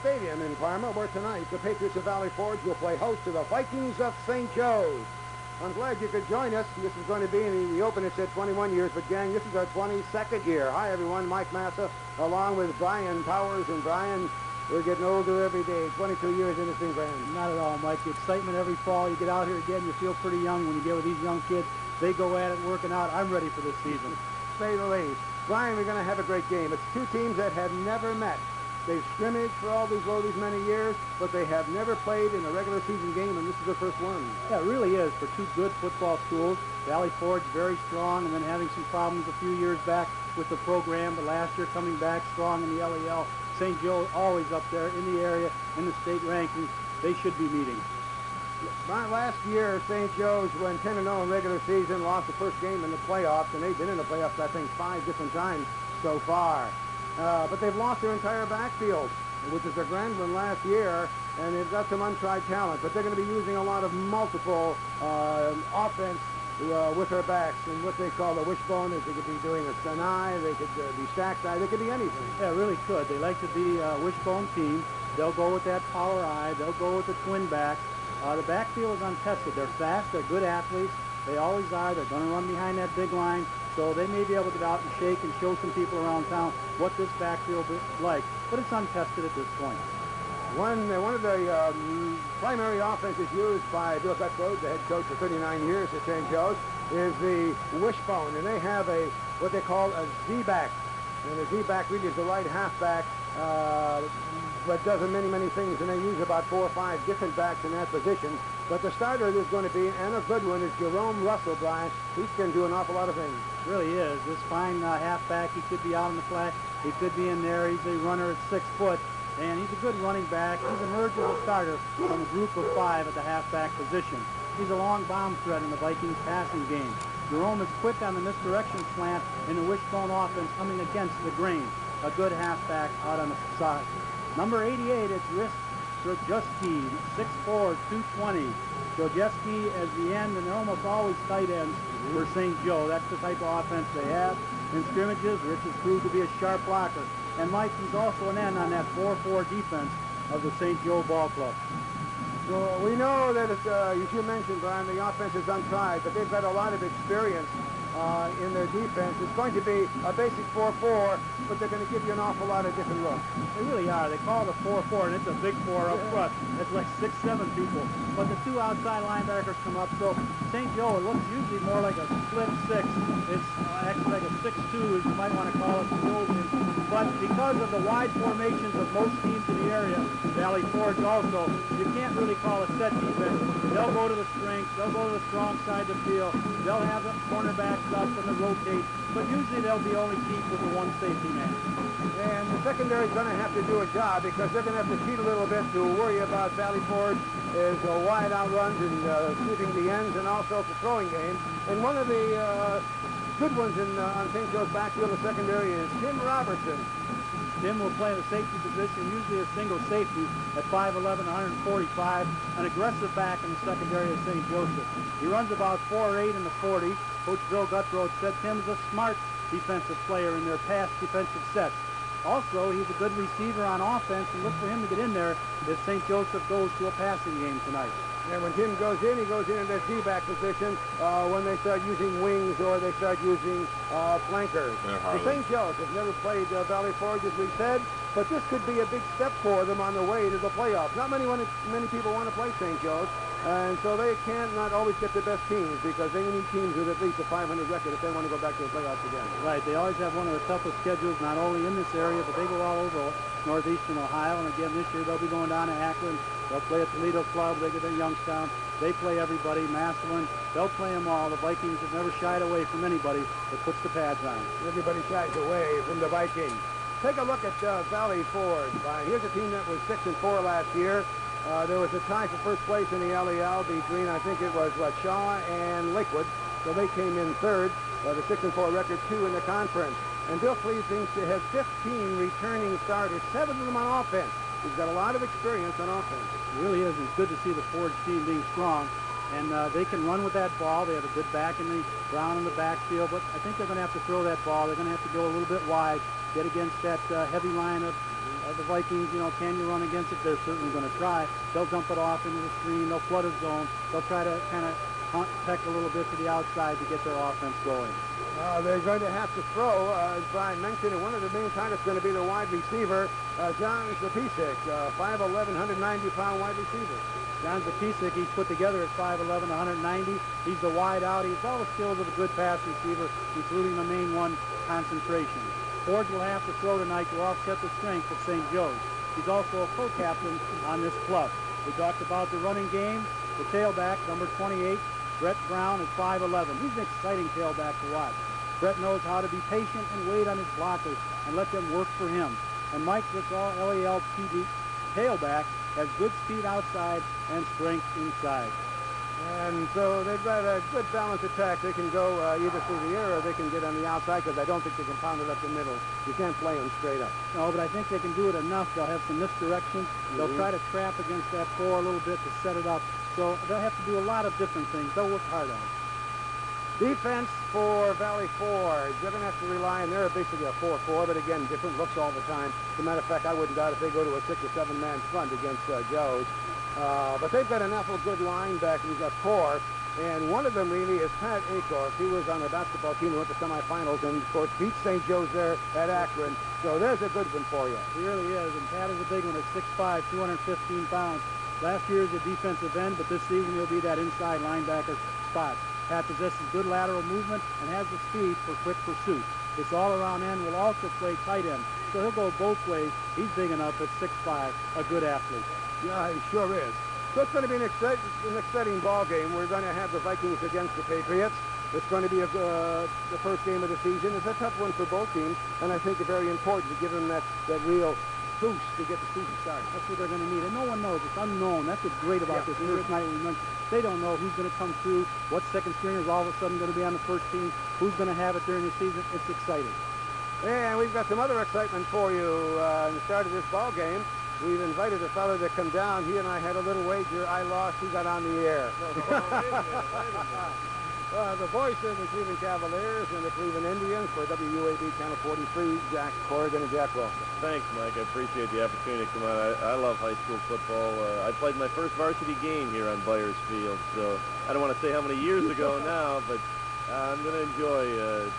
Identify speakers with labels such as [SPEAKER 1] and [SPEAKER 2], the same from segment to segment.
[SPEAKER 1] Stadium in Parma, where tonight the Patriots of Valley Forge will play host to the Vikings of St. Joe's. I'm glad you could join us. This is going to be in the open. It said 21 years, but gang, this is our 22nd year. Hi, everyone. Mike Massa, along with Brian Powers. And Brian, we're getting older every day. 22 years in this thing, Brian.
[SPEAKER 2] Not at all, Mike. The excitement every fall. You get out here again, you feel pretty young when you get with these young kids. They go at it, working out. I'm ready for this season.
[SPEAKER 1] Say the least. Brian, we're going to have a great game. It's two teams that have never met. They've scrimmaged for all these many years, but they have never played in a regular season game, and this is the first one.
[SPEAKER 2] Yeah, it really is for two good football schools. Valley Forge very strong, and then having some problems a few years back with the program, but last year coming back strong in the LEL. St. Joe always up there in the area, in the state rankings. They should be meeting.
[SPEAKER 1] Last year, St. Joe's went 10-0 in regular season, lost the first game in the playoffs, and they've been in the playoffs, I think, 5 different times so far. But they've lost their entire backfield, which is a grand one last year, and they've got some untried talent. But they're going to be using a lot of multiple offense with their backs, and what they call the wishbone is they could be doing a Sanai, they could be stacked eye, they could be anything.
[SPEAKER 2] Yeah, really could. They like to be a wishbone team. They'll go with that power eye. They'll go with the twin backs. The backfield is untested. They're fast. They're good athletes. They always are. They're going to run behind that big line. So they may be able to get out and shake and show some people around town what this backfield is like. But it's untested at this point.
[SPEAKER 1] One of the primary offenses used by Bill Gutbrod, the head coach for 39 years at St. Joe's, is the wishbone. And they have what they call a Z-back. And the Z-back really is the right halfback, but does many things. And they use about 4 or 5 different backs in that position. But the starter is going to be, and a good one, is Jerome Russell, Brian. He can do an awful lot of things.
[SPEAKER 2] Really is. This fine halfback. He could be out on the flat. He could be in there. He's a runner at 6 foot. And he's a good running back. He's emerged as a starter from a group of 5 at the halfback position. He's a long bomb threat in the Vikings passing game. Jerome is quick on the misdirection slant in the wishbone offense coming against the grain. A good halfback out on the side. Number 88 is Strojewski, 6'4", 220. Strojewski as the end, and they're almost always tight ends for St. Joe. That's the type of offense they have. In scrimmages, Rich has proved to be a sharp blocker. And Mike, he's also an end on that 4-4 defense of the St. Joe Ball Club.
[SPEAKER 1] Well, we know that, as you mentioned, Brian, the offense is untried, but they've got a lot of experience in their defense. It's going to be a basic 4-4, but they're going to give you an awful lot of different looks.
[SPEAKER 2] They really are. They call it a 4-4, and it's a big 4 up front. It's like 6-7 people. But the 2 outside linebackers come up, so St. Joe, it looks usually more like a split 6. It's actually like a 6-2, as you might want to call it, the old days. But because of the wide formations of most teams in the area, Valley Forge also, you can't really call it set defense. They'll go to the strength. They'll go to the strong side of the field. They'll have the cornerbacks up and they'll rotate. But usually they'll be only keep with the 1 safety man.
[SPEAKER 1] And the secondary is going to have to do a job because they're going to have to cheat a little bit to worry about Valley Forge is wide outruns and sweeping the ends and also the throwing game. And one of the good ones on St. Joe's backfield, the secondary, is Tim Robertson.
[SPEAKER 2] Tim will play the safety position, usually a single safety at 5'11", 145, an aggressive back in the secondary of St. Joseph. He runs about 4'8" in the 40. Coach Bill Gutbrod said Tim is a smart defensive player in their past defensive sets. Also, he's a good receiver on offense, and look for him to get in there if St. Joseph goes to a passing game tonight.
[SPEAKER 1] And when Tim goes in, he goes in that D-back position when they start using wings or they start using flankers. The St. Joseph never played Valley Forge, as we said, but this could be a big step for them on the way to the playoffs. Not many people want to play St. Joe's, and so they can't not always get the best teams because they need teams with at least a 500 record if they want to go back to the playoffs again.
[SPEAKER 2] Right. They always have one of the toughest schedules, not only in this area, but they go all over northeastern Ohio. And again, this year they'll be going down to Akron. They'll play at Toledo Club. They get in Youngstown. They play everybody. Massillon. They'll play them all. The Vikings have never shied away from anybody that puts the pads on.
[SPEAKER 1] Everybody shies away from the Vikings. Take a look at Valley Forge. Here's a team that was 6-4 last year. There was a tie for first place in the LEL between, I think it was, Shaw and Lakewood. So they came in third. The 6-4 record, 2 in the conference. And Bill Cleve thinks to have 15 returning starters, 7 of them on offense. He's got a lot of experience on offense.
[SPEAKER 2] It really is. It's good to see the Forge team being strong. And they can run with that ball. They have a good back in the ground in the backfield. But I think they're going to have to throw that ball. They're going to have to go a little bit wide, get against that heavy line of The Vikings, you know, can you run against it? They're certainly going to try. They'll dump it off into the screen. They'll flood a zone. They'll try to kind of peck a little bit to the outside to get their offense going.
[SPEAKER 1] They're going to have to throw, as Brian mentioned, and one of the main targets is going to be the wide receiver, John Zapisek, 5'11", 190-pound wide receiver.
[SPEAKER 2] John Zapisek, he's put together at 5'11", 190. He's the wide out. He's all the skills of a good pass receiver, including the main one, concentration. Forge will have to throw tonight to offset the strength of St. Joe's. He's also a co-captain on this club. We talked about the running game. The tailback, number 28, Brett Brown, is 5'11". He's an exciting tailback to watch. Brett knows how to be patient and wait on his blockers and let them work for him. And Mike Ritzall, LALPD tailback, has good speed outside and strength inside.
[SPEAKER 1] And so they've got a good balanced attack. They can go either through the air or they can get on the outside, because I don't think they can pound it up the middle. You can't play them straight up.
[SPEAKER 2] No, but I think they can do it enough. They'll have some misdirection. They'll try to trap against that 4 a little bit to set it up. So they'll have to do a lot of different things. They'll work hard on it.
[SPEAKER 1] Defense for Valley Forge. They're going to have to rely on, they're basically a 4-4, but again, different looks all the time. As a matter of fact, I wouldn't doubt if they go to a 6 or 7 man front against Joe's. But they've got an awful good linebackers, a core, and one of them really is Pat Acorf. He was on the basketball team who went to semifinals and, of course, beat St. Joe's there at Akron. So there's a good one for you.
[SPEAKER 2] He really is, and Pat is a big one at 6'5", 215 pounds. Last year is a defensive end, but this season he'll be that inside linebacker spot. Pat possesses good lateral movement and has the speed for quick pursuit. This all-around end will also play tight end, so he'll go both ways. He's big enough at 6'5", a good athlete.
[SPEAKER 1] Yeah, he sure is. So it's going to be an exciting ball game. We're going to have the Vikings against the Patriots. It's going to be the first game of the season. It's a tough one for both teams, and I think it's very important to give them that real boost to get the season started.
[SPEAKER 2] That's what they're going to need, and no one knows. It's unknown. That's what's great about this first night. They don't know who's going to come through, what second stringers all of a sudden going to be on the first team, who's going to have it during the season. It's exciting.
[SPEAKER 1] And we've got some other excitement for you in the start of this ball game. We've invited a fellow to come down. He and I had a little wager. I lost. He got on the air. The voice of the Cleveland Cavaliers and the Cleveland Indians for WUAB Channel 43, Jack Corrigan and Jack Wilson.
[SPEAKER 3] Thanks, Mike. I appreciate the opportunity to come on. I love high school football. I played my first varsity game here on Byers Field, so I don't want to say how many years ago now, but I'm going to enjoy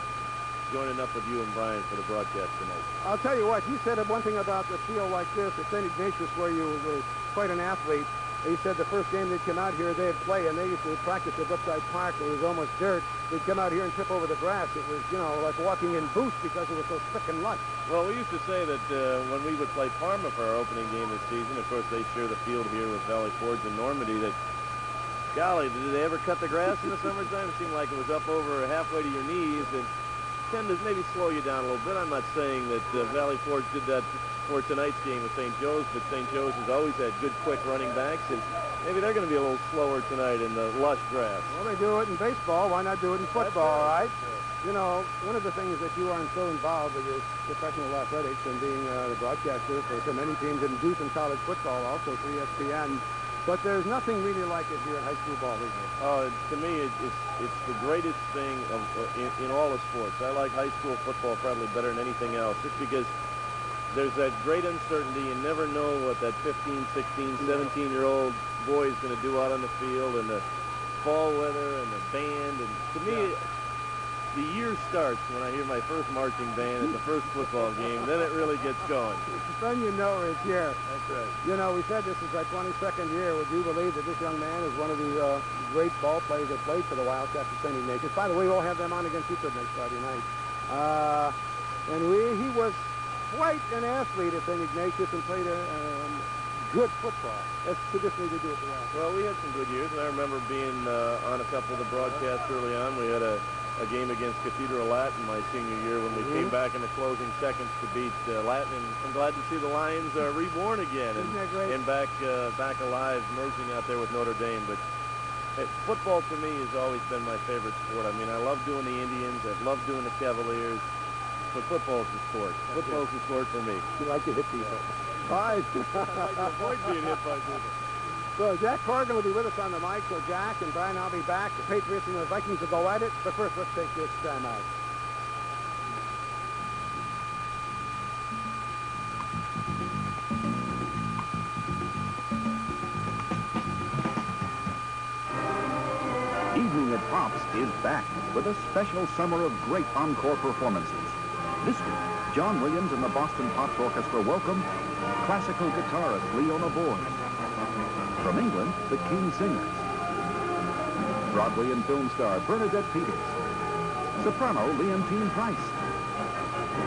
[SPEAKER 3] joining up with you and Brian for the broadcast tonight.
[SPEAKER 1] I'll tell you what, you said one thing about the field like this at St. Ignatius, where you were quite an athlete. He said the first game they'd come out here, they'd play, and they used to practice at Brookside Park. It was almost dirt. They'd come out here and trip over the grass. It was, you know, like walking in boots because it was so thick and lush.
[SPEAKER 3] Well, we used to say that when we would play Parma for our opening game this season, of course, they share the field here with Valley Forge and Normandy, that, golly, did they ever cut the grass in the summertime? It seemed like it was up over halfway to your knees, and tend to maybe slow you down a little bit. I'm not saying that Valley Forge did that for tonight's game with St. Joe's, but St. Joe's has always had good, quick running backs, and maybe they're going to be a little slower tonight in the lush grass.
[SPEAKER 1] Well, they do it in baseball. Why not do it in football, right? You know, one of the things that you aren't so involved with is professional athletics and being the broadcaster for so many teams and do some college football also for ESPN. But there's nothing really like it here at high school ball league.
[SPEAKER 3] To me, it's the greatest thing in all of sports. I like high school football probably better than anything else, just because there's that great uncertainty. You never know what that 15, 16, 17-year-old boy is going to do out on the field, and the fall weather and the band. And to me, the year starts when I hear my first marching band at the first football game. Then it really gets going.
[SPEAKER 1] Then you know it's here.
[SPEAKER 3] That's right.
[SPEAKER 1] You know, we said this is our 22nd year. Would you believe that this young man is one of the great ball players that played for the Wildcats at St. Ignatius? By the way, we'll have them on against Euclid next Friday night. And he was quite an athlete at St. Ignatius and played a good football. That's traditionally they do it well.
[SPEAKER 3] Well, we had some good years, and I remember being on a couple of the broadcasts early on. We had a game against Cathedral Latin my senior year when we came back in the closing seconds to beat Latin, and I'm glad to see the Lions reborn again and back alive, merging out there with Notre Dame. But hey, football to me has always been my favorite sport. I mean, I love doing the Indians, I love doing the Cavaliers, but football is the sport. Football is the sport for me.
[SPEAKER 1] You like to hit people. All right.
[SPEAKER 3] I like to avoid being hit by people.
[SPEAKER 1] So Jack Corrigan will be with us on the mic. So Jack and Brian, I'll be back. The Patriots and the Vikings will go at it. But first, let's take this time out.
[SPEAKER 4] Pops is back with a special summer of great encore performances. This week, John Williams and the Boston Pops Orchestra welcome classical guitarist Leona Boyd. From England, the King Singers. Broadway and film star Bernadette Peters. Soprano Leontine Price.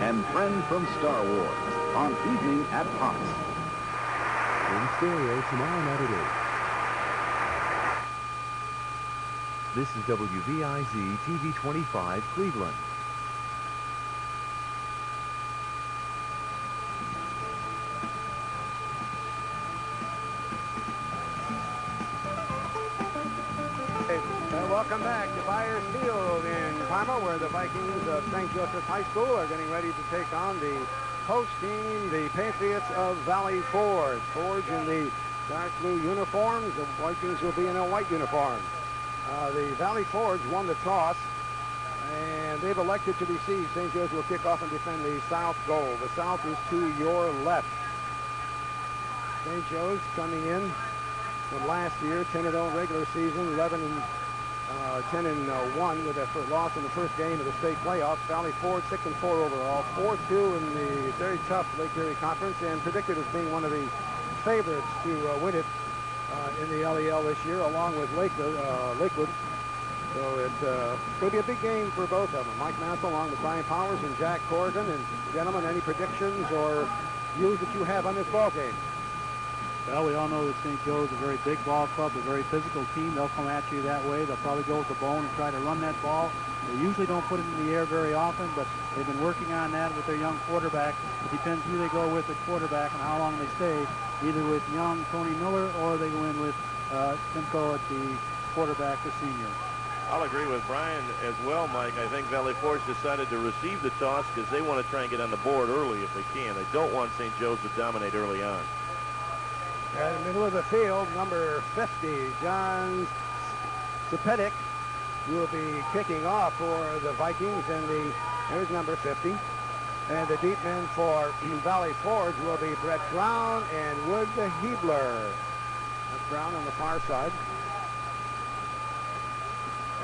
[SPEAKER 4] And friends from Star Wars on Evening at Pops.
[SPEAKER 5] In stereo tomorrow night at 8. This is WVIZ TV 25 Cleveland.
[SPEAKER 1] Welcome back to Byers Field in Parma, where the Vikings of St. Joseph's High School are getting ready to take on the host team, the Patriots of Valley Forge. Forge in the dark blue uniforms. The Vikings will be in a white uniform. The Valley Forge won the toss, and they've elected to receive. St. Joe's will kick off and defend the south goal. The south is to your left. St. Joe's coming in from last year, 10-0 regular season, 10-1 with their loss in the first game of the state playoffs. Valley Forge 6-4 overall, 4-2 in the very tough Lake Erie Conference, and predicted as being one of the favorites to win it in the LEL this year, along with Lakewood. So it's going to be a big game for both of them. Mike Mansell along with Brian Powers and Jack Corrigan. And gentlemen, any predictions or views that you have on this ball game?
[SPEAKER 2] Well, we all know that St. Joe's is a very big ball club, a very physical team. They'll come at you that way. They'll probably go with the bone and try to run that ball. They usually don't put it in the air very often, but they've been working on that with their young quarterback. It depends who they go with at quarterback and how long they stay, either with young Tony Miller or they go in with Simcoe at the quarterback, the senior.
[SPEAKER 3] I'll agree with Brian as well, Mike. I think Valley Forge decided to receive the toss because they want to try and get on the board early if they can. They don't want St. Joe's to dominate early on.
[SPEAKER 1] In the middle of the field, number 50, John Sepedic, will be kicking off for the Vikings, and there's number 50. And the deep men for Valley Forge will be Brett Brown and Wood Hebler. That's Brown on the far side.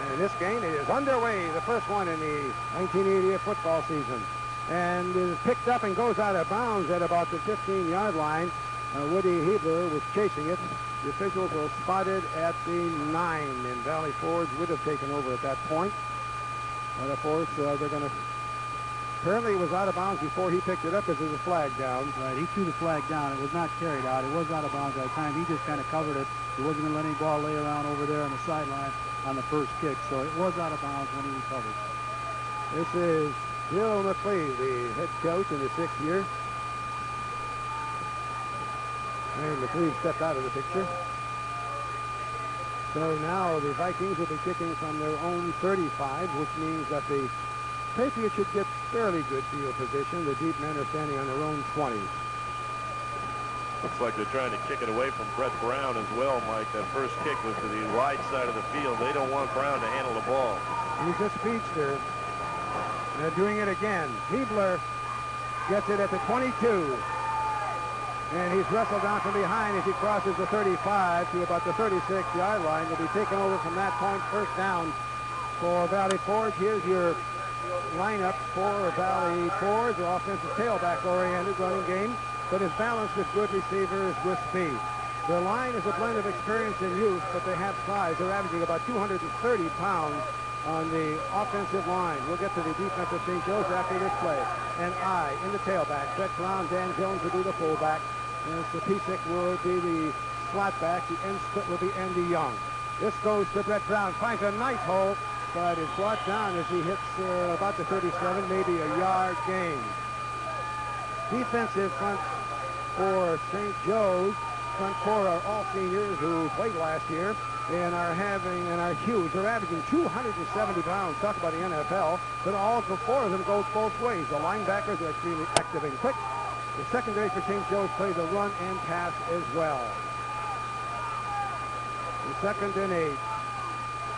[SPEAKER 1] And this game is underway, the first one in the 1988 football season. And is picked up and goes out of bounds at about the 15-yard line. Woody Hebler was chasing it. The officials will spot it at the 9, and Valley Forge would have taken over at that point. But of course, they're going to... Apparently it was out of bounds before he picked it up because there's a flag down.
[SPEAKER 2] Right, he threw the flag down. It was not carried out. It was out of bounds at the time. He just kind of covered it. He wasn't going to let any ball lay around over there on the sideline on the first kick. So it was out of bounds when he recovered.
[SPEAKER 1] This is Bill McLeod, the head coach in the 6th year. And McLeod stepped out of the picture. So now the Vikings will be kicking from their own 35, which means that the Patriots should get fairly good field position. The deep men are standing on their own 20.
[SPEAKER 3] Looks like they're trying to kick it away from Brett Brown as well, Mike. That first kick was to the wide side of the field. They don't want Brown to handle the ball.
[SPEAKER 1] He's a speedster. They're doing it again. Hebler gets it at the 22. And he's wrestled down from behind as he crosses the 35 to about the 36-yard line. He'll be taken over from that point. First down for Valley Forge. Here's your lineup for Valley Forge. The offensive tailback-oriented running game, but is balanced with good receivers with speed. Their line is a blend of experience and youth, but they have size. They're averaging about 230 pounds on the offensive line. We'll get to the defense of St. Joe's after this play. And in the tailback. Brett Brown, Dan Jones will be the fullback. And Sapisic will be the slot back. The end split will be Andy Young. This goes to Brett Brown. Finds a nice hole, but is brought down as he hits about the 37, maybe a yard gain. Defensive front for St. Joe's. Front four are all seniors who played last year and are huge. They're averaging 270 pounds. Talk about the NFL. But all four of them go both ways. The linebackers are extremely active and quick. The secondary for St. Joe's play the run and pass as well. The 2nd and 8.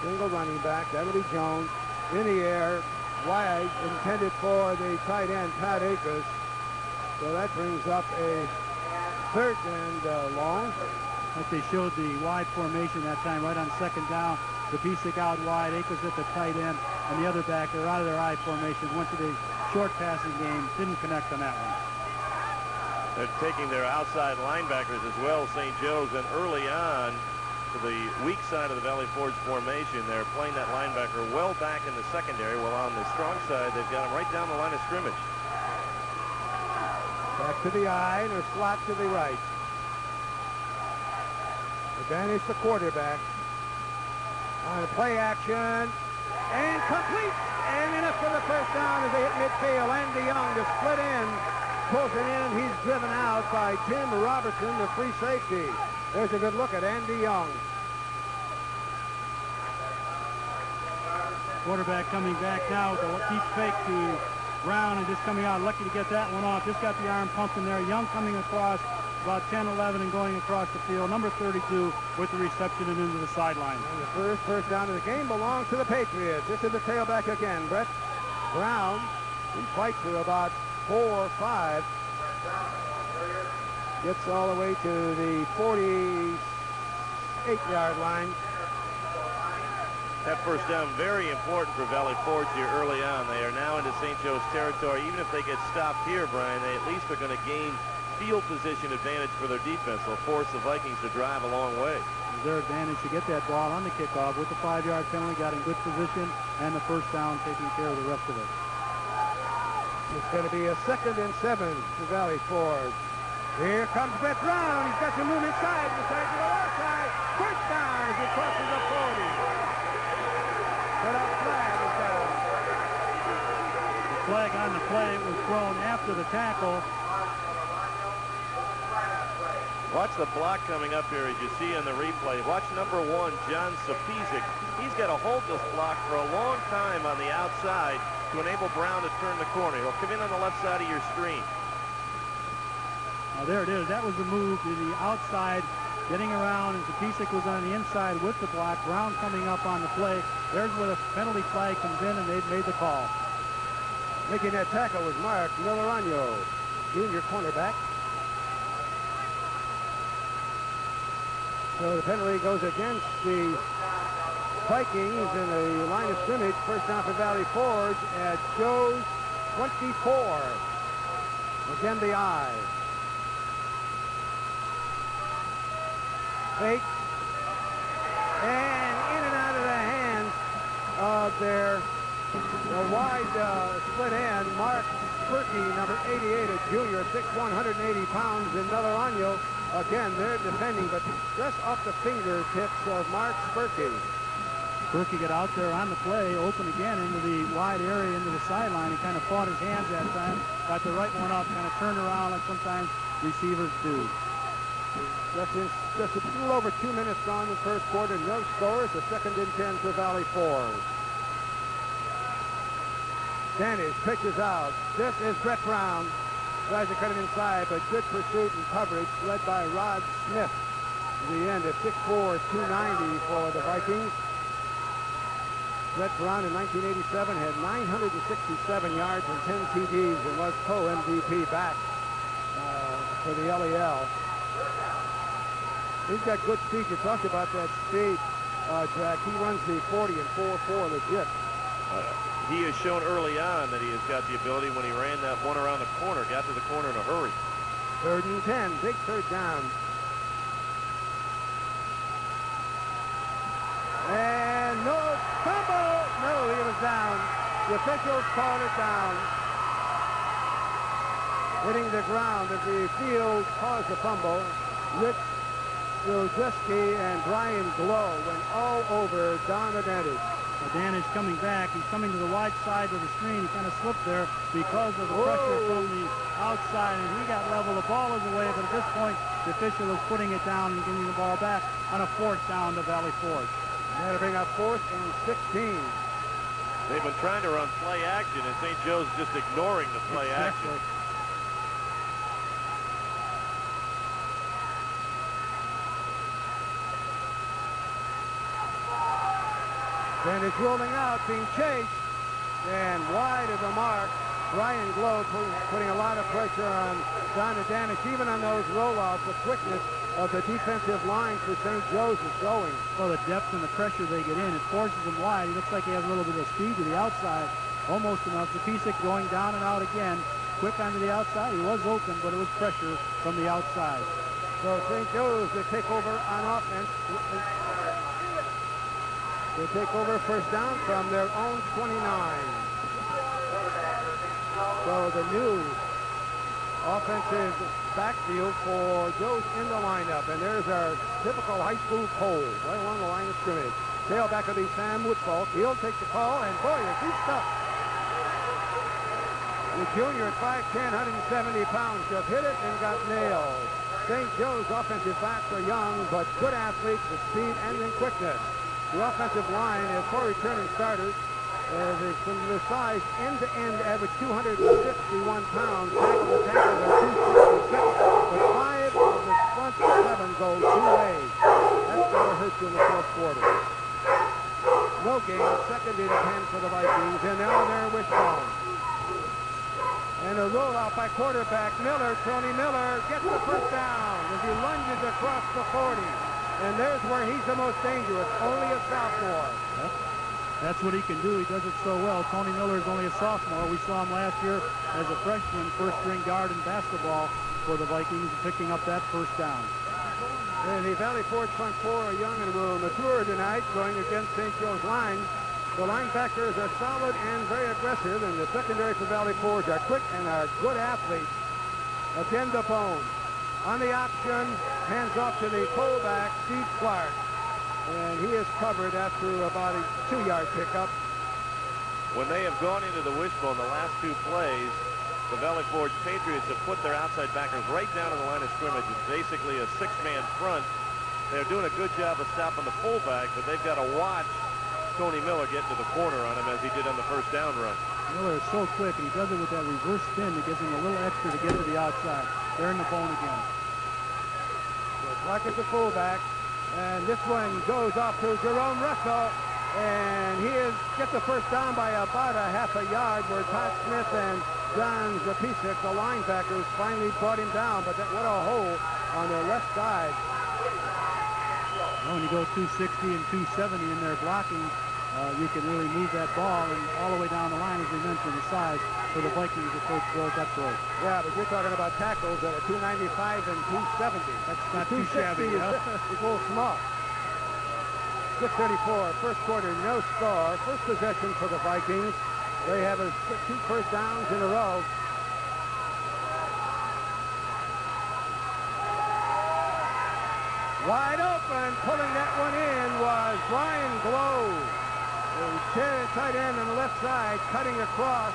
[SPEAKER 1] Single running back. That'll be Jones. In the air. Wide. Intended for the tight end, Pat Akers. So that brings up a 3rd and long.
[SPEAKER 2] Like they showed the wide formation that time, right on 2nd down. Zapisic out wide, Akers at the tight end, and the other back, they're out of their I formation, went to the short passing game, didn't connect on that one.
[SPEAKER 3] They're taking their outside linebackers as well, St. Joe's, and early on to the weak side of the Valley Forge formation, they're playing that linebacker well back in the secondary, while on the strong side, they've got him right down the line of scrimmage.
[SPEAKER 1] Back to the I, and a slot to the right. Advantage the quarterback. On play action, and complete, and enough for the first down as they hit midfield. Andy Young to split in, pulls it in. He's driven out by Tim Robertson, the free safety. There's a good look at Andy Young.
[SPEAKER 2] Quarterback coming back now with a deep fake to Brown and just coming out, lucky to get that one off. Just got the arm pumped in there. Young coming across about 10-11 and going across the field. Number 32 with the reception and into the sideline.
[SPEAKER 1] And the first down of the game belongs to the Patriots. This is the tailback again, Brett Brown. He fights for about 4 or 5. Gets all the way to the 48-yard line.
[SPEAKER 3] That first down very important for Valley Forge here early on. They are now into St. Joe's territory. Even if they get stopped here, Brian, they at least are going to gain field position advantage for their defense. They'll force the Vikings to drive a long way.
[SPEAKER 2] It's their advantage to get that ball on the kickoff with the 5-yard penalty, got in good position, and the first down taking care of the rest of it.
[SPEAKER 1] It's going to be a 2nd and 7 to Valley Forge. Here comes Brett Brown. He's got some room inside. Decides to go outside. First down as he crosses the 40. But a flag is down.
[SPEAKER 2] The flag on the play was thrown after the tackle.
[SPEAKER 3] Watch the block coming up here as you see in the replay. Watch number 1, John Zapisic. He's got to hold this block for a long time on the outside to enable Brown to turn the corner. He'll come in on the left side of your screen.
[SPEAKER 2] Now there it is. That was the move to the outside, getting around, and Zapisic was on the inside with the block. Brown coming up on the play. There's where the penalty flag comes in, and they've made the call.
[SPEAKER 1] Making that tackle was Mark Millerano, junior cornerback. So the penalty goes against the Vikings in the line of scrimmage. First down for Valley Forge at Joe's 24. Again, the I. Fake. And in and out of the hands of their wide split end, Mark Berkey, number 88, a junior, 6'1", 180 pounds, and Millerano. Again, they're defending, but just off the fingertips of Mark Berkey.
[SPEAKER 2] Berkey got out there on the play, open again into the wide area, into the sideline. He kind of fought his hands that time, got the right one up, kind of turned around like sometimes receivers do.
[SPEAKER 1] Just a little over 2 minutes gone in the first quarter. No scores. A 2nd and 10 for Valley Forge. Danish pitches out. This is Brett Brown. Tries to cut it inside, but good pursuit and coverage led by Rod Smith. The end at 6'4", 290 for the Vikings. Brett Brown in 1987 had 967 yards and 10 TDs and was co-MVP back for the LEL. He's got good speed. You talked about that speed, Jack. He runs the 40 and 4.4 legit.
[SPEAKER 3] He has shown early on that he has got the ability when he ran that one around the corner, got to the corner in a hurry.
[SPEAKER 1] 3rd and 10, big third down. And no fumble. No, he was down. The officials called it down. Hitting the ground as the field caused the fumble. Rich Jozeski and Brian Glow went all over Don Advantage.
[SPEAKER 2] Advantage coming back. He's coming to the wide side of the screen. He kind of slipped there because of the pressure from the outside, and he got level. The ball is away, but at this point, the official is putting it down and getting the ball back on a 4th down to Valley Forge.
[SPEAKER 1] They're to bring up 4th and 16.
[SPEAKER 3] They've been trying to run play action, and St. Joe's just ignoring the play action.
[SPEAKER 1] And it's rolling out, being chased, and wide of the mark. Brian Glow putting a lot of pressure on Don Advantage, even on those rollouts. The quickness of the defensive line for St. Joe's is going.
[SPEAKER 2] Well, the depth and the pressure they get in, it forces him wide. He looks like he has a little bit of speed to the outside, almost enough. Zapisic going down and out again. Quick onto the outside. He was open, but it was pressure from the outside.
[SPEAKER 1] So St. Joe's, they take over on offense. They take over first down from their own 29. So the new offensive backfield for Joe's in the lineup. And there's our typical high school pole right along the line of scrimmage. Tailback will be Sam Woodfalk. He'll take the call, and boy, is he stuck. The junior at 5'10", 170 pounds, just hit it and got nailed. St. Joe's offensive backs are young, but good athletes with speed and in quickness. The offensive line has 4 returning starters. From the size end-to-end average 251 pounds. Tackle to tackle, they're 266. But 5 of the front 7 go 2 ways. That's going to hurt you in the fourth quarter. No gain, second and 10 for the Vikings, and now they're wishbone. And a rollout by quarterback Miller. Tony Miller gets the first down as he lunges across the 40. And there's where he's the most dangerous, only a sophomore.
[SPEAKER 2] Yep. That's what he can do. He does it so well. Tony Miller is only a sophomore. We saw him last year as a freshman, first-string guard in basketball for the Vikings, picking up that first down.
[SPEAKER 1] And the Valley Forge front 4 are young and will mature tonight, going against St. Joe's line. The linebackers are solid and very aggressive, and the secondary for Valley Forge are quick and are good athletes. Again, the bone. On the option, hands off to the fullback, Steve Clark. And he is covered after about a 2-yard pickup.
[SPEAKER 3] When they have gone into the wishbone the last 2 plays, the Valley Forge Patriots have put their outside backers right down to the line of scrimmage. It's basically a 6-man front. They're doing a good job of stopping the fullback, but they've got to watch Tony Miller get to the corner on him as he did on the first down run.
[SPEAKER 2] Miller is so quick, and he does it with that reverse spin that gives him a little extra to get to the outside. They're in the bone again.
[SPEAKER 1] Clark is the fullback, and this one goes off to Jerome Russell, and he gets the first down by about a half a yard, where Todd Smith and John Zapisic, the linebackers, finally brought him down, but what a hole on their left side.
[SPEAKER 2] Well, when you go 260 and 270 in their blocking, you can really move that ball, and all the way down the line, as we mentioned, the size for the Vikings that Coach Bill Duckworth.
[SPEAKER 1] Yeah, but you're talking about tackles that are 295 and 270.
[SPEAKER 2] That's not too shabby, huh?
[SPEAKER 1] It's a little small. 6:34, first quarter, no score. First possession for the Vikings. They have 2 first downs in a row. Wide open, pulling that one in was Brian Glow. The tight end on the left side, cutting across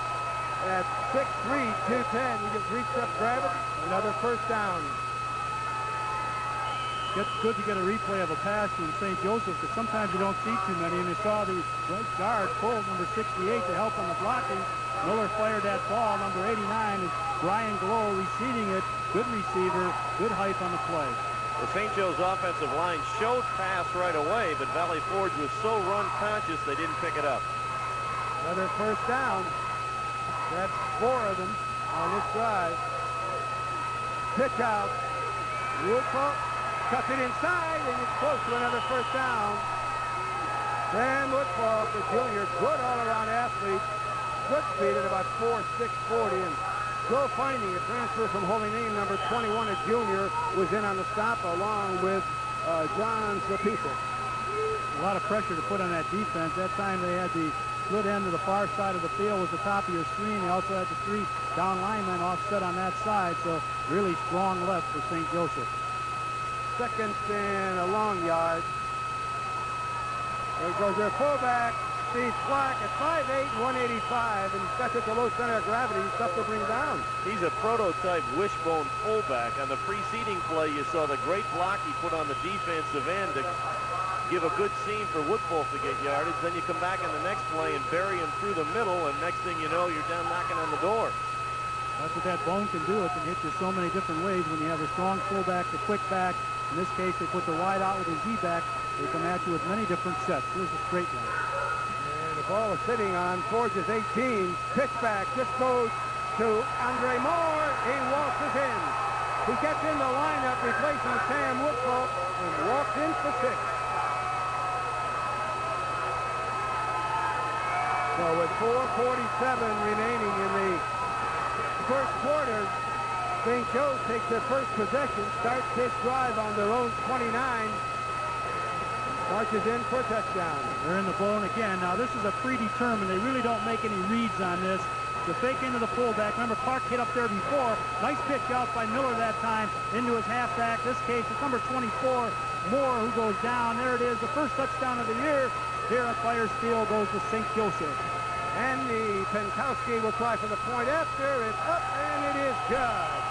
[SPEAKER 1] at 6'3", 210. He just reached up, grabbed it. Another first down.
[SPEAKER 2] It's good to get a replay of a pass from St. Joseph, because sometimes you don't see too many. And you saw the right guard pull number 68 to help on the blocking. Miller fired that ball. Number 89 is Brian Glow receiving it. Good receiver, good height on the play.
[SPEAKER 3] The St. Joe's offensive line showed pass right away, but Valley Forge was so run-conscious they didn't pick it up.
[SPEAKER 1] Another first down. That's 4 of them on this drive. Pitch out. Woodfalk cuts it inside, and it's close to another first down. Sam Woodfalk, the junior, good all-around athlete. Good speed at about 4.6 40, and Joe Finding, a transfer from Holy Name, number 21, a junior, was in on the stop along with John Zapisic.
[SPEAKER 2] A lot of pressure to put on that defense. That time they had the split end to the far side of the field was the top of your screen. They also had the 3 down linemen offset on that side, so really strong left for St. Joseph.
[SPEAKER 1] Second and a long yard. There goes their fullback, Steve Clark, at 5'8", 185, and he's got such a low center of gravity, he's tough to bring down.
[SPEAKER 3] He's a prototype wishbone fullback. On the preceding play, you saw the great block he put on the defensive end to give a good seam for Woodfalk to get yardage. Then you come back in the next play and bury him through the middle, and next thing you know, you're down knocking on the door.
[SPEAKER 2] That's what that bone can do. It can hit you so many different ways when you have a strong fullback, the quick back. In this case, they put the wide out with a Z-back. They come at you with many different sets. Here's a straight one.
[SPEAKER 1] And the ball is sitting on Forge's 18. Pitch back just goes to Andre Moore. He waltzes in. He gets in the lineup, replacing Sam Woodfolk, and walks in for 6. So with 4:47 remaining in the first quarter, St. Joe's takes their first possession, starts this drive on their own 29, marches in for a touchdown.
[SPEAKER 2] They're in the bone again. Now, this is a predetermined. They really don't make any reads on this. The fake into the fullback. Remember, Clark hit up there before. Nice pitch out by Miller that time into his halfback. This case, it's number 24, Moore, who goes down. There it is, the first touchdown of the year. Here at Byers Field goes to St. Joseph.
[SPEAKER 1] And the Penkowski will try for the point after. It's up, and it is good.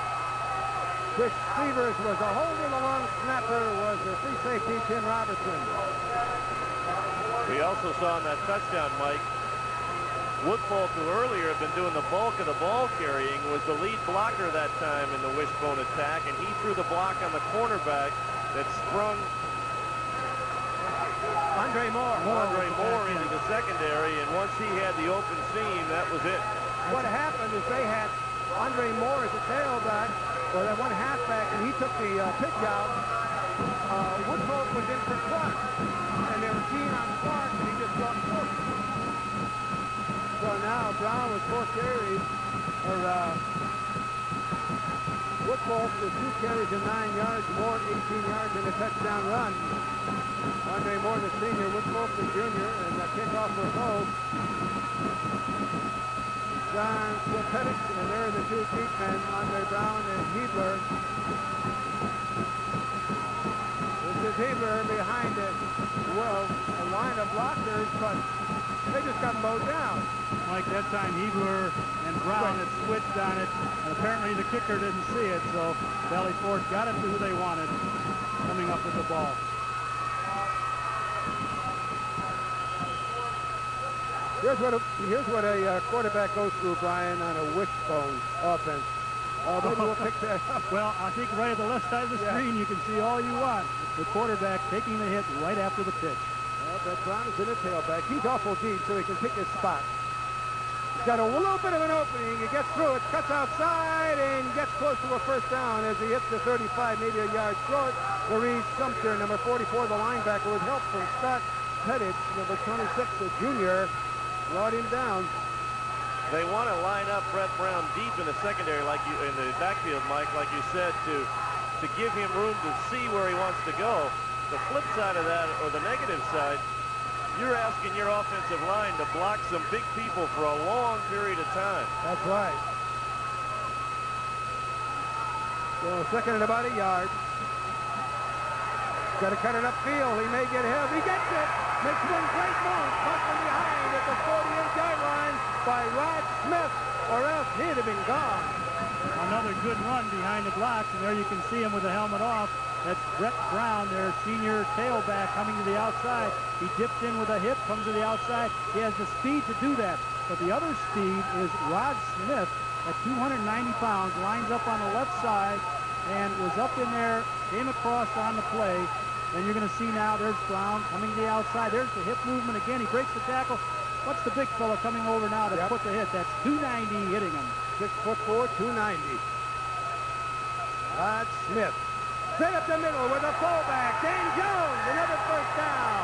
[SPEAKER 1] Chris Stevers was a holder. The long snapper was the free safety, Tim Robertson.
[SPEAKER 3] We also saw in that touchdown, Mike, Woodfolk, who earlier had been doing the bulk of the ball carrying, was the lead blocker that time in the wishbone attack, and he threw the block on the cornerback that sprung
[SPEAKER 1] Andre Moore
[SPEAKER 3] into the secondary, and once he had the open seam, that was it.
[SPEAKER 1] What happened is they had Andre Moore as a tailback, or that one halfback, and he took the pitch out. Woodfolk was in for Clark, and they were keen on Clark, and he just got through. So now Brown with 4 carries, or Woodfolk with 2 carries and 9 yards, Moore 18 yards and a touchdown run. Andre Moore, the senior, Woodfolk, the junior, and the kickoff for both. John Pettit, and there are the 2 deep men, Andre Brown and Hebler. This is Hebler behind it. Well, a line of blockers, but they just got mowed down.
[SPEAKER 2] Like that time, Hebler and Brown had switched on it, and apparently the kicker didn't see it, so Valley Forge got it to who they wanted, coming up with the ball.
[SPEAKER 1] Here's what a quarterback goes through, Brian, on a wishbone offense. Maybe we'll pick that up.
[SPEAKER 2] Well, I think right at the left side of the screen, you can see all you want. The quarterback taking the hit right after the pitch.
[SPEAKER 1] Well, but Brown is in a tailback. He's awful deep, so he can pick his spot. He's got a little bit of an opening. He gets through it, cuts outside, and gets close to a first down as he hits the 35, maybe a yard short. Maurice Sumter, number 44, the linebacker, with help from Scott Pettit, number 26, the junior, brought him down.
[SPEAKER 3] They want to line up Brett Brown deep in the secondary, like you in the backfield, Mike, like you said, to give him room to see where he wants to go. The flip side of that, or the negative side, you're asking your offensive line to block some big people for a long period of time.
[SPEAKER 1] That's right. So second and about a yard. Got to cut it upfield. He may get held. He gets it. Makes one great move. Bucking behind at the 48-yard line by Rod Smith, or else he'd have been gone.
[SPEAKER 2] Another good run behind the blocks, and there you can see him with the helmet off. That's Brett Brown, their senior tailback, coming to the outside. He dips in with a hip, comes to the outside. He has the speed to do that. But the other speed is Rod Smith at 290 pounds, lines up on the left side, and was up in there, came across on the play. And you're going to see now, there's Brown coming to the outside. There's the hip movement again. He breaks the tackle. What's the big fella coming over now to put the hit? That's 290 hitting him.
[SPEAKER 1] 6'4", 290. Rod Smith. Straight up the middle with a fullback. Dan Jones, another first down.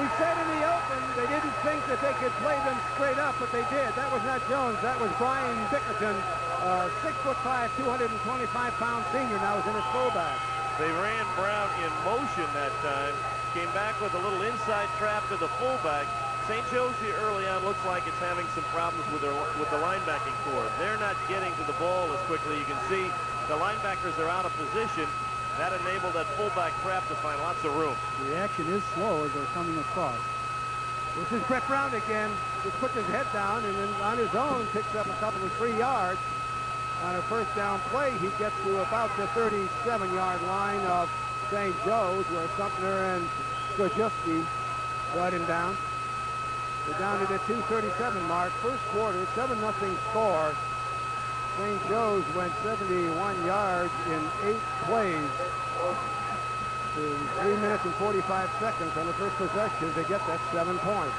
[SPEAKER 1] We said in the open they didn't think that they could play them straight up, but they did. That was not Jones. That was Brian Bickerton, 6'5", 225-pound senior, now is in his fullback.
[SPEAKER 3] They ran Brown in motion that time, came back with a little inside trap to the fullback. St. Joe's here early on looks like it's having some problems with the linebacking core. They're not getting to the ball as quickly. You can see the linebackers are out of position. That enabled that fullback trap to find lots of room.
[SPEAKER 2] The action is slow as they're coming across.
[SPEAKER 1] This is Brett Brown again. Just puts his head down and then on his own picks up a couple of 3 yards. On a first down play, he gets to about the 37-yard line of St. Joe's, where Sumter and Skojewski brought him down. They're down to the 2:37 mark. First quarter, 7-0 score. St. Joe's went 71 yards in 8 plays. In 3 minutes and 45 seconds on the first possession to get that 7 points.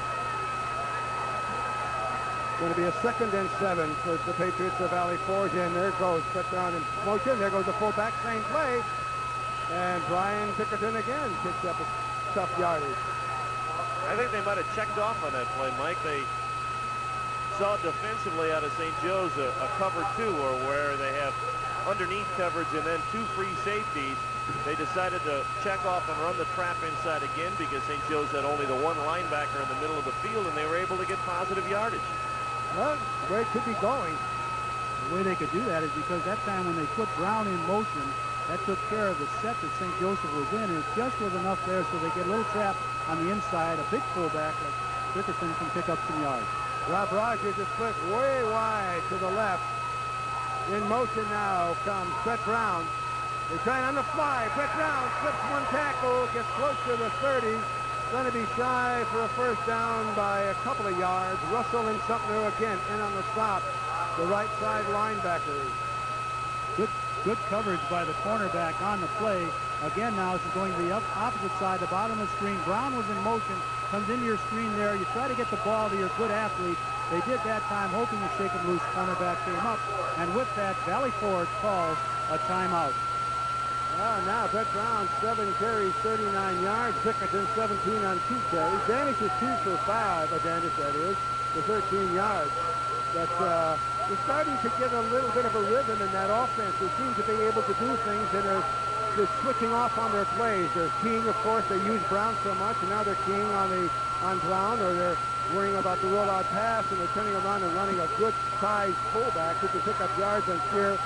[SPEAKER 1] Going to be a 2nd and 7 for the Patriots of Valley Forge, and there goes Brett Brown in motion. There goes the fullback, same play. And Brian Pickerton again picks up a tough yardage.
[SPEAKER 3] I think they might have checked off on that play, Mike. They saw defensively out of St. Joe's a cover 2, or where they have underneath coverage and then 2 free safeties. They decided to check off and run the trap inside again because St. Joe's had only the 1 linebacker in the middle of the field, and they were able to get positive yardage.
[SPEAKER 1] Well, where it could be going.
[SPEAKER 2] The way they could do that is because that time when they put Brown in motion, that took care of the set that St. Joseph was in. It just was enough there so they get a little trap on the inside. A big fullback like Dickerson can pick up some yards.
[SPEAKER 1] Rob Rogers is split way wide to the left. In motion now comes Brett Brown. They're trying on the fly. Brett Brown slips 1 tackle, gets close to the 30. Going to be shy for a first down by a couple of yards. Russell and Sumner again in on the stop. The right side linebackers.
[SPEAKER 2] Good coverage by the cornerback on the play. Again, now this is going to the opposite side, the bottom of the screen. Brown was in motion, comes into your screen there. You try to get the ball to your good athlete. They did that time, hoping to shake him loose. Cornerback came up, and with that, Valley Forge calls a timeout.
[SPEAKER 1] Now Brett Brown, 7 carries, 39 yards. Pickerton, 17 on 2 carries. Danish is 2 for 5, Danish that is, for 13 yards. But they're starting to get a little bit of a rhythm in that offense. They seem to be able to do things, and they're switching off on their plays. They're keying, of course. They use Brown so much, and now they're keying on Brown, or they're worrying about the rollout pass, and they're turning around and running a good-sized fullback who can pick up yards and steer,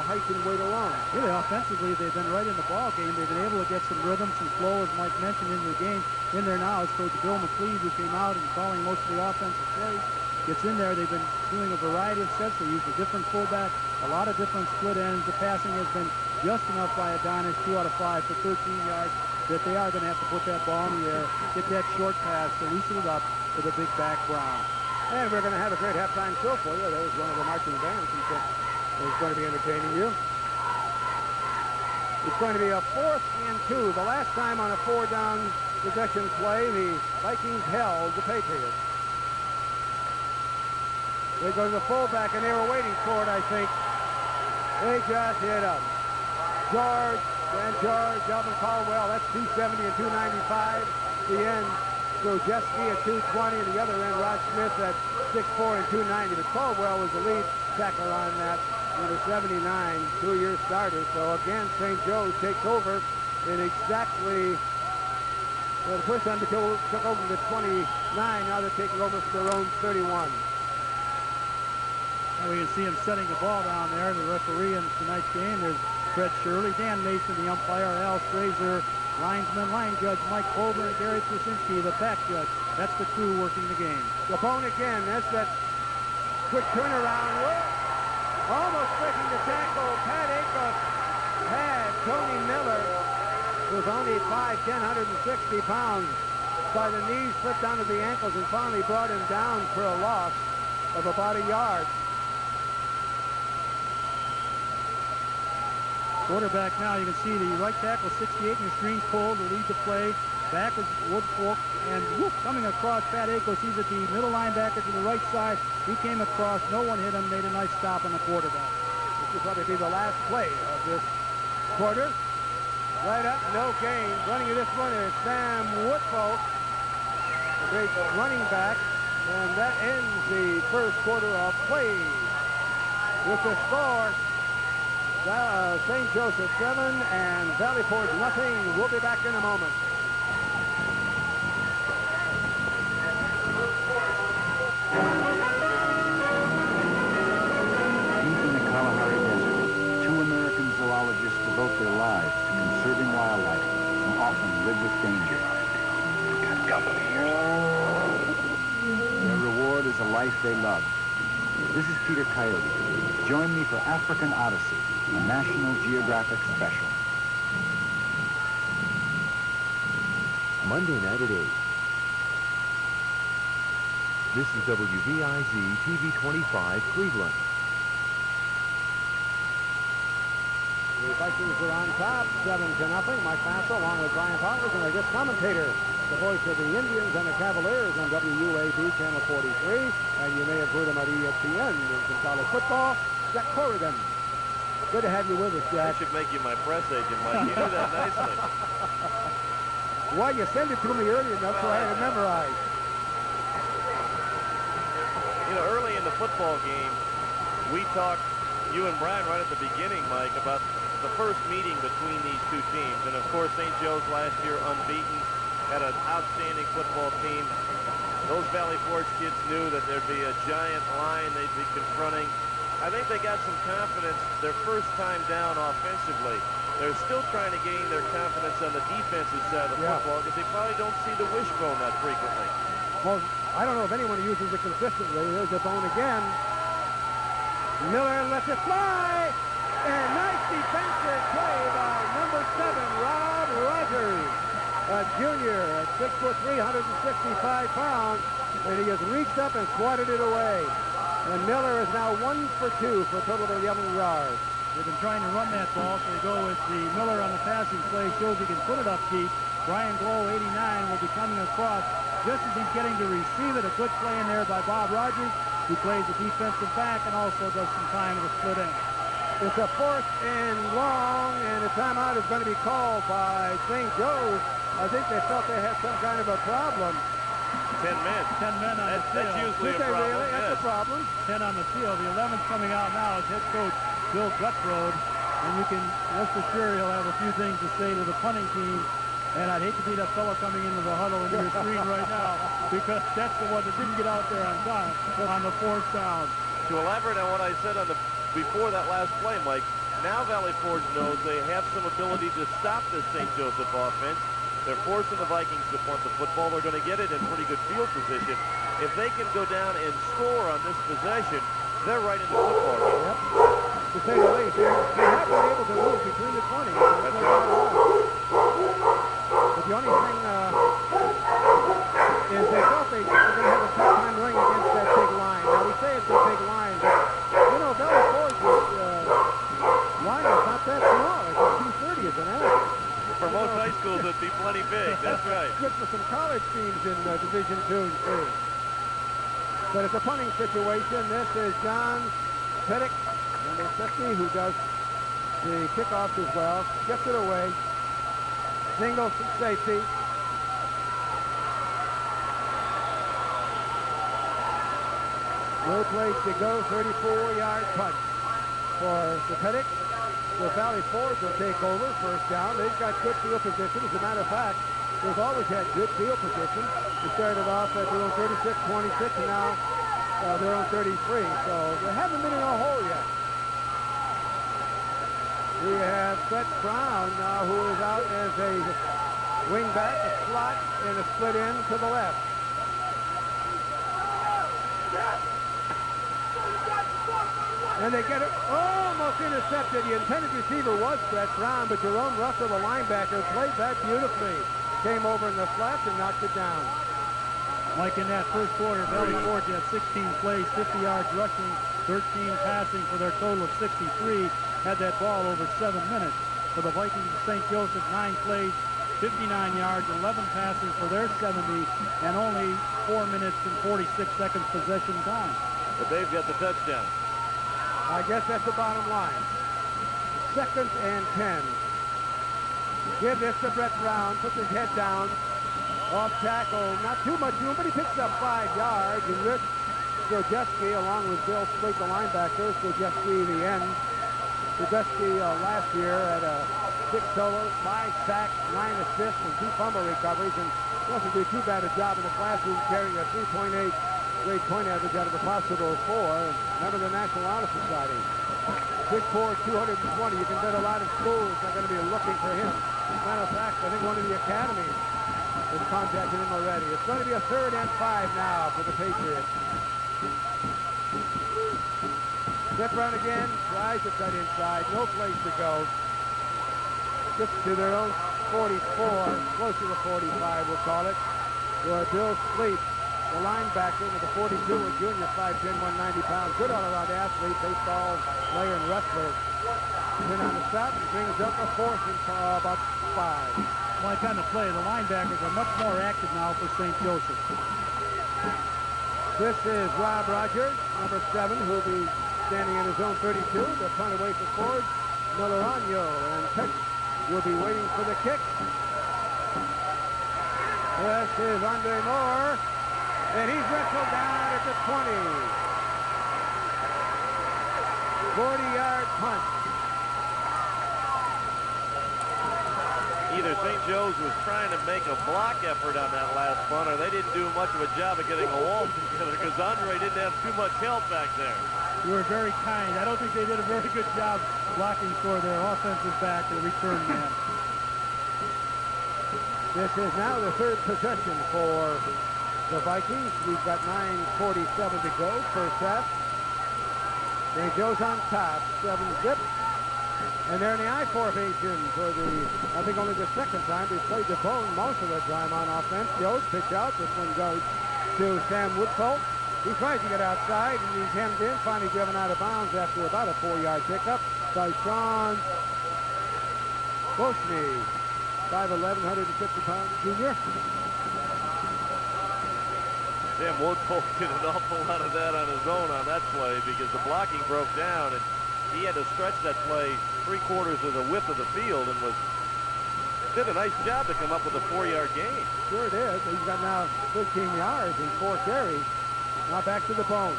[SPEAKER 1] height and weight alone.
[SPEAKER 2] Really, offensively, they've been right in the ball game. They've been able to get some rhythm, some flow, as Mike mentioned, into the game. In there now is Coach Bill McLeod, who came out and calling most of the offensive plays. Gets in there. They've been doing a variety of sets. They used a different fullback, a lot of different split ends. The passing has been just enough by Adonis, 2 out of 5 for 13 yards, that they are going to have to put that ball in the air, get that short pass to loosen it up for the big back Brown.
[SPEAKER 1] And we're going to have a great halftime show for you. There's one of the marching bands who's going to be entertaining you. It's going to be a 4th and 2. The last time on a 4-down possession play, the Vikings held the Patriots. They go to the fullback, and they were waiting for it, I think. They just hit him. Delvin Caldwell, that's 270 and 295. The end, Grojeski at 220, and the other end, Rod Smith at 6'4 and 290. But Caldwell was the lead tackler on that, number 79, 2-year starter. So again, St. Joe's takes over in exactly, the first time they took over the 29, now they're taking over for their own 31.
[SPEAKER 2] And we can see him setting the ball down there. The referee in tonight's game, there's Fred Shirley, Dan Mason, the umpire, Al Fraser, linesman, line judge Mike Colburn, and Gary Krasinski, the back judge. That's the crew working the game.
[SPEAKER 1] Gabone again. That's that quick turnaround. Whoa. Almost breaking the tackle. Pat Acuff had Tony Miller, who's only 5'10", 160 pounds, by the knees, slipped down to the ankles, and finally brought him down for a loss of about a yard.
[SPEAKER 2] Quarterback now, you can see the right tackle, 68, and your screen's pulled to lead the play. Back is Woodfolk, and whoop, coming across Pat Akos. He's at the middle linebacker to the right side. He came across, no one hit him, made a nice stop on the quarterback.
[SPEAKER 1] This will probably be the last play of this quarter. Right up, no gain. Running to this one is Sam Woodfolk, the great running back, and that ends the first quarter of play. With the score, St. Joseph 7 and Valley Forge nothing. We'll be back in a moment.
[SPEAKER 4] Deep in the Kalahari Desert, 2 American zoologists devote their lives to conserving wildlife and often live with danger. Got company here. Their reward is a life they love. This is Peter Coyote. Join me for African Odyssey, a National Geographic special.
[SPEAKER 5] Monday night at 8. This is WVIZ TV 25 Cleveland.
[SPEAKER 1] The Vikings are on top, 7-0. Mike Basso along with Brian Powers and our guest commentator, the voice of the Indians and the Cavaliers on WUAB Channel 43, and you may have heard him at ESPN in some college football. Jack Corrigan. Good to have you with us, Jack.
[SPEAKER 3] I should make you my press agent, Mike. You do that nicely.
[SPEAKER 1] Well, you sent it to me early enough, so I had it memorized.
[SPEAKER 3] You know, early in the football game, we talked, you and Brian, right at the beginning, Mike, about the first meeting between these two teams. And, of course, St. Joe's last year unbeaten, had an outstanding football team. Those Valley Forge kids knew that there'd be a giant line they'd be confronting. I think they got some confidence their first time down offensively. They're still trying to gain their confidence on the defensive side of the football because they probably don't see the wishbone that frequently.
[SPEAKER 1] Well, I don't know if anyone uses it consistently. There's the bone again. Miller lets it fly. And nice defensive play by number 7, Rob Rogers. A junior at 6'3", 165 pounds. And he has reached up and swatted it away. And Miller is now 1 for 2 for a total of 11 yards.
[SPEAKER 2] They've been trying to run that ball, so they go with the Miller on the passing play. Shows he can put it up deep. Brian Glow, 89, will be coming across just as he's getting to receive it. A good play in there by Bob Rogers, who plays the defensive back and also does some time with a split end.
[SPEAKER 1] It's a 4th and long, and a timeout is going to be called by St. Joe's. I think they felt they had some kind of a problem.
[SPEAKER 3] 10 men.
[SPEAKER 2] 10 men on the field.
[SPEAKER 3] That's usually a problem.
[SPEAKER 1] Really? That's a problem.
[SPEAKER 2] 10 on the field. The 11th coming out now is head coach Bill Guttrode. And you can rest assured he'll have a few things to say to the punting team. And I'd hate to be that fellow coming into the huddle into your screen right now, because that's the one that didn't get out there on time on the 4th down.
[SPEAKER 3] To elaborate on what I said on the before that last play, Mike, now Valley Forge knows they have some ability to stop this St. Joseph offense. They're forcing the Vikings to punt the football. They're going to get it in pretty good field position. If they can go down and score on this possession, they're right in the football game.
[SPEAKER 1] Yep. To say the least, they have been able to move between the 20s.
[SPEAKER 3] That's right.
[SPEAKER 1] But the only thing is they thought they were going to have a tough time running against that big line. Now, we say it's a big line, but, you know, Valley Forge's line is not that small. It's 230 as an average.
[SPEAKER 3] For most high schools, it'd be plenty big. That's right.
[SPEAKER 1] Good for some college teams in Division II and III. But it's a punting situation. This is John Pettick, number 50, who does the kickoffs as well. Gets it away. Single safety. No place to go. 34-yard punt for the Pettick. So Valley Forge will take over first down. They've got good field position. As a matter of fact, they've always had good field position. They started off at their own 36, 26, and now their own 33. So they haven't been in a hole yet. We have Seth Brown now, who is out as a wing back, a slot, and a split end to the left. And they get it almost intercepted. The intended receiver was Brett Brown, but Jerome Russell, the linebacker, played that beautifully. Came over in the flats and knocked it down.
[SPEAKER 2] Like in that first quarter, Valley Forge had 16 plays, 50 yards rushing, 13 passing for their total of 63. Had that ball over 7 minutes. For the Vikings of St. Joseph, 9 plays, 59 yards, 11 passing for their 70, and only 4 minutes and 46 seconds possession time.
[SPEAKER 3] But they've got the touchdown.
[SPEAKER 1] I guess that's the bottom line. 2nd and 10. Give this to Brett Brown. Puts his head down. Off tackle. Not too much room, but he picks up 5 yards. And Rich Sojewski, along with Bill Slate, the linebacker. Sojewski, the end. Sojewski last year had 6 solos, 5 sacks, 9 assists, and 2 fumble recoveries. And doesn't do too bad a job in the classroom, carrying a 3.8 grade point average out of a possible 4. Remember the National Honor Society. 6'4", 220. You can bet a lot of schools are going to be looking for him. As a matter of fact, I think one of the academies has contacted him already. It's going to be a 3rd and 5 now for the Patriots. Seth Brown again tries to cut inside. No place to go. Gets to their own 44, close to the 45, we'll call it. Where Bill Sleep, the linebacker with the 42, a junior, 5'10", 190 pounds. Good all-around athlete, baseball player and wrestler. Then on the stop, he brings up a 4th and about 5.
[SPEAKER 2] Like on the play, the linebackers are much more active now for St. Joseph.
[SPEAKER 1] This is Rob Rogers, number 7, who will be standing in his own 32. The punt away for Ford. Millerano and Peck will be waiting for the kick. This is Andre Moore, and he's wrestled down at the 20. 40-yard punt.
[SPEAKER 3] Either St. Joe's was trying to make a block effort on that last punt, or they didn't do much of a job of getting a wall together because Andre didn't have too much help back there.
[SPEAKER 2] You were very kind. I don't think they did a very good job blocking for their offensive back or return man.
[SPEAKER 1] This is now the third possession for the Vikings. We've got 9:47 to go, first half. St. Joe's on top, 7-zip. And they're in the I formation for I think only the second time. They played the bone most of the time on offense. Joe's pitch out. This one goes to Sam Woodfolk. He tries to get outside, and he's hemmed in, finally driven out of bounds after about a 4-yard pickup by Sean Boshney, 5'11", 150-pound junior.
[SPEAKER 3] Sam Woodfolk did an awful lot of that on his own on that play because the blocking broke down, and he had to stretch that play 3/4 of the width of the field and did a nice job to come up with a 4-yard gain.
[SPEAKER 1] Sure did. He's got now 13 yards in 4 carries. Now back to the bone.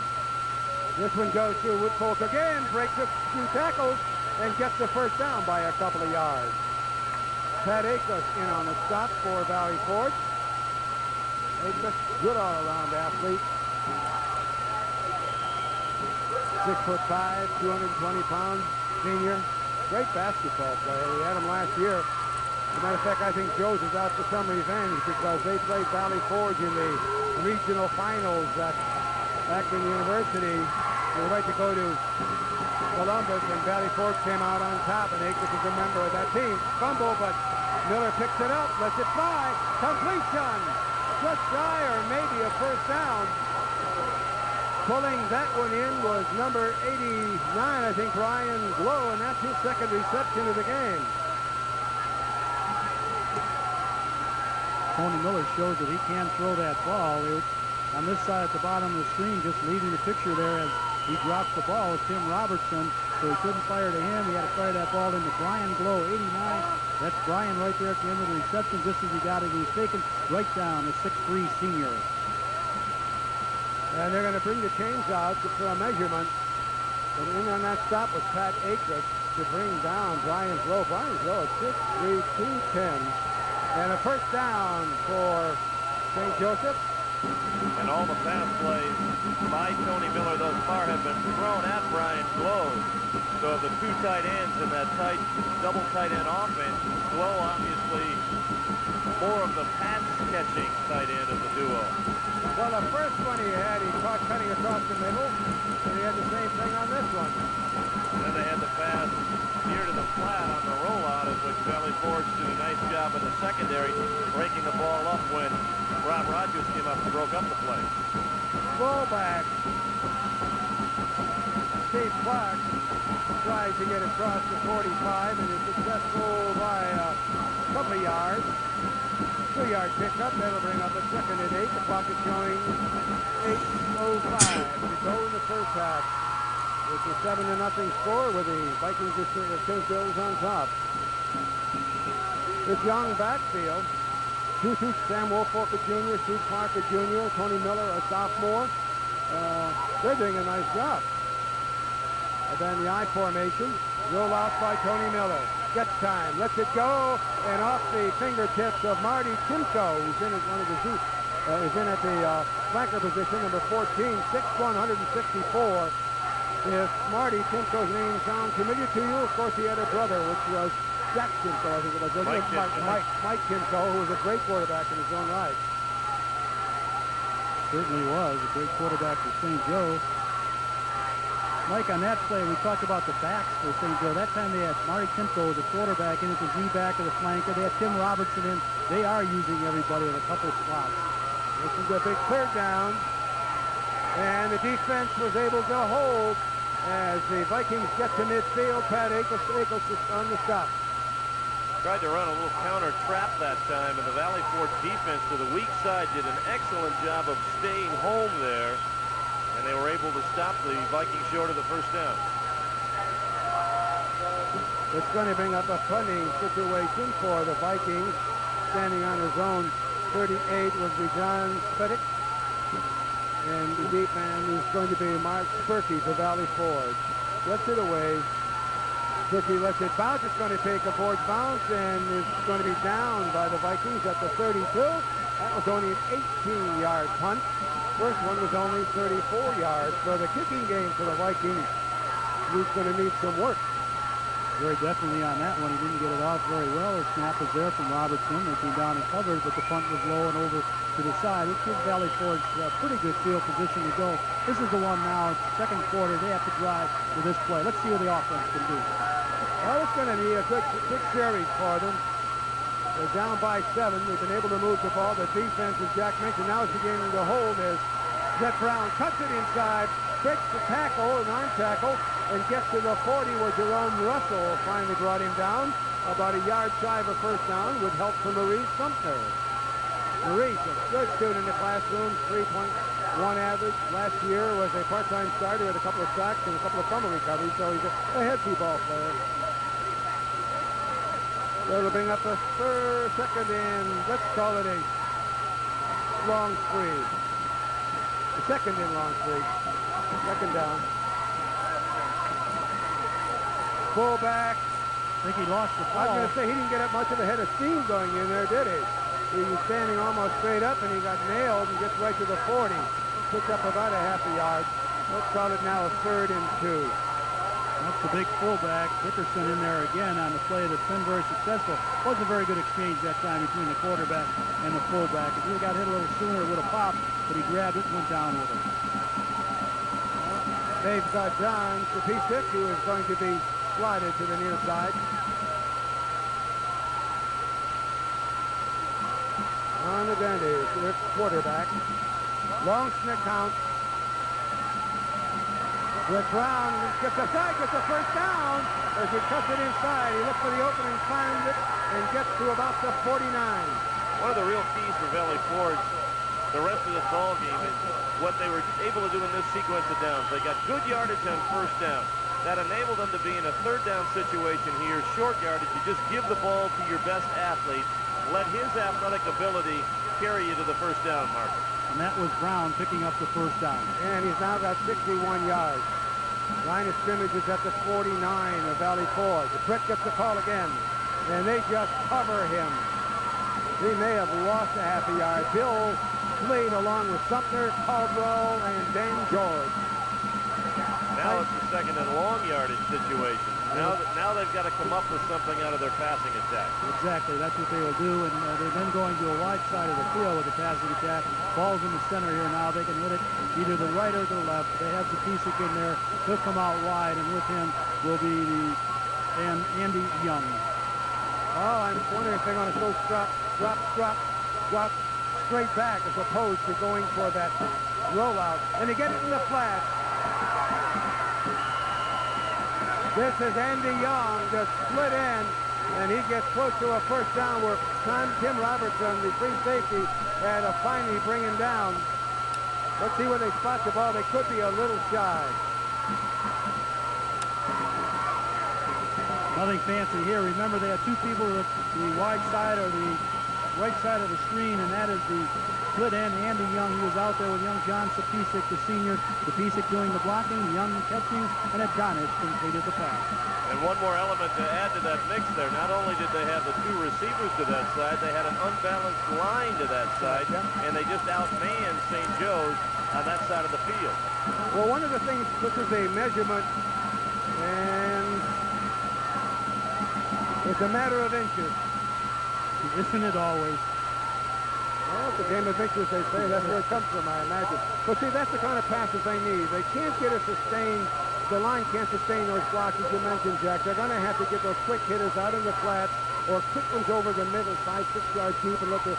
[SPEAKER 1] This one goes to Woodfolk again, breaks a few tackles, and gets the first down by a couple of yards. Pat Akos in on the stop for Valley Forge. Akos, good all-around athlete. 6'5", 220-pound senior. Great basketball player. We had him last year. As a matter of fact, I think Joe's is out for some revenge because they played Valley Forge in the regional finals at Akron University. They were right to go to Columbus, and Valley Forge came out on top, and Akers is a member of that team. Fumble, but Miller picks it up, lets it fly. Completion! Just shy or maybe a first down. Pulling that one in was number 89, I think, Ryan Glow, and that's his second reception of the game.
[SPEAKER 2] Tony Miller shows that he can throw that ball. On this side at the bottom of the screen, just leaving the picture there as he drops the ball, is Tim Robertson. So he couldn't fire to him. He had to fire that ball into Brian Glow, 89. That's Brian right there at the end of the reception, just as he got it. He was taken right down, the 6'3" senior.
[SPEAKER 1] And they're going to bring the chains out for a measurement. And in on that stop was Pat Akers to bring down Brian Glow. Brian Glow at 6'3", 210. And a first down for St. Joseph.
[SPEAKER 3] And all the pass plays by Tony Miller thus far have been thrown at Brian Glow. So the 2 tight ends in that double tight end offense, Glow obviously more of the pass-catching tight end of the duo.
[SPEAKER 1] Well, the first one he had, he caught cutting across the middle, and he had the same thing on this one.
[SPEAKER 3] And then they had the pass near to the flat on the rollout, in which Valley Forge did a nice job in the secondary, breaking the ball up when Rob Rogers came up and broke up the play.
[SPEAKER 1] Fullback Steve Clark tries to get across the 45 and is successful by a couple of yards. 2-yard pickup. That'll bring up a second and 8. The clock is showing 8:05 to go in the first half. It's a 7-0 score with the Vikings of St. Joe's on top. This young backfield, Sam Woodfolk, a junior, Steve Clark, a junior, Tony Miller, a sophomore. They're doing a nice job. And then the I formation, roll out by Tony Miller. Gets time, lets it go, and off the fingertips of Marty Timko, who's in at one of the is in at the flanker position, number 14, 6'1", 164. If Marty Timko's name sounds familiar to you, of course he had a brother, which was Jack Timko, I think it was. Mike Timko, who was a great quarterback in his own right.
[SPEAKER 2] Certainly was a great quarterback for St. Joe. Mike, on that play, we talked about the backs for St. Joe. That time they had Marty Timko, the quarterback, in at the Z-back of the flanker. They had Tim Robertson in. They are using everybody at a couple of spots.
[SPEAKER 1] This is a big third down. And the defense was able to hold as the Vikings get to midfield. Pat Akos on the stop.
[SPEAKER 3] Tried to run a little counter trap that time, and the Valley Forge defense to the weak side did an excellent job of staying home there, and they were able to stop the Vikings short of the first down.
[SPEAKER 1] It's going to bring up a punting situation for the Vikings. Standing on his own 38 would be John Spedick. And the deep man is going to be Mark Spurkey for Valley Forge. Lets it away. Spurkey lets it bounce. It's going to take a Forge bounce, and it's going to be down by the Vikings at the 32. That was only an 18-yard punt. First one was only 34 yards. So the kicking game for the Vikings is going to need some work.
[SPEAKER 2] Very definitely on that one. He didn't get it off very well. The snap was there from Robertson. They came down and covered, but the punt was low and over to the side. It gives Valley Forge a pretty good field position to go. This is the one now. Second quarter, they have to drive with this play. Let's see what the offense can do.
[SPEAKER 1] Well, it's going to be a good series for them. They're down by 7. They've been able to move the ball. The defense, as Jack mentioned, now is beginning to hold as Brett Brown cuts it inside, breaks the tackle, an arm tackle, and gets to the 40 where Jerome Russell finally brought him down. About a yard shy of a first down with help from Maurice Sumter. Maurice, a good student in the classroom, 3.1 average. Last year was a part-time starter with a couple of sacks and a couple of fumble recoveries, so he's a head ball player. So it'll bring up a second and let's call it a long three. The second in long three. Second down. Fullback.
[SPEAKER 2] I think he lost the
[SPEAKER 1] I was
[SPEAKER 2] ball.
[SPEAKER 1] going to say, he didn't get up much of a head of steam going in there, did he? He was standing almost straight up, and he got nailed and gets right to the 40. Picked up about a half a yard. Let's call it now a 3rd and 2.
[SPEAKER 2] That's the big fullback. Dickerson in there again on the play that's been very successful. Wasn't a very good exchange that time between the quarterback and the fullback. If he got hit a little sooner, it would have popped, but he grabbed it and went down with it.
[SPEAKER 1] They've got John Sapisic, who is going to be slided to the near side. On the bend is the quarterback. Long snap count. Brett Brown gets a first down as he cuts it inside. He looks for the opening, finds it, and gets to about the 49.
[SPEAKER 3] One of the real keys for Valley Forge the rest of the ball game is what they were able to do in this sequence of downs. They got good yardage on first down. That enabled them to be in a 3rd down situation here, short yardage. You just give the ball to your best athlete. Let his athletic ability carry you to the first down marker.
[SPEAKER 2] And that was Brown picking up the first down.
[SPEAKER 1] And he's now got 61 yards. Line of scrimmage is at the 49 of Valley Forge. Brett gets the call again, and they just cover him. He may have lost a half a yard. Bill Slade along with Sumter, Caldwell, and Ben George.
[SPEAKER 3] Now it's the 2nd and long yardage situation. Now they've got to come up with something out of their passing attack.
[SPEAKER 2] Exactly, that's what they will do, and they've been going to a wide side of the field with the passing attack. Ball's in the center here now. They can hit it either the right or the left. They have Zapisic in there. He'll come out wide, and with him will be Andy Young.
[SPEAKER 1] Oh, I'm wondering if they're going to go drop straight back as opposed to going for that rollout. And they get it in the flat. This is Andy Young, just split in, and he gets close to a first down where Tim Robertson, the free safety, had to finally bring him down. Let's see where they spot the ball. They could be a little shy.
[SPEAKER 2] Nothing fancy here. Remember, they had two people at the wide side or the right side of the screen, and that is the split end, Andy Young. He was out there with young John Sapisic, the senior. Sapisic doing the blocking, Young catching, and Adonis completed the pass.
[SPEAKER 3] And one more element to add to that mix there. Not only did they have the 2 receivers to that side, they had an unbalanced line to that side, and they just outmanned St. Joe's on that side of the field.
[SPEAKER 1] Well, one of the things, this is a measurement, and it's a matter of inches.
[SPEAKER 2] Isn't it always?
[SPEAKER 1] Well, it's a game of inches, they say. That's where it comes from, I imagine. But see, that's the kind of passes they need. They can't get a sustained the line can't sustain those blocks, as you mentioned, Jack. They're going to have to get those quick hitters out in the flats or quick ones over the middle, 5, 6 yards deep, and let the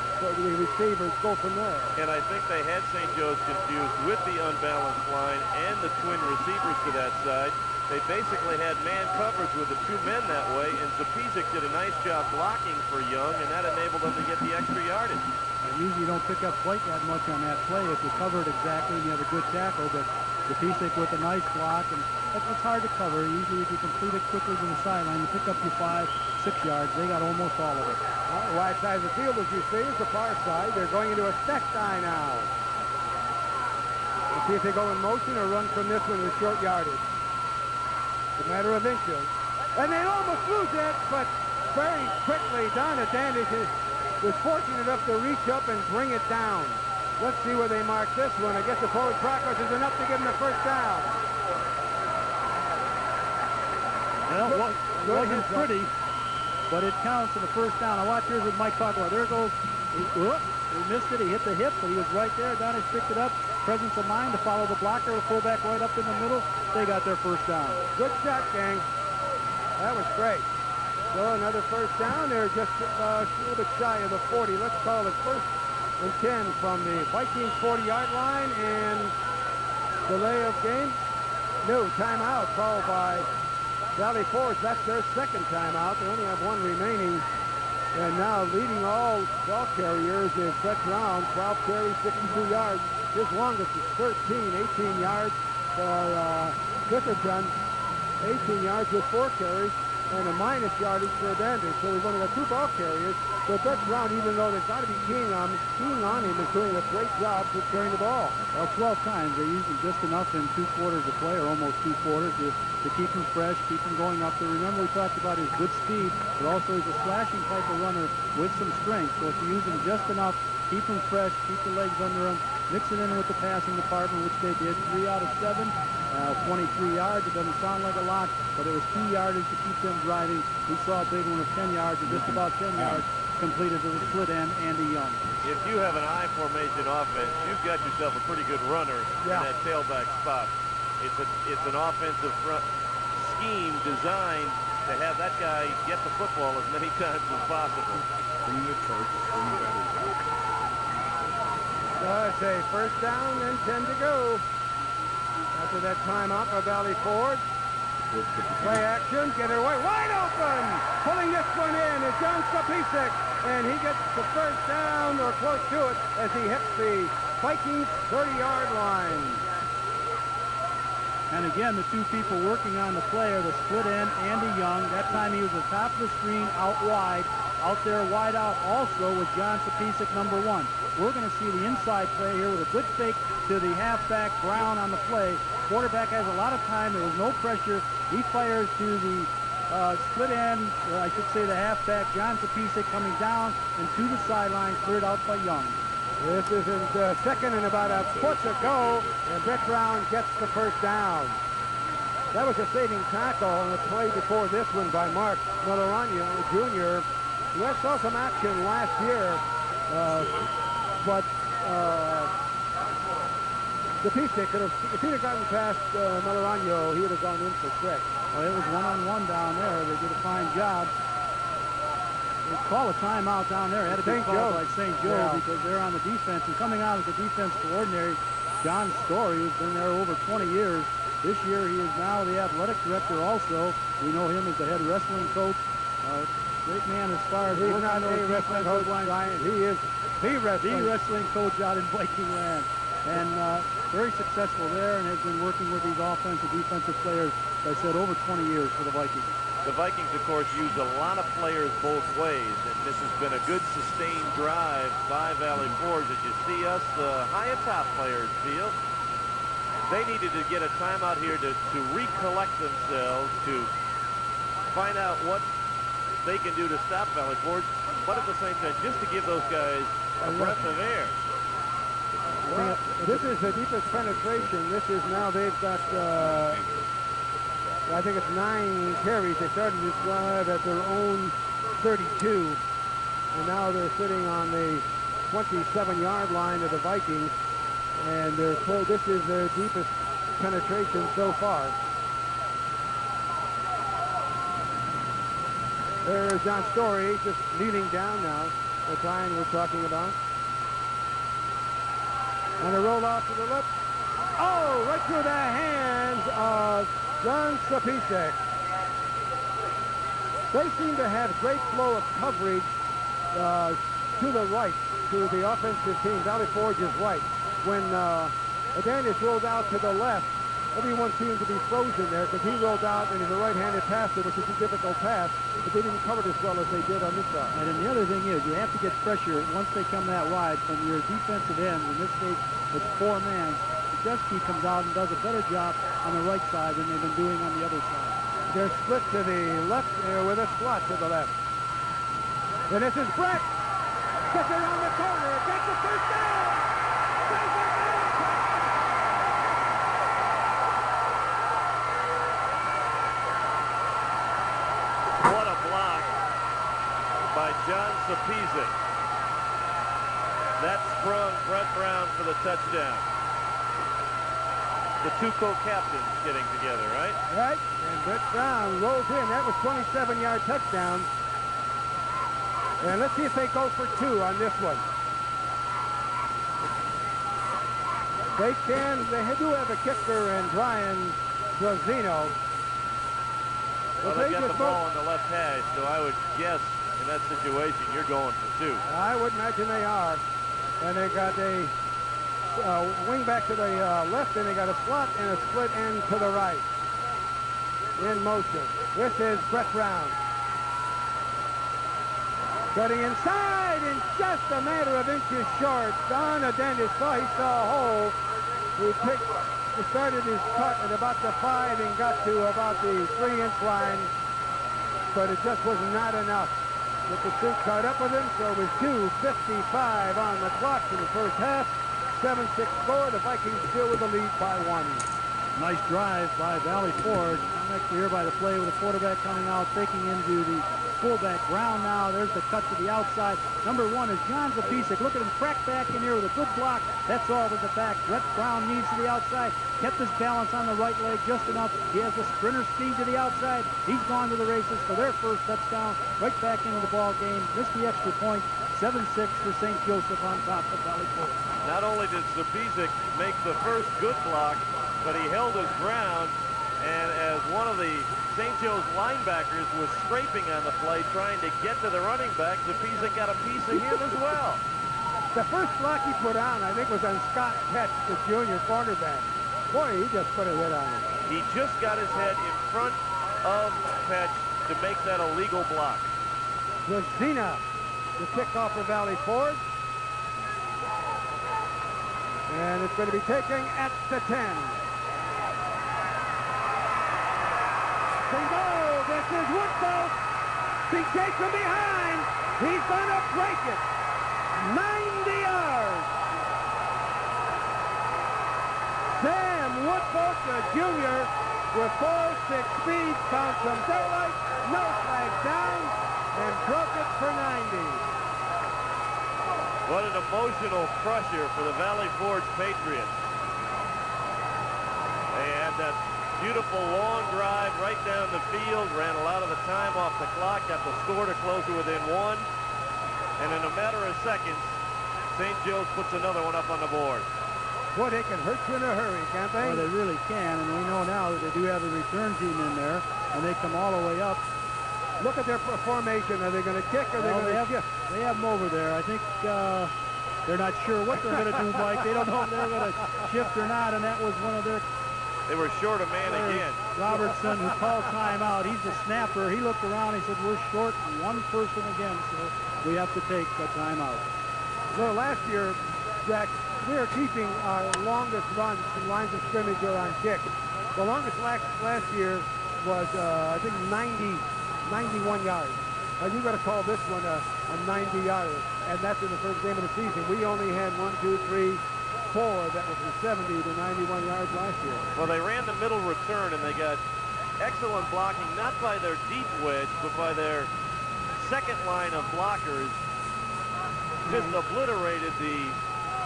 [SPEAKER 1] receivers go from there.
[SPEAKER 3] And I think they had St. Joe's confused with the unbalanced line and the twin receivers to that side. They basically had man coverage with the 2 men that way, and Zapisic did a nice job blocking for Young, and that enabled them to get the extra yardage.
[SPEAKER 2] And usually you don't pick up quite that much on that play if you cover it exactly and you have a good tackle, but Zapisic with a nice block, and it's hard to cover. Usually if you complete it quickly to the sideline, you pick up your 5, 6 yards. They got almost all of it.
[SPEAKER 1] Well, the wide side of the field, as you see, is the far side. They're going into a stack die now. Let's see if they go in motion or run from this one with short yardage. It's a matter of inches. And they almost lose it, but very quickly, Don Advantage was fortunate enough to reach up and bring it down. Let's see where they mark this one. I guess the forward progress is enough to give them the first down.
[SPEAKER 2] Well, it wasn't pretty, but it counts in the first down. Now watch here's what Mike talked about. There goes, he missed it, he hit the hip, but he was right there. Donnie picked it up. Presence of mind to follow the blocker, the fullback right up in the middle. They got their first down.
[SPEAKER 1] Good shot, gang. That was great. So another first down. They're just a little bit shy of the 40. Let's call it 1st and 10 from the Vikings 40-yard line, and delay of game. No, timeout called by Valley Forge. That's their second timeout. They only have 1 remaining. And now leading all ball carriers is Brett Brown, 12 carries, 62 yards. His longest is 18 yards for Dickerson, 18 yards with 4 carries, and a minus yardage for Advantage. So we've only got 2 ball carriers. So Brett Brown, even though they've got to be keying on him, is doing a great job with carrying the ball.
[SPEAKER 2] Well, 12 times. They use him just enough in 2 quarters of play, or almost 2 quarters, to keep him fresh, keep him going up there. Remember, we talked about his good speed, but also he's a slashing type of runner with some strength. So if you use him just enough, keep him fresh, keep the legs under him, mix it in with the passing department, which they did. 3 out of 7, 23 yards. It doesn't sound like a lot, but it was 2 yardage to keep them driving. We saw a big one of 10 yards, and just about 10 yards completed to the split end, Andy Young.
[SPEAKER 3] If you have an I formation offense, you've got yourself a pretty good runner in that tailback spot. It's an offensive front scheme designed to have that guy get the football as many times as possible.
[SPEAKER 1] So it's a first down and 10 to go. After that timeout by Valley Forge. Play action, get it away, wide open! Pulling this one in is John Zapisic, and he gets the first down, or close to it, as he hits the Vikings 30-yard line.
[SPEAKER 2] And again, the 2 people working on the play are the split end, Andy Young. That time he was at the top of the screen, out wide. Out there, wide out also with John Zapisic, number 1. We're going to see the inside play here with a good fake to the halfback, Brown, on the play. Quarterback has a lot of time. There was no pressure. He fires to the split end, or I should say the halfback, John Zapisic, coming down and to the sideline, cleared out by Young.
[SPEAKER 1] This is in second and about a foot to go, and Brett Brown gets the first down. That was a saving tackle on the play before this one by Mark Melarano Jr. We saw some action last year, but Zapisic could have, if he'd have gotten past Melarano, he'd have gone in for 6.
[SPEAKER 2] Well, it was one-on-one down there. They did a fine job. They call a timeout down there. It had to be called by St. Joe because they're on the defense. And coming out as the defense coordinator, John Story, who's been there over 20 years. This year he is now the athletic director also. We know him as the head wrestling coach. Great man as far as
[SPEAKER 1] he's not a wrestling coach, Ryan. He is the
[SPEAKER 2] wrestling coach out in Viking land. And very successful there, and has been working with these offensive, defensive players, as I said, over 20 years for the Vikings.
[SPEAKER 3] The Vikings, of course, use a lot of players both ways, and this has been a good sustained drive by Valley Forge. As you see us, the high and top players feel. They needed to get a timeout here to recollect themselves, to find out what they can do to stop Valley Forge, but at the same time, just to give those guys a breath of air.
[SPEAKER 1] Well, this is the deepest penetration. This is now they've got, I think it's 9 carries. They started this drive at their own 32, and now they're sitting on the 27-yard line of the Vikings, and they're told this is their deepest penetration so far. There's John Story just kneeling down now. The time we're talking about. On a roll off to the left. Oh, right through the hands of John Sapisek. They seem to have great flow of coverage to the right, to the offensive team. Valley Forge is right. When Adantis rolled out to the left, everyone seemed to be frozen there because he rolled out and he's a right-handed passer, which is a difficult pass, but they didn't cover it as well as they did on this side.
[SPEAKER 2] And then the other thing is you have to get pressure once they come that wide from your defensive ends. In this case, it's 4 men. Jeski comes out and does a better job on the right side than they've been doing on the other side.
[SPEAKER 1] They're split to the left with a slot to the left. And this is Brett. Gets around the corner. Gets the first down.
[SPEAKER 3] What a block by John Sapisek. That sprung Brett Brown for the touchdown. The two co-captains getting together, right?
[SPEAKER 1] Right. And Brett Brown rolls in. That was 27-yard touchdown. And let's see if they go for 2 on this one. They can. They do have a kicker in Brian Brazino.
[SPEAKER 3] Well, they got the ball on the left hash, so I would guess in that situation you're going for 2.
[SPEAKER 1] I would imagine they are. And they got a wing back to the left, and they got a slot and a split end to the right. In motion. This is Brett Brown. Cutting inside, and just a matter of inches short. Don Adantis saw a hole. He started his cut at about the 5 and got to about the 3-inch line, but it just was not enough. The pursuit caught up with him, so it was 2:55 on the clock in the first half. 7-6 score. The Vikings still with the lead by 1.
[SPEAKER 2] Nice drive by Valley Forge. I'm actually here by the play with the quarterback coming out, taking into the fullback Brown now. There's the cut to the outside. Number 1 is John Zapisek. Look at him crack back in here with a good block. That's all with the back. Brett Brown needs to the outside. Kept his balance on the right leg just enough. He has the sprinter speed to the outside. He's gone to the races for their first touchdown. Right back into the ball game. Missed the extra point. 7-6 for St. Joseph on top of Valley Forge.
[SPEAKER 3] Not only did Zapisek make the first good block, but he held his ground, and as one of the St. Joe's linebackers was scraping on the play trying to get to the running back, Zapisek got a piece of him as well.
[SPEAKER 1] The first block he put on, I think, was on Scott Petch, the junior cornerback. Boy, he just put a hit on him.
[SPEAKER 3] He just got his head in front of Petch to make that a legal block.
[SPEAKER 1] Rosina, the kickoff for Valley Forge. And it's going to be taken at the 10. Oh, this is Woodfolk. Being chased from behind. He's going to break it. 90 yards. Sam Woodfolk, the junior, with 4.6 speed, found some daylight, no flag down, and broke it for 90.
[SPEAKER 3] What an emotional crusher for the Valley Forge Patriots. They had that beautiful long drive right down the field, ran a lot of the time off the clock, got the score to close it within 1. And in a matter of seconds, St. Joe's puts another one up on the board.
[SPEAKER 1] Boy, they can hurt you in a hurry, can't they?
[SPEAKER 2] Well, they really can, and we know now that they do have a return team in there, and they come all the way up.
[SPEAKER 1] Look at their formation. Are they going to kick or are they going to shift?
[SPEAKER 2] They have them over there. I think they're not sure what they're going to do, Mike. They don't know if they're going to shift or not, and that was one of their...
[SPEAKER 3] They were short a man again.
[SPEAKER 2] Robertson, who called timeout. He's the snapper. He looked around. He said, we're short one person again, so we have to take a timeout.
[SPEAKER 1] Well, last year, Jack, we are keeping our longest runs from lines of scrimmage or on kicks. The longest last year was, I think, 91 yards. You've got to call this one a 90-yarder, and that's in the first game of the season. We only had 1, 2, 3, 4 that was from 70 to 91 yards last year.
[SPEAKER 3] Well, they ran the middle return, and they got excellent blocking, not by their deep wedge, but by their second line of blockers. Just obliterated the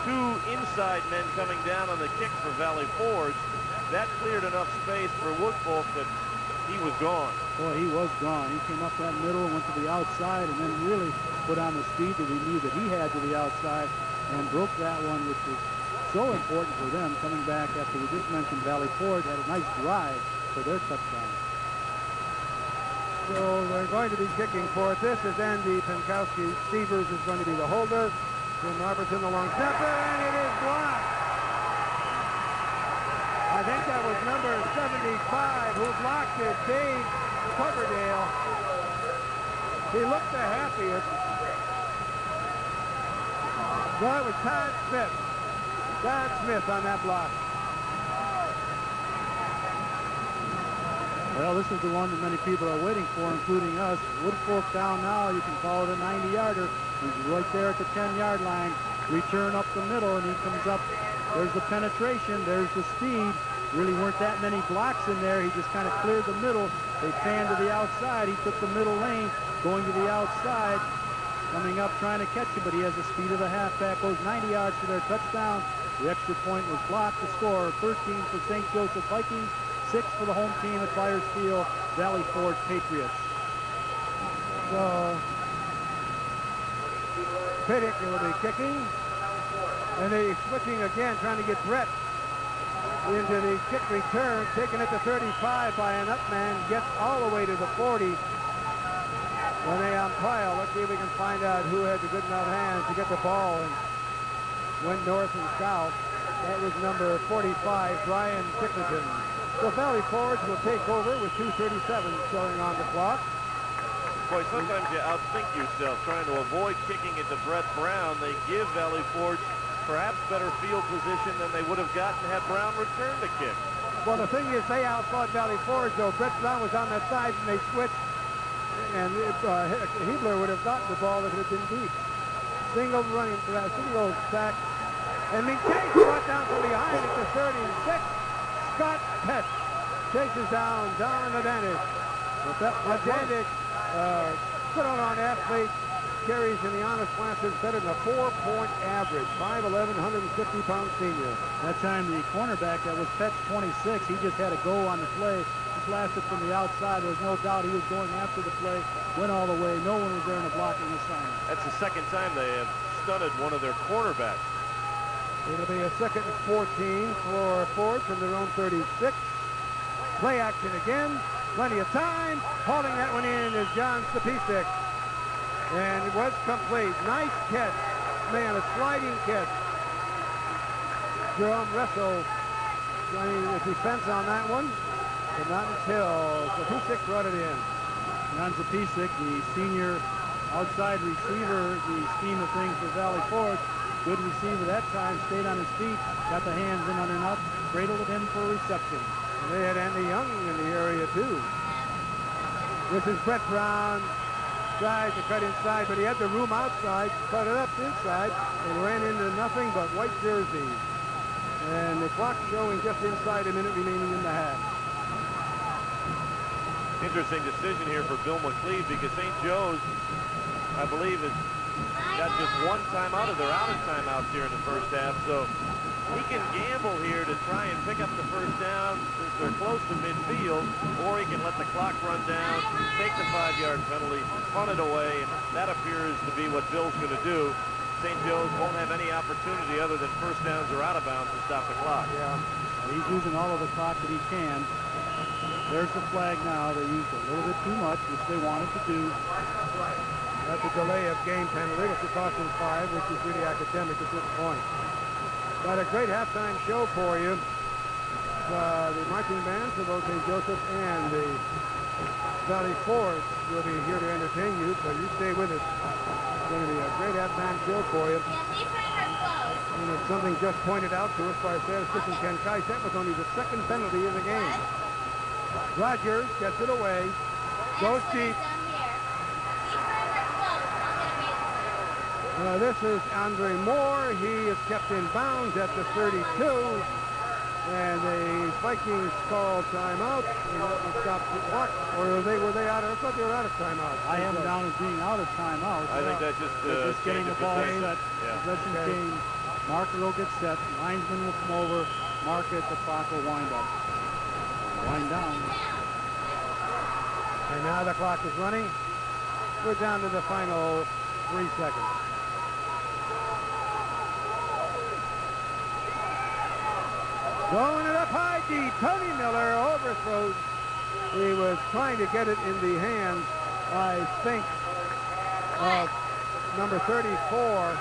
[SPEAKER 3] 2 inside men coming down on the kick for Valley Forge. That cleared enough space for Woodfolk that he was gone.
[SPEAKER 2] Boy, he was gone. He came up that middle and went to the outside and then really put on the speed that we knew that he had to the outside and broke that one, which was so important for them coming back after we just mentioned Valley Forge had a nice drive for their touchdown.
[SPEAKER 1] So they're going to be kicking for it. This is Andy Pinkowski. Stevers is going to be the holder. Jim Robertson, the long snapper, and it is blocked. I think that was number 75 who blocked it, Dave Coverdale. He looked the happiest. Well, it was Todd Smith. Todd Smith on that block.
[SPEAKER 2] Well, this is the one that many people are waiting for, including us. Woodfolk down now. You can call it a 90-yarder. He's right there at the 10-yard line. Return up the middle, and he comes up. There's the penetration. There's the speed. Really weren't that many blocks in there. He just kind of cleared the middle. They fanned to the outside. He took the middle lane, going to the outside, coming up trying to catch it, but he has the speed of the halfback. Goes 90 yards for their touchdown. The extra point was blocked. The score, 13 for St. Joseph Vikings, 6 for the home team at Byers Field, Valley Forge Patriots.
[SPEAKER 1] So Piddick will be kicking. And they're switching again, trying to get Brett into the kick return, taking it to 35 by an up man, gets all the way to the 40. When they umpire, let's see if we can find out who had the good enough hands to get the ball and went north and south. That was number 45, Brian Dickerson. So Valley Forge will take over with 2:37 showing on the clock.
[SPEAKER 3] Boy, sometimes you outthink yourself trying to avoid kicking it to Brett Brown. They give Valley Forge perhaps better field position than they would have gotten had Brown returned the kick.
[SPEAKER 1] Well, the thing is, they outthought Valley Forge, though. Brett Brown was on that side, and they switched, and Hebler would have gotten the ball if it had been deep. Single running, single sack, and McKay brought down from behind at the 36. Scott Pett chases down Don Advantage. Advantage, put on athlete, carries in the honest classes better than a 4-point average. 5'11", 150-pound senior.
[SPEAKER 2] That time the cornerback, that was Petch 26, he just had to go on the play. He blasted from the outside. There was no doubt he was going after the play. Went all the way. No one was there in a blocking assignment.
[SPEAKER 3] That's the second time they have stunted one of their cornerbacks.
[SPEAKER 1] It'll be a 2nd and 14 for Ford from their own 36. Play action again. Plenty of time. Hauling that one in is John Stepisic. And it was complete. Nice catch. Man, a sliding catch. Jerome Russell running the defense on that one. But not until Stepisic brought it in.
[SPEAKER 2] John Stepisic, the senior outside receiver, the scheme of things for Valley Forge. Good receiver that time. Stayed on his feet. Got the hands in under enough. Cradled it in for a reception.
[SPEAKER 1] And they had Andy Young in the area, too. This is Brett Brown. Tried to cut inside, but he had the room outside, cut it up inside, and ran into nothing but white jerseys. And the clock showing just inside a minute remaining in the half.
[SPEAKER 3] Interesting decision here for Bill McLeod because St. Joe's, I believe, has got just one timeout, or they're out of timeouts here in the first half. So he can gamble here to try and pick up the first down since they're close to midfield, or he can let the clock run down, take the 5-yard penalty, punt it away, and that appears to be what Bill's going to do. St. Joe's won't have any opportunity other than first downs or out of bounds to stop the clock.
[SPEAKER 1] Yeah.
[SPEAKER 2] He's using all of the clock that he can. There's the flag now. They used a little bit too much, which they wanted to do.
[SPEAKER 1] That's a delay of game penalty. It's a caution 5, which is really academic at this point. Got a great halftime show for you. The marching bands of both St. Joseph and the Valley Forge will be here to entertain you, so you stay with us. It's going to be a great halftime show for you. And it's something just pointed out to us by statistician Ken Kice. That was only the 2nd penalty in the game. Rogers gets it away, goes deep. This is Andre Moore. He is kept in bounds at the 32. And the Vikings called timeout. And that will stop the clock. Or were they out of? I thought they were out of timeout.
[SPEAKER 2] I have them down as being out of timeout.
[SPEAKER 3] I think that's just
[SPEAKER 2] getting the ball set.
[SPEAKER 3] Yeah.
[SPEAKER 2] Possession change. Marker will get set. Linesman will come over. Mark it. The clock will wind up. Wind down.
[SPEAKER 1] And now the clock is running. We're down to the final 3 seconds. Going it up high deep. Tony Miller overthrows. He was trying to get it in the hands, I think, of number 34,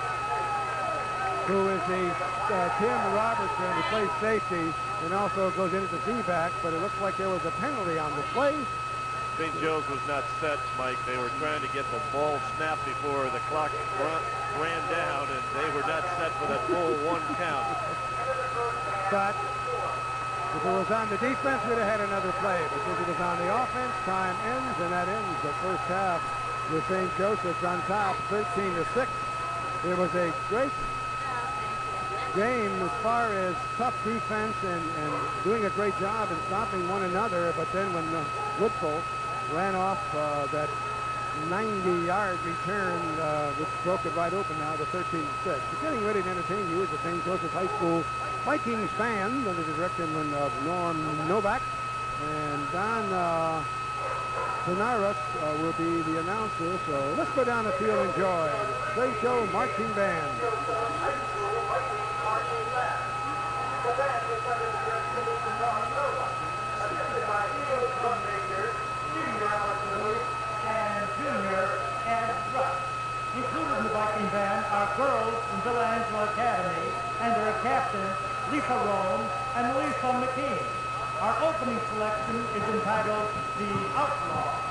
[SPEAKER 1] who is Tim Robertson, who plays safety and also goes into the D-back, but it looks like there was a penalty on the play.
[SPEAKER 3] St. Joe's was not set, Mike. They were trying to get the ball snapped before the clock ran down, and they were not set for that full 1 count.
[SPEAKER 1] But if it was on the defense, we'd have had another play. But since it was on the offense, time ends, and that ends the first half with St. Joseph's on top, 13-6. It was a great game as far as tough defense and doing a great job in stopping one another. But then when Woodfull ran off that 90-yard return, which broke it right open now to 13-6. We're getting ready to entertain you as the St. Joseph High School Vikings band under the direction of Norm Novak. And Don Benaras will be the announcer. So let's go down the field and enjoy the St. Joe Marching Band. The band is under the direction of Norm Novak, assisted by field drum major Junior Alex Lewis and Junior Ed Russ.
[SPEAKER 2] Included in the Viking band are girls from Villa Angela Academy and their captains Lisa Rome and Lisa McKean. Our opening selection is entitled The Outlaw.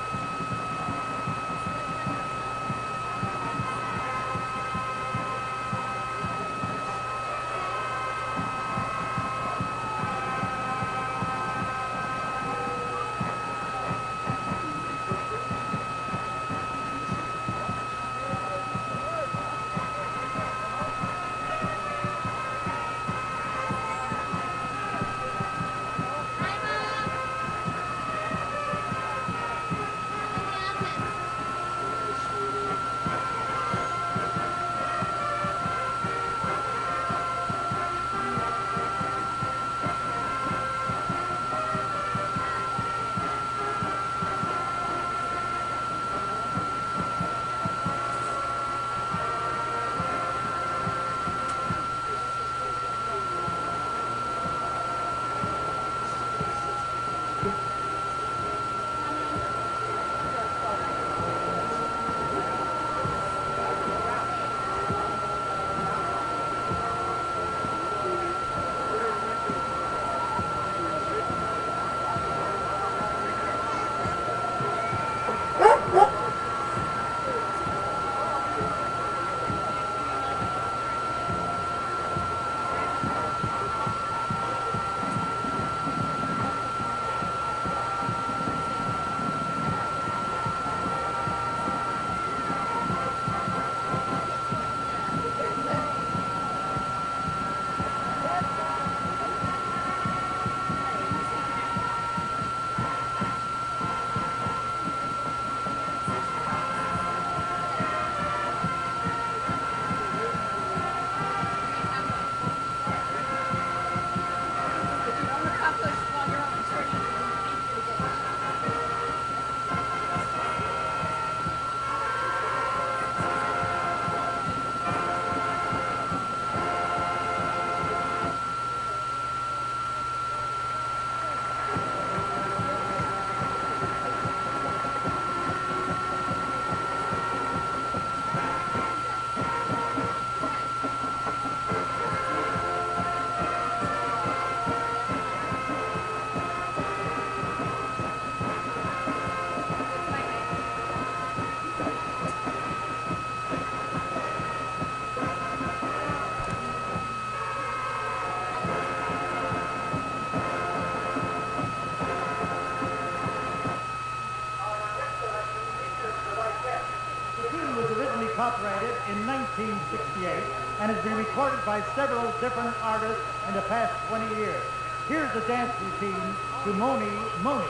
[SPEAKER 2] Copyrighted in 1968 and has been recorded by several different artists in the past 20 years. Here's the dance routine to Moni Moni.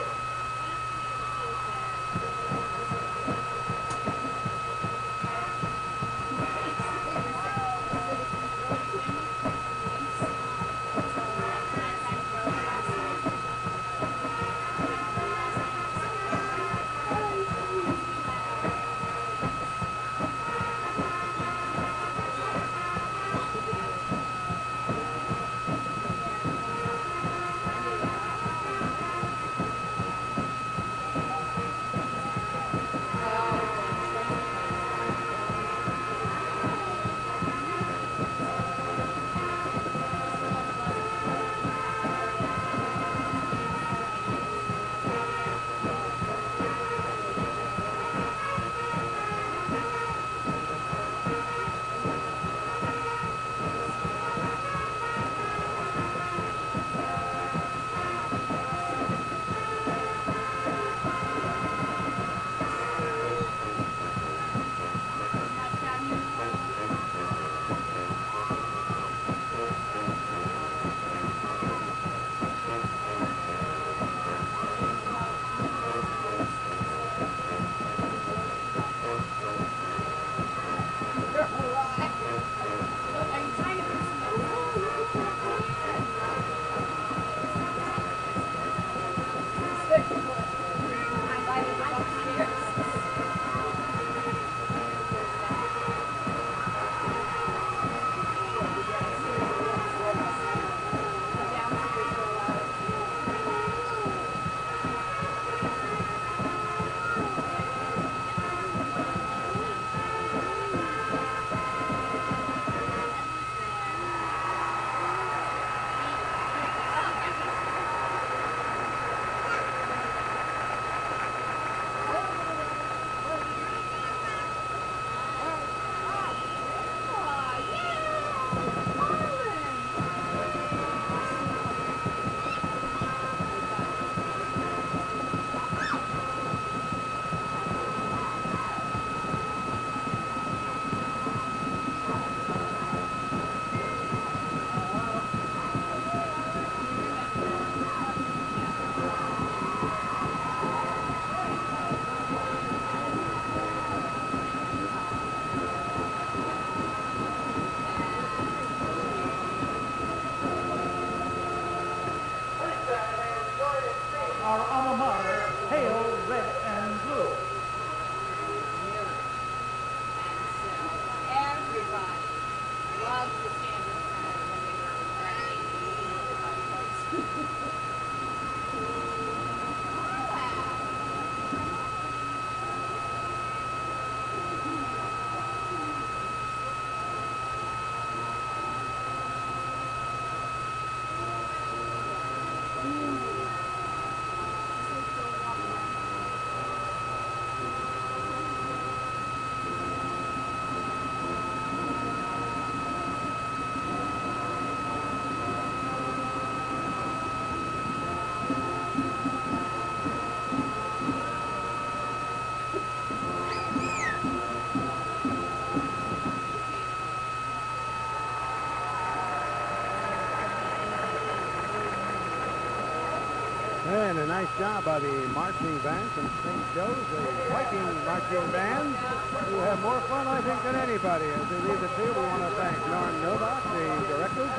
[SPEAKER 1] a nice job by the marching band from St. Joe's, the Viking marching band, who have more fun, I think, than anybody. As they leave the field, we want to thank Norm Novak, the director,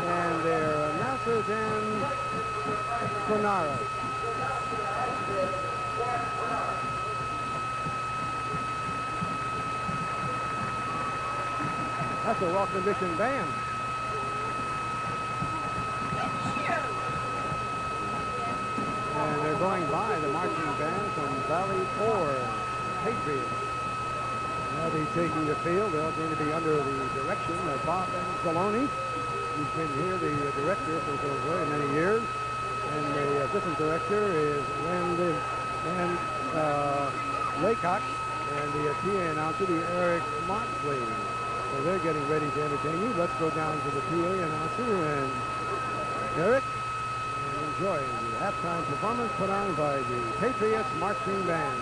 [SPEAKER 1] and their announcers and Sonaras. That's a well-conditioned band. And they're going by the marching band from Valley 4, Patriots. They'll be taking the field. They're going to be under the direction of Bob Anzalone, who's been here, the director, for so very many years. And the assistant director is Landon and Laycock, and the PA announcer, the Eric Moxley. So they're getting ready to entertain you. Let's go down to the PA announcer and Eric and enjoy the halftime performance put on by the Patriots Marching Band.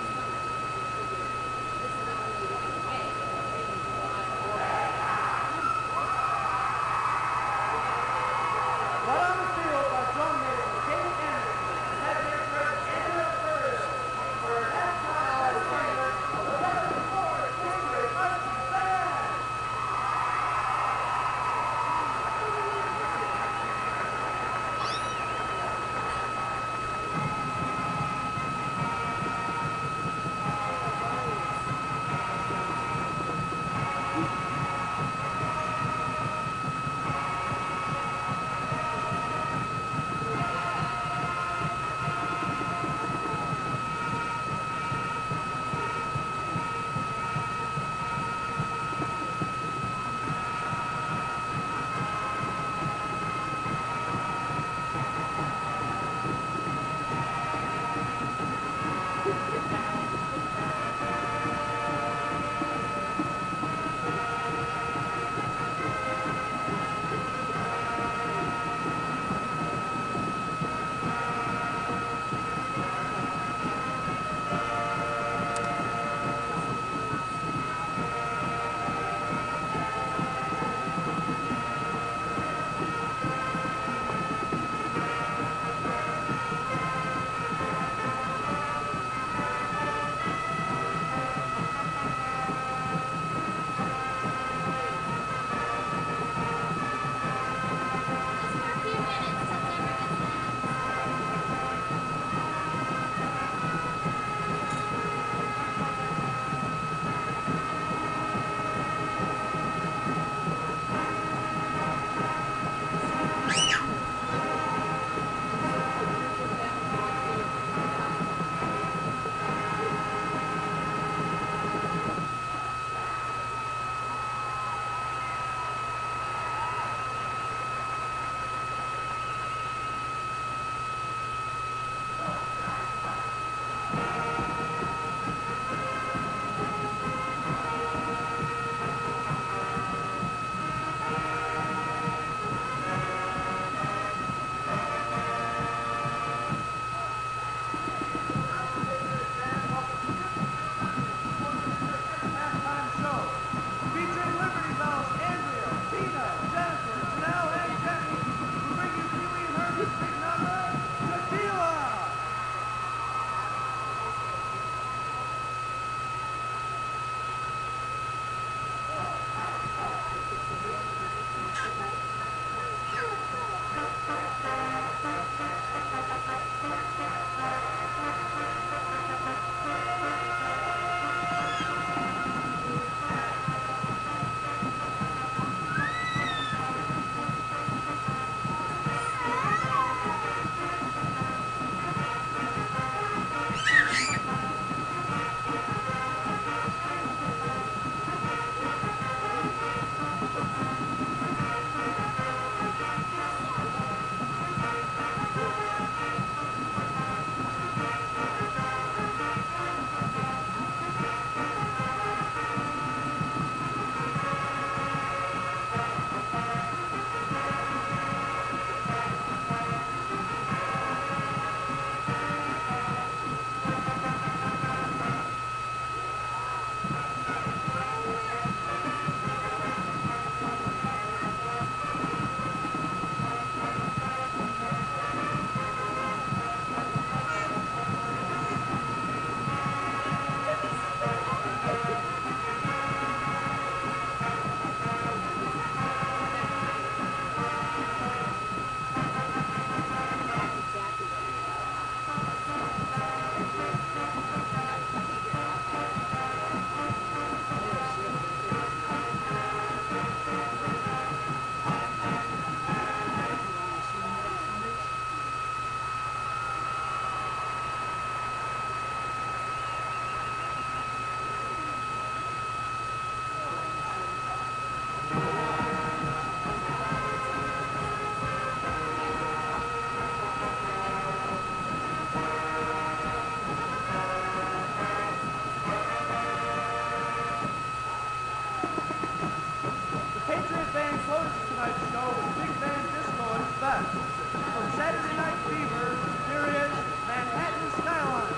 [SPEAKER 6] The Patriot Band closes tonight's show with Big Band Disco at its best. From Saturday Night Fever, here is Manhattan Skyline.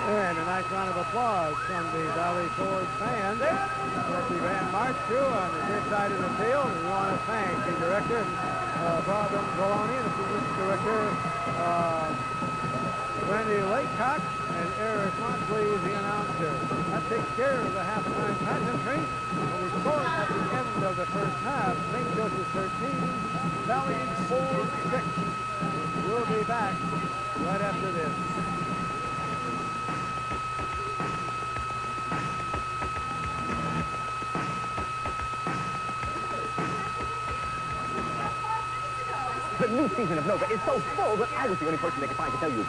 [SPEAKER 1] And a nice round of applause from the Valley Forge fans as the band marched through on the near side of the field. And we want to thank the director, Bob Maloney, and the assistant director, Randy Laycock, and Eric Moxley, the announcer. That takes care of the halftime pageantry. And we score at the end of the first half. St. Joseph 13, Valley Forge 6. We'll be back right after this.
[SPEAKER 7] The new season of Nova is so full that I was the only person they could find to tell you.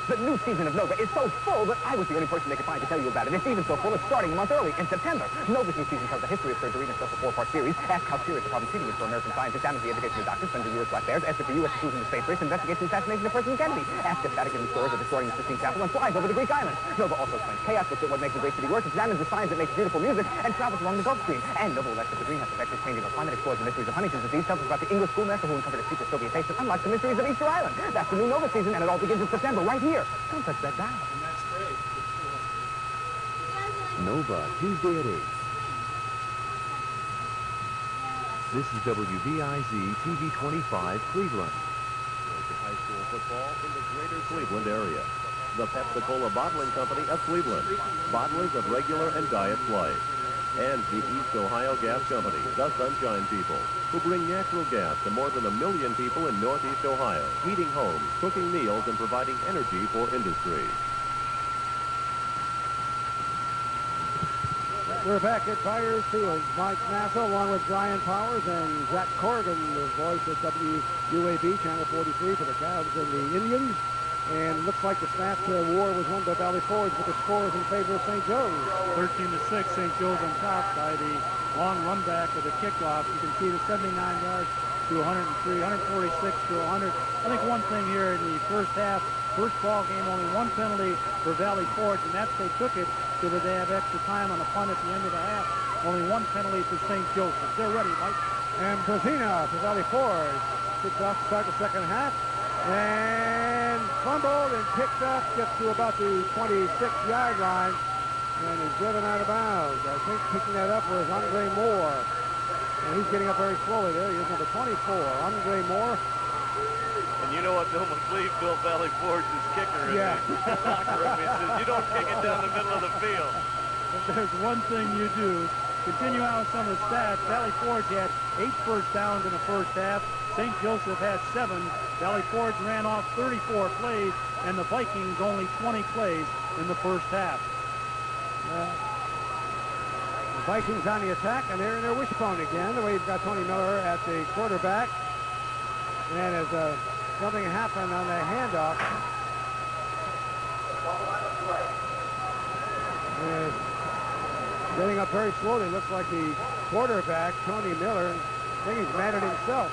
[SPEAKER 7] The new season of Nova is so full that I was the only person they could find to tell you about it. It's even so full it's starting a month early, in September. Nova's new season tells the history of surgery in a special 4-part series. Ask how serious the problem treating is for American scientists, examines the education of doctors, spends the U.S. black bears, asks if the U.S. is losing the space race, investigates the assassination of President Kennedy, asks if Vatican restores or destroying the Sistine Chapel, and flies over the Greek islands. Nova also explains chaos, looks at what makes a great city work, examines the science that makes beautiful music, and travels along the Gulf Stream. And Nova will ask if the greenhouse effect is changing our climate, explores the mysteries of Huntington's disease, tells us about the English schoolmaster who uncovered a secret Soviet taste, and unlocks the mysteries of Easter Island. That's the new Nova season, and it all begins in September, right here. Don't touch that dial.
[SPEAKER 5] Nova, Tuesday at 8. This is WVIZ TV 25, Cleveland.
[SPEAKER 3] High school football in the greater Cleveland area. The Pepsi-Cola Bottling Company of Cleveland, bottlers of regular and diet Life. And the East Ohio Gas Company, the Sunshine People, who bring natural gas to more than 1 million people in Northeast Ohio, heating homes, cooking meals, and providing energy for industry.
[SPEAKER 1] We're back at Byers Field. Mike Massa, along with Brian Powers and Zach Corrigan, the voice of WUAB, Channel 43 for the Cavs and the Indians. And it looks like the snap war was won by Valley Forge, but the score is in favor of St. Joe's.
[SPEAKER 2] 13-6, St. Joe's on top by the long run back of the kickoff. You can see the 79 yards to 103, 146 to 100. I think one thing here in the first half, first ball game, only one penalty for Valley Forge, and that's they took it so that they have extra time on the punt at the end of the half. Only one penalty for St. Joseph. They're ready, Mike.
[SPEAKER 1] And Brazina for Valley Forge kicks off to start the second half. And fumbled and picked up, gets to about the 26-yard line, and is driven out of bounds. I think picking that up was Andre Moore. And he's getting up very slowly there. Here's number 24, Andre Moore.
[SPEAKER 3] And you know what Bill McLeave, Bill Valley Forge's kicker in
[SPEAKER 1] Yeah.
[SPEAKER 3] the locker room. He says, you don't kick it down the middle of the field.
[SPEAKER 2] if there's one thing you do, continue on with some of the stats. Valley Forge had 8 first downs in the first half. St. Joseph had 7. Valley Forge ran off 34 plays, and the Vikings only 20 plays in the first half.
[SPEAKER 1] The Vikings on the attack, and they're in their wishbone again. We've got Tony Miller at the quarterback. And as something happened on the handoff. Getting up very slowly. Looks like the quarterback, Tony Miller, I think he's mad at himself.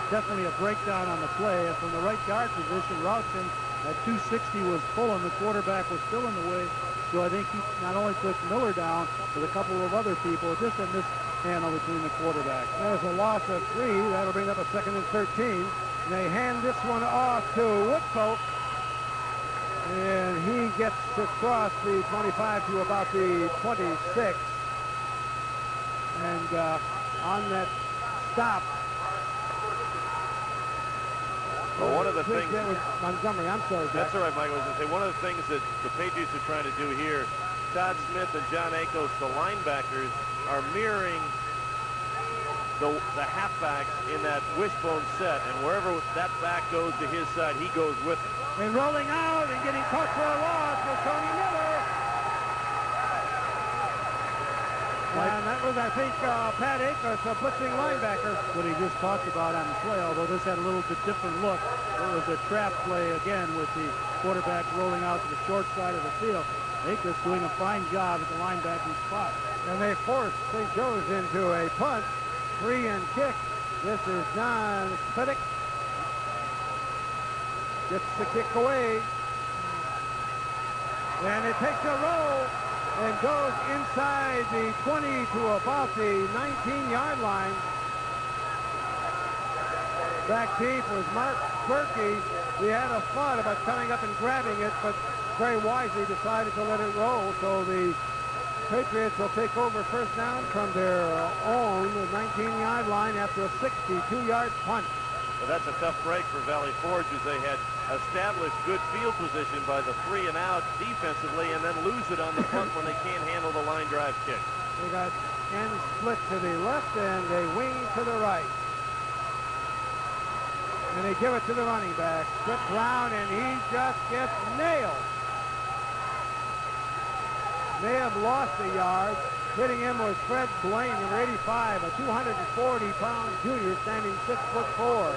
[SPEAKER 2] Definitely a breakdown on the play. And from the right guard position, Roughton at 260 was pulling. The quarterback was still in the way. So I think he not only took Miller down, but a couple of other people. Just a mishandle between the quarterbacks.
[SPEAKER 1] There's a loss of 3. That'll bring up a 2nd and 13. And they hand this one off to Woodfolk. And he gets across the 25 to about the 26. And on that stop.
[SPEAKER 3] Well, one of the things
[SPEAKER 1] that was Montgomery. I'm sorry, Jack.
[SPEAKER 3] That's all right, Mike. I was going to say, one of the things that the Patriots are trying to do here, Todd Smith and John Akos, the linebackers, are mirroring the halfbacks in that wishbone set, and wherever that back goes to his side, he goes with it.
[SPEAKER 1] And rolling out and getting caught for a loss was Tony Miller. And that was, I think, Pat Akers, a blitzing linebacker.
[SPEAKER 2] What he just talked about on the play, although this had a little bit different look. It was a trap play again with the quarterback rolling out to the short side of the field. Akers doing a fine job at the linebacking spot.
[SPEAKER 1] And they forced St. Joe's into a punt, 3 and kick. This is John Spedick. Gets the kick away. And it takes a roll and goes inside the 20 to about the 19-yard line. Back deep was Mark Berkey. He had a thought about coming up and grabbing it, but very wisely decided to let it roll. So the Patriots will take over first down from their own 19-yard line after a 62-yard punt.
[SPEAKER 3] Well, that's a tough break for Valley Forge, as they had established good field position by the 3 and out defensively, and then lose it on the punt when they can't handle the line drive kick.
[SPEAKER 1] They got end split to the left and a wing to the right. And they give it to the running back, Brett Brown, and he just gets nailed. May have lost a yard. Hitting him was Fred Blaine, number 85, a 240-pound junior standing 6'4".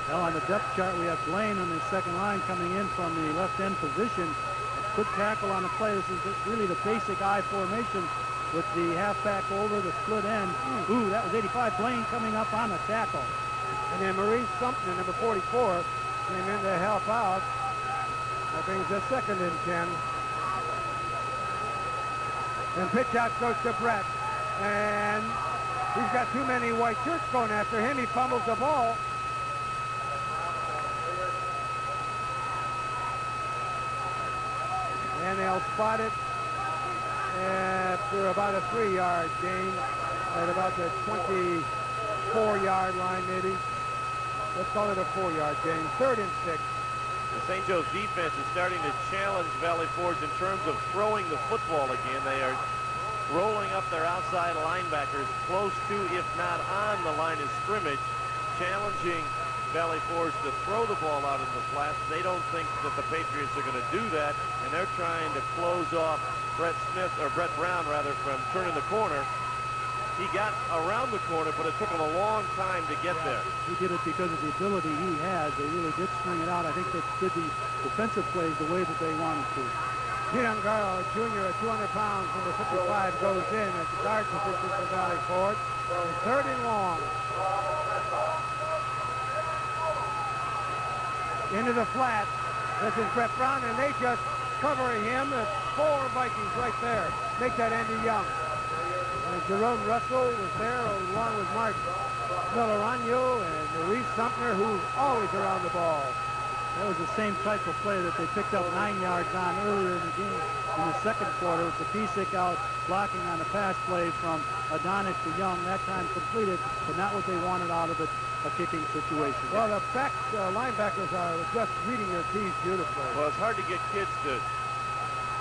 [SPEAKER 2] Now on the depth chart, we have Blaine on the second line coming in from the left end position. A good tackle on the play. This is really the basic I formation with the halfback over the split end. Ooh, that was 85. Blaine coming up on the tackle.
[SPEAKER 1] And then Maurice Sumpner, number 44, came in to help out. That brings us 2nd and 10. And pitch out goes to Brett. And he's got too many white shirts going after him. He fumbles the ball. And they'll spot it after about a 3-yard gain at about the 24-yard line, maybe. Let's call it a 4-yard gain. 3rd and 6.
[SPEAKER 3] The St. Joe's defense is starting to challenge Valley Forge in terms of throwing the football again. They are rolling up their outside linebackers close to, if not on, the line of scrimmage, challenging Valley Forge to throw the ball out in the flats. They don't think that the Patriots are going to do that, and they're trying to close off Brett Brown from turning the corner. He got around the corner, but it took him a long time to get there.
[SPEAKER 2] He did it because of the ability he has. They really did string it out. I think they did the defensive plays the way that they wanted to.
[SPEAKER 1] Giancarlo Jr. at 200 pounds, number 55, goes in at the guard position for Valley Forge. 3rd and long. Into the flat. This is Brett Brown, and they just cover him. There's 4 Vikings right there. Make that Andy Young. And Jerome Russell was there along with Mark Millerano and Maurice Sumpner, who's always around the ball.
[SPEAKER 2] That was the same type of play that they picked up 9 yards on earlier in the game in the second quarter. It's a Piesic out blocking on the pass play from Adonis to Young. That time completed, but not what they wanted out of it, a kicking situation.
[SPEAKER 1] Well, the linebackers are just reading their keys beautifully.
[SPEAKER 3] Well, it's hard to get kids to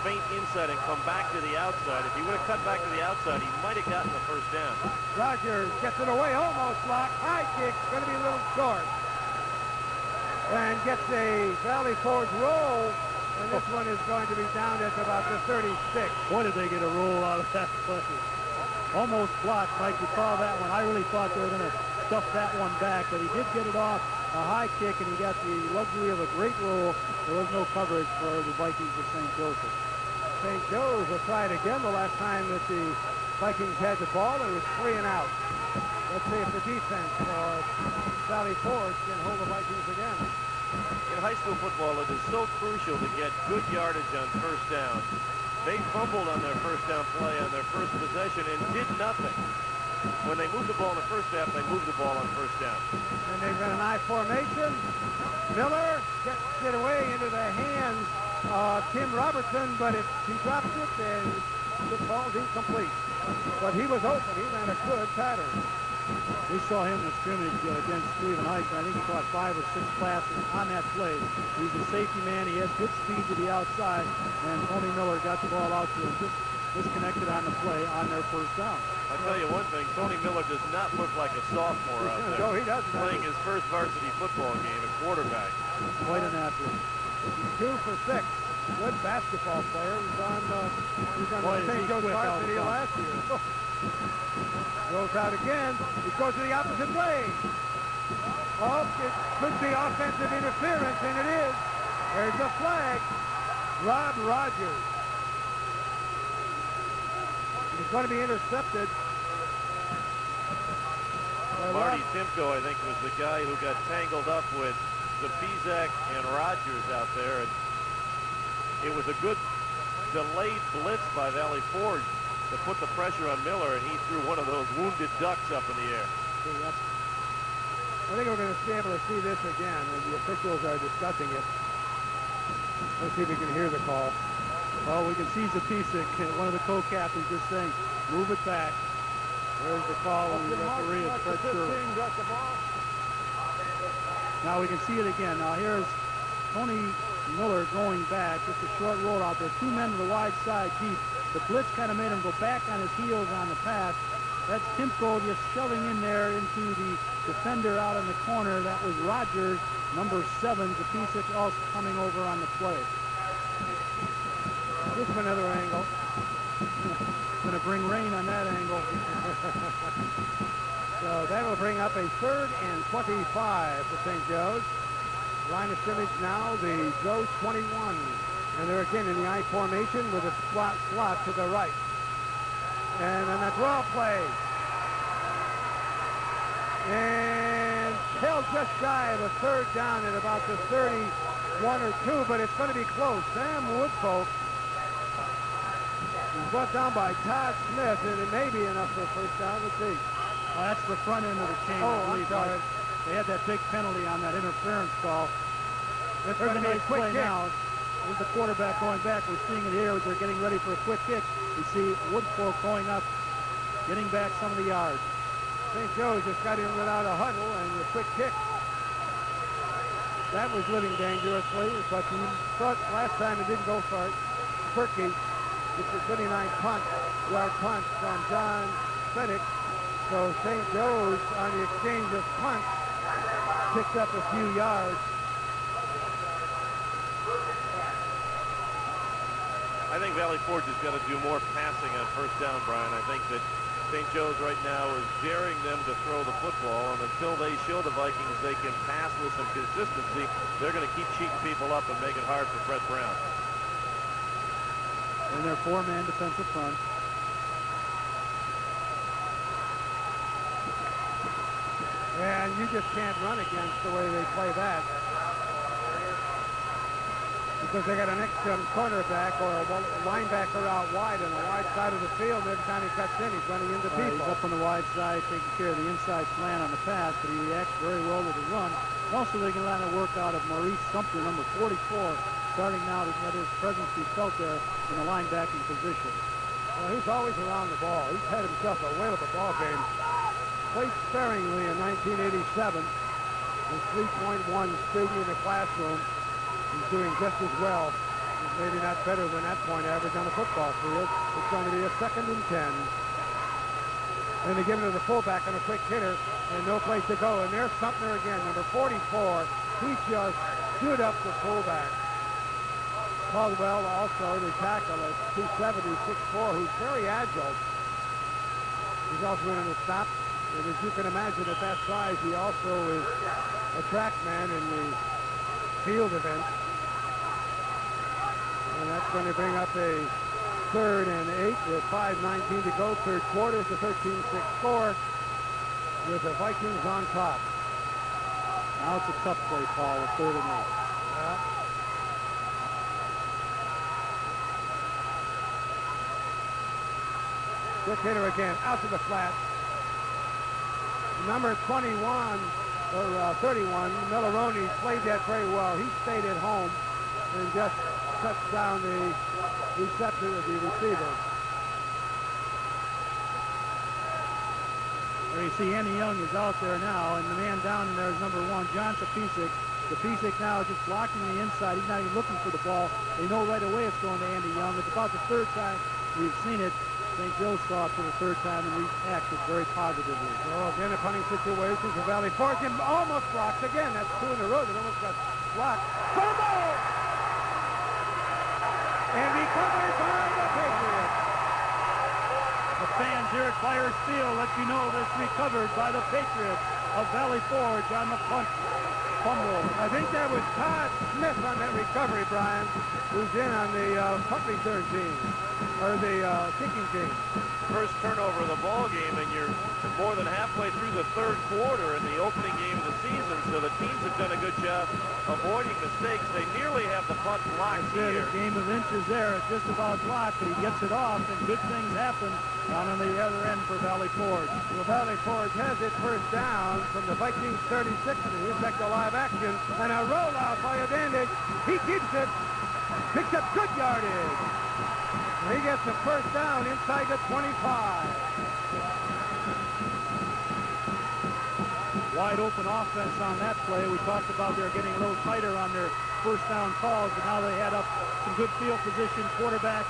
[SPEAKER 3] feint inside and come back to the outside. If he would have cut back to the outside, he might have gotten the first down.
[SPEAKER 1] Rogers gets it away, almost blocked. High kick, going to be a little short. And gets a Valley Forge roll. And this one is going to be down at about the 36.
[SPEAKER 2] Boy, did they get a roll out of that play. Almost blocked, Mike. You call that one. I really thought they were going to stuff that one back, but he did get it off a high kick, and he got the luxury of a great roll. There was no coverage for the Vikings of St. Joseph.
[SPEAKER 1] St. Joe's will try it again. The last time that the Vikings had the ball, it was 3 and out. Let's see if the defense for Valley Forge can hold the Vikings again.
[SPEAKER 3] In high school football, it is so crucial to get good yardage on first down. They fumbled on their first down play on their first possession and did nothing. When they moved the ball in the first half, they moved the ball on first down.
[SPEAKER 1] And they've got an I formation. Miller gets it away into the hands of Tim Robertson, but he drops it and the ball's incomplete. But he was open. He ran a good pattern.
[SPEAKER 2] We saw him in the scrimmage against Cleveland Heights, and I think he caught 5 or 6 passes on that play. He's a safety man. He has good speed to the outside, and Tony Miller got the ball out to him, just disconnected on the play on their first down.
[SPEAKER 3] I'll tell you one thing, Tony Miller does not look like a sophomore out there.
[SPEAKER 1] No, he doesn't.
[SPEAKER 3] Playing his first varsity football game at quarterback.
[SPEAKER 2] Quite an athlete.
[SPEAKER 1] He's 2 for 6. Good basketball player. He's on the St. Joe's varsity last year. Goes out again. He goes to the opposite way. Oh, it could be offensive interference, and it is. There's a flag. Rob Rogers. He's going to be intercepted.
[SPEAKER 3] Marty Timko, I think, was the guy who got tangled up with Zabizak and Rogers out there. And it was a good delayed blitz by Valley Forge to put the pressure on Miller, and he threw one of those wounded ducks up in the air.
[SPEAKER 1] I think we're going to be able to see this again, and the officials are discussing it. Let's see if we can hear the call.
[SPEAKER 2] Well, we can see Zapisic, one of the co-captains, just saying, move it back. There's the call on the referee at Fred Shirley. Now we can see it again. Now here's Tony Miller going back, just a short roll out there. 2 men to the wide side deep. The blitz kind of made him go back on his heels on the pass. That's Timko just shoving in there into the defender out in the corner. That was Rogers, number 7. Zapisic also coming over on the play.
[SPEAKER 1] Just another angle.
[SPEAKER 2] Going to bring rain on that angle.
[SPEAKER 1] So that will bring up a 3rd and 25 for St. Joe's. Line of scrimmage now, the Joe's 21. And they're again in the I formation with a slot to the right. And then a draw play. And held just shy of a 3rd down at about the 31 or 2, but it's going to be close. Sam Woodfolk is brought down by Todd Smith, and it may be enough for a first down. Let's see.
[SPEAKER 2] Well, that's the front end of the chain.
[SPEAKER 1] Oh, I'm sorry.
[SPEAKER 2] They had that big penalty on that interference call.
[SPEAKER 1] It's
[SPEAKER 2] There's
[SPEAKER 1] going
[SPEAKER 2] a
[SPEAKER 1] to be a
[SPEAKER 2] nice
[SPEAKER 1] quick
[SPEAKER 2] play
[SPEAKER 1] kick.
[SPEAKER 2] now. Here's the quarterback going back. We're seeing it here as they're getting ready for a quick kick. You see Woodfolk going up, getting back some of the yards.
[SPEAKER 1] St. Joe's just got in without a huddle and a quick kick. That was living dangerously, but he thought last time it didn't go for it. Perky gets a 39-yard punt from John Fennick. So St. Joe's on the exchange of punts picked up a few yards.
[SPEAKER 3] I think Valley Forge has got to do more passing on first down, Brian. I think that St. Joe's right now is daring them to throw the football, and until they show the Vikings they can pass with some consistency, they're going to keep cheating people up and make it hard for Fred Brown.
[SPEAKER 2] And their 4-man defensive front.
[SPEAKER 1] And you just can't run against the way they play that. Because they got an extra cornerback or a linebacker out wide on the wide side of the field, and every time he cuts in, he's running into people.
[SPEAKER 2] He's up on the wide side, taking care of the inside slant on the pass, but he reacts very well to the run. Also, they can let it work out of Maurice Sumter, number 44, starting now to let his presence be felt there in the linebacking position.
[SPEAKER 1] Well, he's always around the ball. He's had himself a whale of a ball game. Played sparingly in 1987. His 3.1 student in the classroom. He's doing just as well. He's maybe not better than that point average on the football field. It's going to be a 2nd and 10. And they give it to the fullback on a quick hitter, and no place to go. And there's Sumner again, number 44. He just stood up the fullback. Caldwell also, the tackle, at 270, 6'4", who's very agile. He's also in the stop. And as you can imagine, at that size, he also is a track man in the field event. And that's going to bring up a 3rd and 8 with 5:19 to go. Third quarter. It's a 13-6 score with the Vikings on top.
[SPEAKER 2] Now it's a tough play, Paul, with 3rd and 8.
[SPEAKER 1] Yeah. Quick hitter again, out to the flat. Number 21, or 31, Milleroni played that very well. He stayed at home and just cuts down the receptor of the receiver.
[SPEAKER 2] There you see Andy Young is out there now, and the man down in there is number 1, John Topisic. Topisic now is just blocking the inside. He's not even looking for the ball. They know right away it's going to Andy Young. It's about the 3rd time we've seen it. St. Joe saw it for the 3rd time and reacted very positively.
[SPEAKER 1] Oh, again, a punting situation for Valley Forge. And almost blocked again. That's 2 in a row that almost got blocked. Fumble! And recovered by the Patriots.
[SPEAKER 2] The fans here at Flyers Field let you know this recovered by the Patriots of Valley Forge on the punt fumble.
[SPEAKER 1] I think that was Todd Smith on that recovery, Brian, who's in on the punt return team, or the kicking team.
[SPEAKER 3] First turnover of the ball game, and you're more than halfway through the 3rd quarter in the opening game of the season, so the teams have done a good job avoiding mistakes. They nearly have the punt blocked here.
[SPEAKER 2] A game of inches there. It's just about blocked, but he gets it off, and good things happen down on the other end for Valley Forge.
[SPEAKER 1] Well, Valley Forge has it 1st down from the Vikings 36, and here's back to live action, and a rollout by Advantage. He keeps it, picks up good yardage. And he gets the 1st down inside the 25.
[SPEAKER 2] Wide open offense on that play. We talked about they're getting a little tighter on their 1st down calls, but now they had up some good field position. Quarterback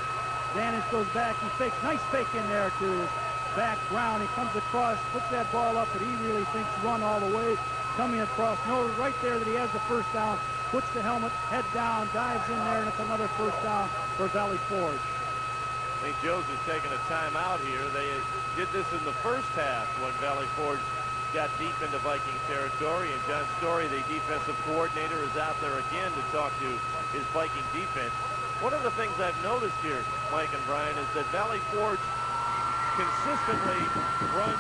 [SPEAKER 2] Vantage goes back. He fakes. Nice fake in there to his back. Brown. He comes across, puts that ball up, but he really thinks run all the way. Coming across. Knows right there that he has the 1st down. Puts the helmet, head down, dives in there, and it's another 1st down for Valley Forge.
[SPEAKER 3] St. Joe's has taken a timeout here. They did this in the 1st half when Valley Forge got deep into Viking territory, and John Story, the defensive coordinator, is out there again to talk to his Viking defense. One of the things I've noticed here, Mike and Brian, is that Valley Forge consistently runs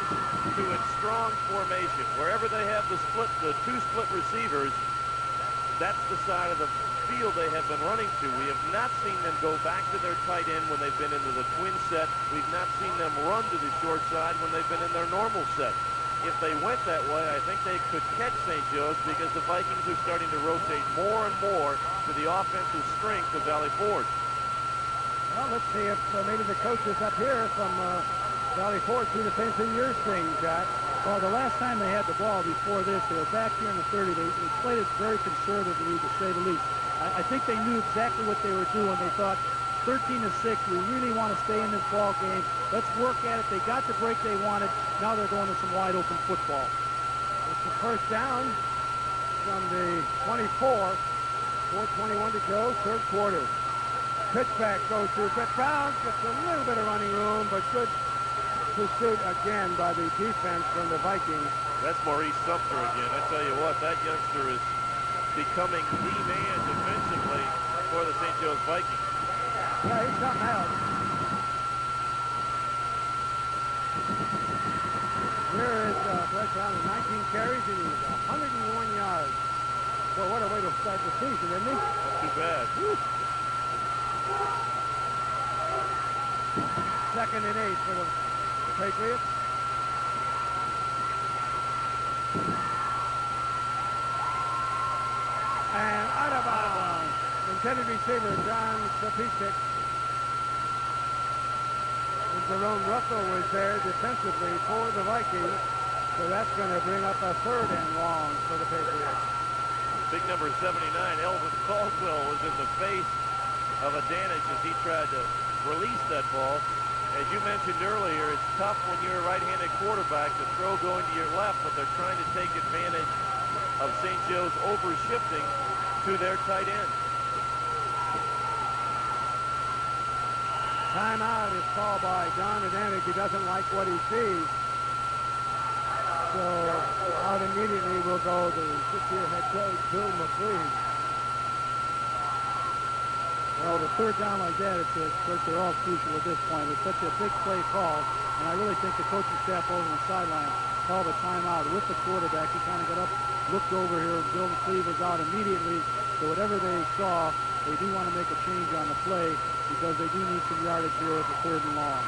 [SPEAKER 3] to its strong formation. Wherever they have the 2 split receivers, that's the side of the field they have been running to. We have not seen them go back to their tight end when they've been into the twin set. We've not seen them run to the short side when they've been in their normal set. If they went that way, I think they could catch St. Joe's, because the Vikings are starting to rotate more and more to the offensive strength of Valley Forge.
[SPEAKER 1] Well, let's see if maybe the coaches up here from Valley Forge do the same thing you're seeing, Jack.
[SPEAKER 2] Well, the last time they had the ball before this, they were back here in the 30. They played it very conservatively, to say the least. I think they knew exactly what they were doing. They thought, 13-6, we really want to stay in this ball game. Let's work at it. They got the break they wanted. Now they're going to some wide open football.
[SPEAKER 1] It's the 1st down from the 24. 4:21 to go, 3rd quarter. Pitch back goes to Brett Brown. Gets a little bit of running room, but good pursuit again by the defense from the Vikings.
[SPEAKER 3] That's Maurice Sumter again. I tell you what, that youngster is becoming the man defensively for the St. Joe's Vikings.
[SPEAKER 1] Yeah, he's something else. Here is Brett Brown with 19 carries and he's 101 yards. Well, what a way to start the season, isn't he?
[SPEAKER 3] Not too bad.
[SPEAKER 1] Woo. 2nd and 8 for the Patriots. And out of bounds. Intended receiver, John Sapicic. And Jerome Russell was there defensively for the Vikings. So that's going to bring up a 3rd and long for the Patriots.
[SPEAKER 3] Big number 79, Elvin Caldwell, was in the face of advantage as he tried to release that ball. As you mentioned earlier, it's tough when you're a right-handed quarterback to throw going to your left, but they're trying to take advantage of St. Joe's over-shifting to their tight end.
[SPEAKER 1] Timeout is called by Don Advantage. He doesn't like what he sees. So out immediately will go the fifth-year head coach, Bill McLean.
[SPEAKER 2] Well, the third down like that, of course, they're all crucial at this point. It's such a big play call, and I really think the coaching staff over on the sideline called a timeout with the quarterback. He kind of got up, looked over here. Bill McLean was out immediately. So whatever they saw, they do want to make a change on the play because they do need some yardage here at the 3rd and long.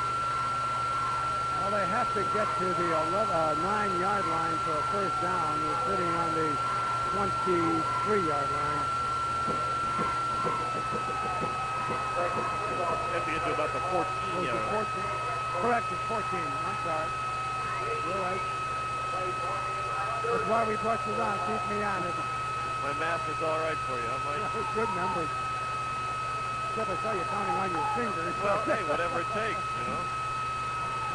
[SPEAKER 1] Well, they have to get to the 9-yard line for a first down. They're sitting on the 23-yard line.
[SPEAKER 3] Have to get to about the 14-yard line.
[SPEAKER 1] Correct, it's 14. I'm sorry. You're right. That's why we brought you on. Keep me honest.
[SPEAKER 3] My math is all right for you, huh, Mike?
[SPEAKER 1] Good numbers. Except I saw you counting on your fingers.
[SPEAKER 3] Well, hey, whatever it takes, you know.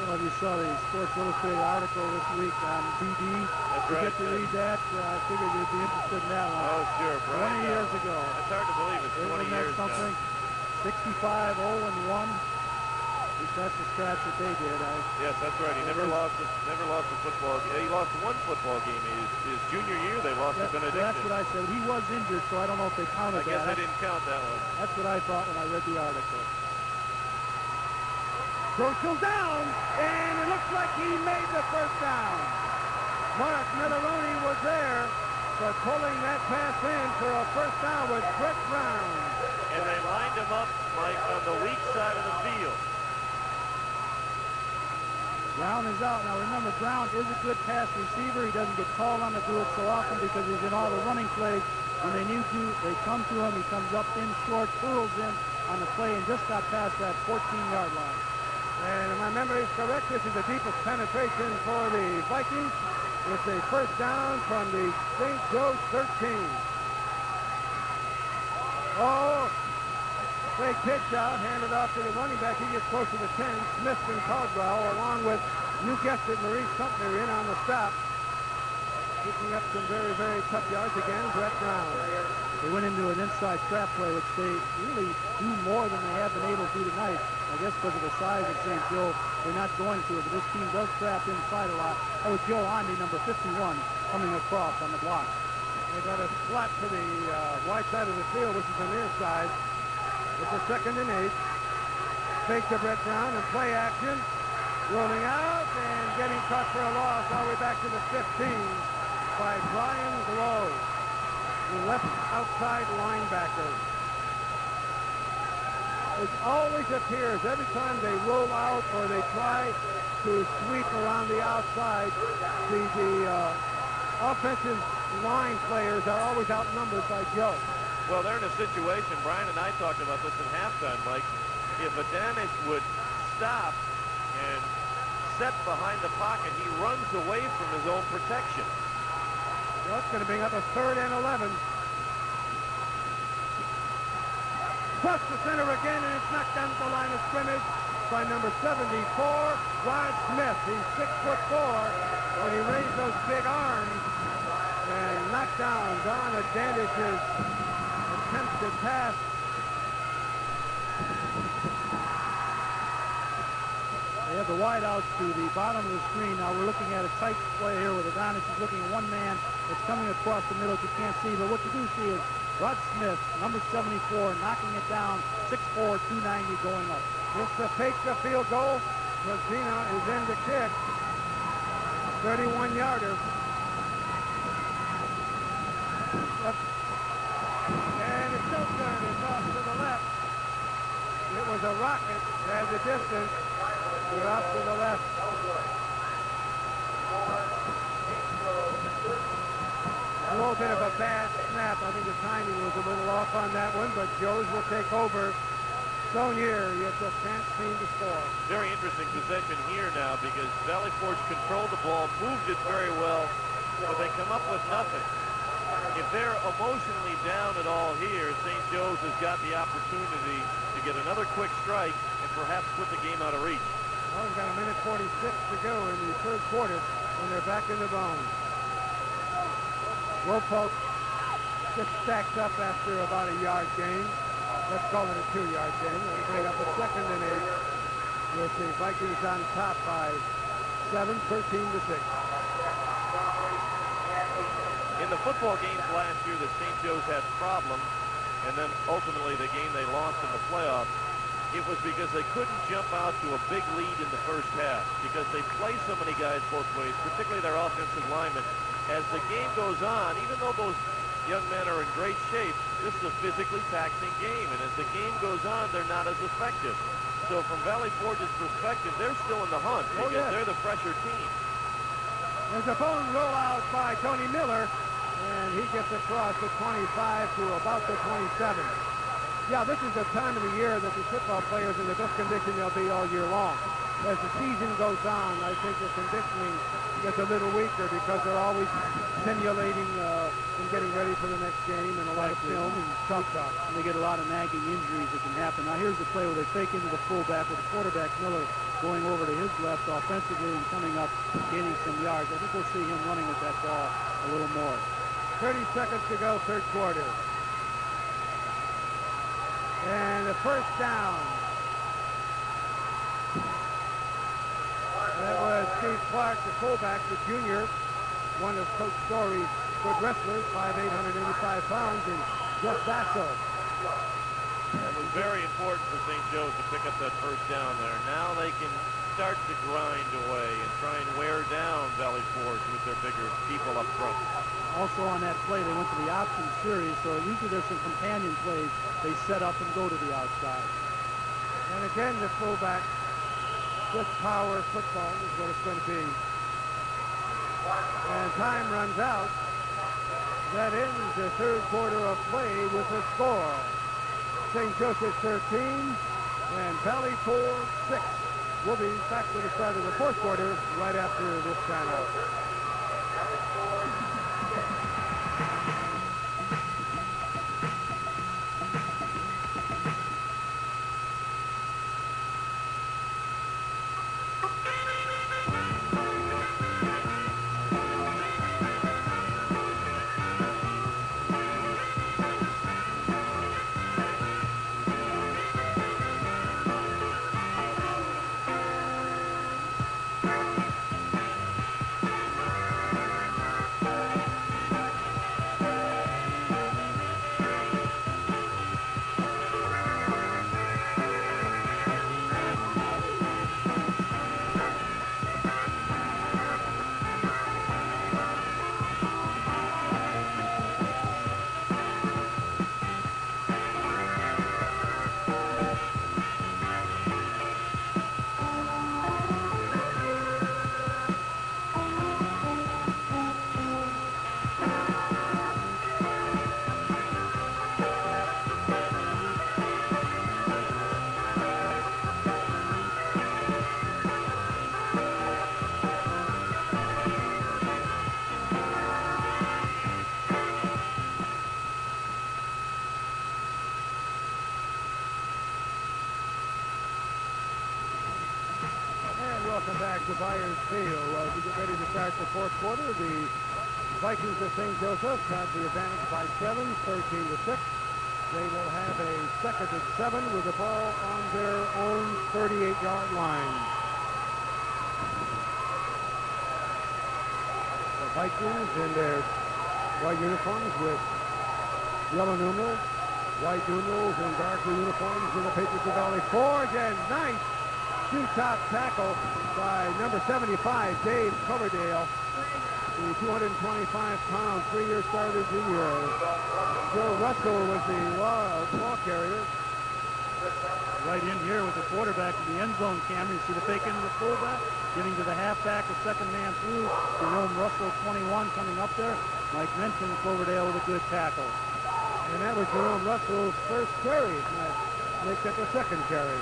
[SPEAKER 2] Well, if you saw the Sports Illustrated article this week on BD,
[SPEAKER 3] that's
[SPEAKER 2] you
[SPEAKER 3] right.
[SPEAKER 2] get to read that. I figured you'd be interested in that one.
[SPEAKER 3] Oh, sure, Brian.
[SPEAKER 2] 20 years ago.
[SPEAKER 3] It's hard to believe it's 20 years
[SPEAKER 2] something?
[SPEAKER 3] now.
[SPEAKER 2] 65, 0-1. At least that's the stats that they did.
[SPEAKER 3] Yes, that's right. He never lost a football game. He lost one football game. His junior year, they lost to Benediction.
[SPEAKER 2] That's what I said. He was injured, so I don't know if they counted that.
[SPEAKER 3] I guess I didn't count that one.
[SPEAKER 2] That's what I thought when I read the article.
[SPEAKER 1] Crucial down, and it looks like he made the first down. Mark Milleroni was there, but pulling that pass in for a first down was Brett Brown.
[SPEAKER 3] And they lined him up, Mike, on the weak side of the field.
[SPEAKER 2] Brown is out. Now remember, Brown is a good pass receiver. He doesn't get called on to do it so often because he's in all the running plays. When they need to, they come to him. He comes up in short, curls in on the play, and just got past that 14-yard line.
[SPEAKER 1] And if my memory is correct, this is the deepest penetration for the Vikings. It's a first down from the St. Joe's 13. Oh, big pitch out, handed off to the running back. He gets close to the 10. Smith and Caldwell, along with, you guessed it, Maurice Sumter in on the stop. Picking up some very, very tough yards again, Brett Brown.
[SPEAKER 2] They went into an inside trap play, which they really do more than they have been able to do tonight. I guess because of the size of St. Joe, they're not going to it, but this team does trap inside a lot. That was Joe Ondy, number 51, coming across on the block.
[SPEAKER 1] They got a slot to the wide side of the field, which is the near side. It's a 2nd and 8. Fake to Brett Brown and play action. Rolling out and getting caught for a loss all the way back to the 15 by Brian Glow, the left outside linebacker. It always appears every time they roll out or they try to sweep around the outside, the offensive line players are always outnumbered by Joe.
[SPEAKER 3] Well, they're in a situation, Brian and I talked about this in halftime, Mike. If Adanis would stop and set behind the pocket, he runs away from his own protection.
[SPEAKER 1] Well, it's going to bring up a 3rd and 11. Plus the center again, and it's knocked down the line of scrimmage by number 74, Rod Smith. He's 6'4", and he raised those big arms and knocked down Don Advantage's attempted pass.
[SPEAKER 2] They have the wide outs to the bottom of the screen. Now we're looking at a tight play here with Adonis is looking at one man that's coming across the middle that you can't see. But what you do see is Rod Smith, number 74, knocking it down, 6'4", 290 going up.
[SPEAKER 1] It's a fake the field goal. Rosina is in the kick. 31-yarder. And it's still good. It's off to the left. It was a rocket at the distance. We're off to the left. A little bit of a bad snap. I think the timing was a little off on that one, but Joe's will take over. Sonier, you just can't seem to score.
[SPEAKER 3] Very interesting possession here now because Valley Forge controlled the ball, moved it very well, but they come up with nothing. if they're emotionally down at all here, St. Joe's has got the opportunity to get another quick strike and perhaps put the game out of reach.
[SPEAKER 1] Well, we've got a minute 46 to go in the third quarter when they're back in the bone. Woolfolk gets stacked up after about a yard gain. Let's call it a 2-yard gain. They bring up a 2nd and 8 with the Vikings on top by 7, 13-6.
[SPEAKER 3] In the football games last year that St. Joe's had problems, and then ultimately the game they lost in the playoffs, it was because they couldn't jump out to a big lead in the first half because they play so many guys both ways, particularly their offensive linemen. As the game goes on, even though those young men are in great shape, this is a physically taxing game, and as the game goes on, they're not as effective. So from Valley Forge's perspective, they're still in the hunt because they're the fresher team.
[SPEAKER 1] There's a bone rollout by Tony Miller, and he gets across the 25 to about the 27. Yeah, this is the time of the year that the football players are in the best condition they'll be all year long. As the season goes on, I think the conditioning gets a little weaker because they're always simulating and getting ready for the next game and a lot of film and tough talk.
[SPEAKER 2] And they get a lot of nagging injuries that can happen. Now here's the play where they fake into the fullback with the quarterback Miller going over to his left offensively and coming up, gaining some yards. I think we'll see him running with that ball a little more.
[SPEAKER 1] 30 seconds to go, third quarter. And the first down. That was Steve Clark, the fullback, the junior, one of Coach Story's good wrestlers, 5'8", 185 pounds, and Jeff Basso.
[SPEAKER 3] It was very important for St. Joe's to pick up that first down there. Now they can start to grind away and try and wear down Valley Forge with their bigger people up front.
[SPEAKER 2] Also on that play, they went to the option series, so usually there's some companion plays. They set up and go to the outside.
[SPEAKER 1] And again, the fullback, just power football is what it's going to be. And time runs out. That ends the third quarter of play with a score. St. Joseph 13 and Valley Forge 6. We'll be back to the start of the fourth quarter right after this timeout. Welcome back to Byers Field. As we get ready to start the fourth quarter, the Vikings of St. Joseph have the advantage by 7, 13-6. They will have a second and 7 with the ball on their own 38-yard line. The Vikings in their white uniforms with yellow numerals, white numerals and darker uniforms in the Patriots of Valley Forge, and nice two-top tackle by number 75, Dave Coverdale, the 225-pound, 3-year starter junior. Joe Russell was the ball carrier.
[SPEAKER 2] Right in here with the quarterback in the end zone camera. You see the fake into the fullback, getting to the halfback, the second man through. Jerome Russell, 21, coming up there. Mike mentioned Cloverdale with a good tackle.
[SPEAKER 1] And that was Jerome Russell's first carry. Make that the second carry.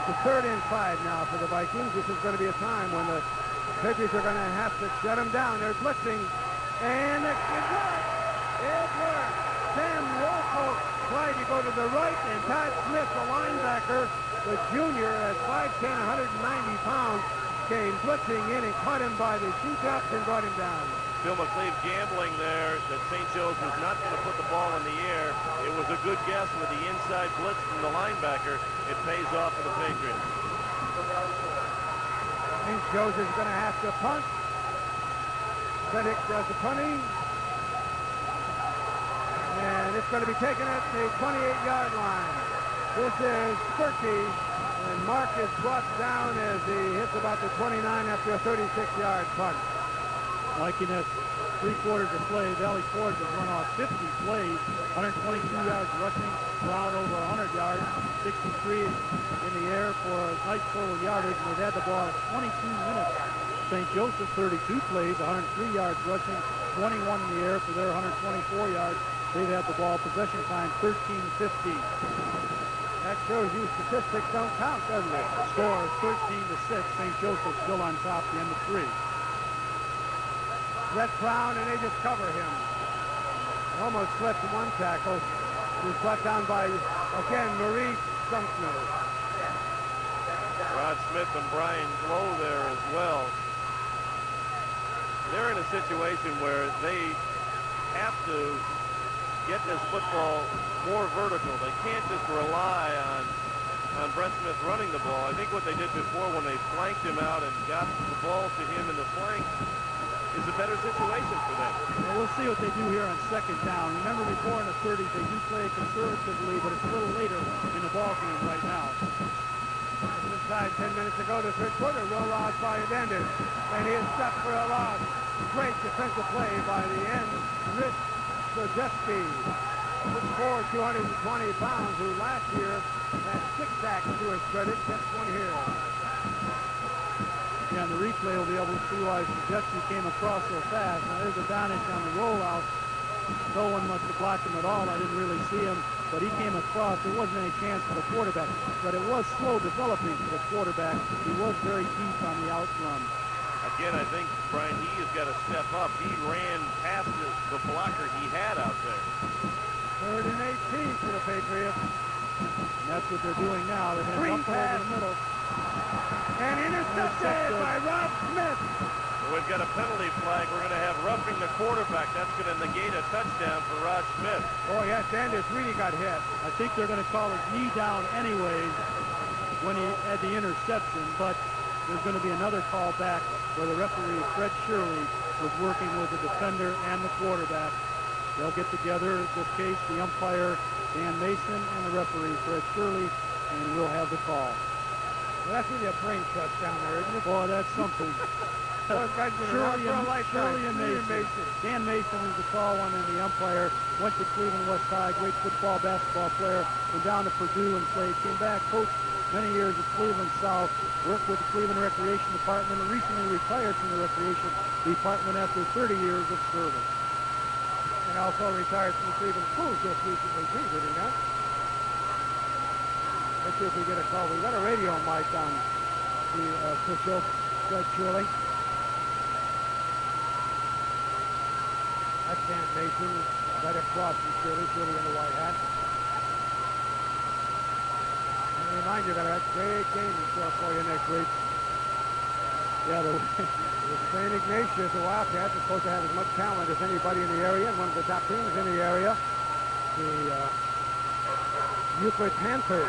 [SPEAKER 1] It's 3rd and 5 now for the Vikings. This is going to be a time when the Patriots are going to have to shut them down. They're blitzing And it worked. It worked. Sam Wolfolk tried to go to the right, and Todd Smith, the linebacker, the junior at 5'10", 190 pounds, came blitzing in and caught him by the shoe-tops and brought him down.
[SPEAKER 3] Bill McLeave gambling there that St. Joe's was not going to put the ball in the air. It was a good guess with the inside blitz from the linebacker. It pays off for the Patriots.
[SPEAKER 1] St. Joe's is going to have to punt. Bennick does the punting. And it's going to be taken at the 28-yard line. This is Spurkey, and Mark is brought down as he hits about the 29 after a 36-yard punt.
[SPEAKER 2] Liking that 3 quarters of play, Valley Forge has run off 50 plays, 122 yards rushing, Brown over 100 yards, 63 in the air for a nice total yardage, and they've had the ball 22 minutes. St. Joseph 32 plays, 103 yards rushing, 21 in the air for their 124 yards. They've had the ball possession time 13-15.
[SPEAKER 1] That shows you statistics don't count, doesn't it?
[SPEAKER 2] Score is 13-6. St. Joseph still on top, the end of 3.
[SPEAKER 1] Brett Brown, and they just cover him. Almost slipped one tackle. He was brought down by, again, Maurice Sumpner.
[SPEAKER 3] Rod Smith and Brian Glow there as well. They're in a situation where they have to get this football more vertical. They can't just rely on Brent Smith running the ball. I think what they did before when they flanked him out and got the ball to him in the flank is a better situation for them.
[SPEAKER 2] Well, we'll see what they do here on 2nd down. Remember before in the 30s, they do play conservatively, but it's a little later in the ball game right now.
[SPEAKER 1] Inside 10 minutes ago, the 3rd quarter, Will Ross by Adendas, and he is stopped for a loss. Great defensive play by the end, Rich Sojeski, 6'4", 220 pounds, who last year had 6 sacks to his credit, just 1 here.
[SPEAKER 2] Yeah, and the replay will be able to see why Sojeski came across so fast. Now there's Adonis on the rollout. No one must have blocked him at all. I didn't really see him, but he came across. There wasn't any chance for the quarterback, but it was slow developing for the quarterback. He was very deep on the out run.
[SPEAKER 3] Again, I think, Brian, he has got to step up. He ran past the blocker he had out there.
[SPEAKER 1] 3rd and 18 for the Patriots.
[SPEAKER 2] And that's what they're doing now. They're going to dump it over the middle.
[SPEAKER 1] And intercepted by Rob Smith.
[SPEAKER 3] We've got a penalty flag. We're going to have roughing the quarterback. That's going to negate a touchdown for Rod Smith.
[SPEAKER 1] Oh, yes, Anders really got hit.
[SPEAKER 2] I think they're going to call his knee down anyways when he had the interception, but there's going to be another call back where the referee, Fred Shirley, was working with the defender and the quarterback. They'll get together, in this case, the umpire, Dan Mason, and the referee, Fred Shirley, and we'll have the call.
[SPEAKER 1] Well, that's really a brain trust down there, isn't it?
[SPEAKER 2] Boy, that's something.
[SPEAKER 1] Those guys been around for a lifetime.
[SPEAKER 2] Shirley and Mason. Dan Mason was the tall one, and the umpire went to Cleveland West High, great football, basketball player, went down to Purdue and played, came back, coached many years at Cleveland South, worked with the Cleveland Recreation Department, and recently retired from the Recreation Department after 30 years of service.
[SPEAKER 1] And also retired from the Cleveland Schools just recently, too, did he not? Let's see if we get a call. We've got a radio mic on the official, Fred Shirley. That's Dan Mason, right across from Shirley in the white hat. And remind you that I have a great game in store for you next week. Yeah, the St. Ignatius, the Wildcats, are supposed to have as much talent as anybody in the area, and one of the top teams in the area, the Euclid Panthers.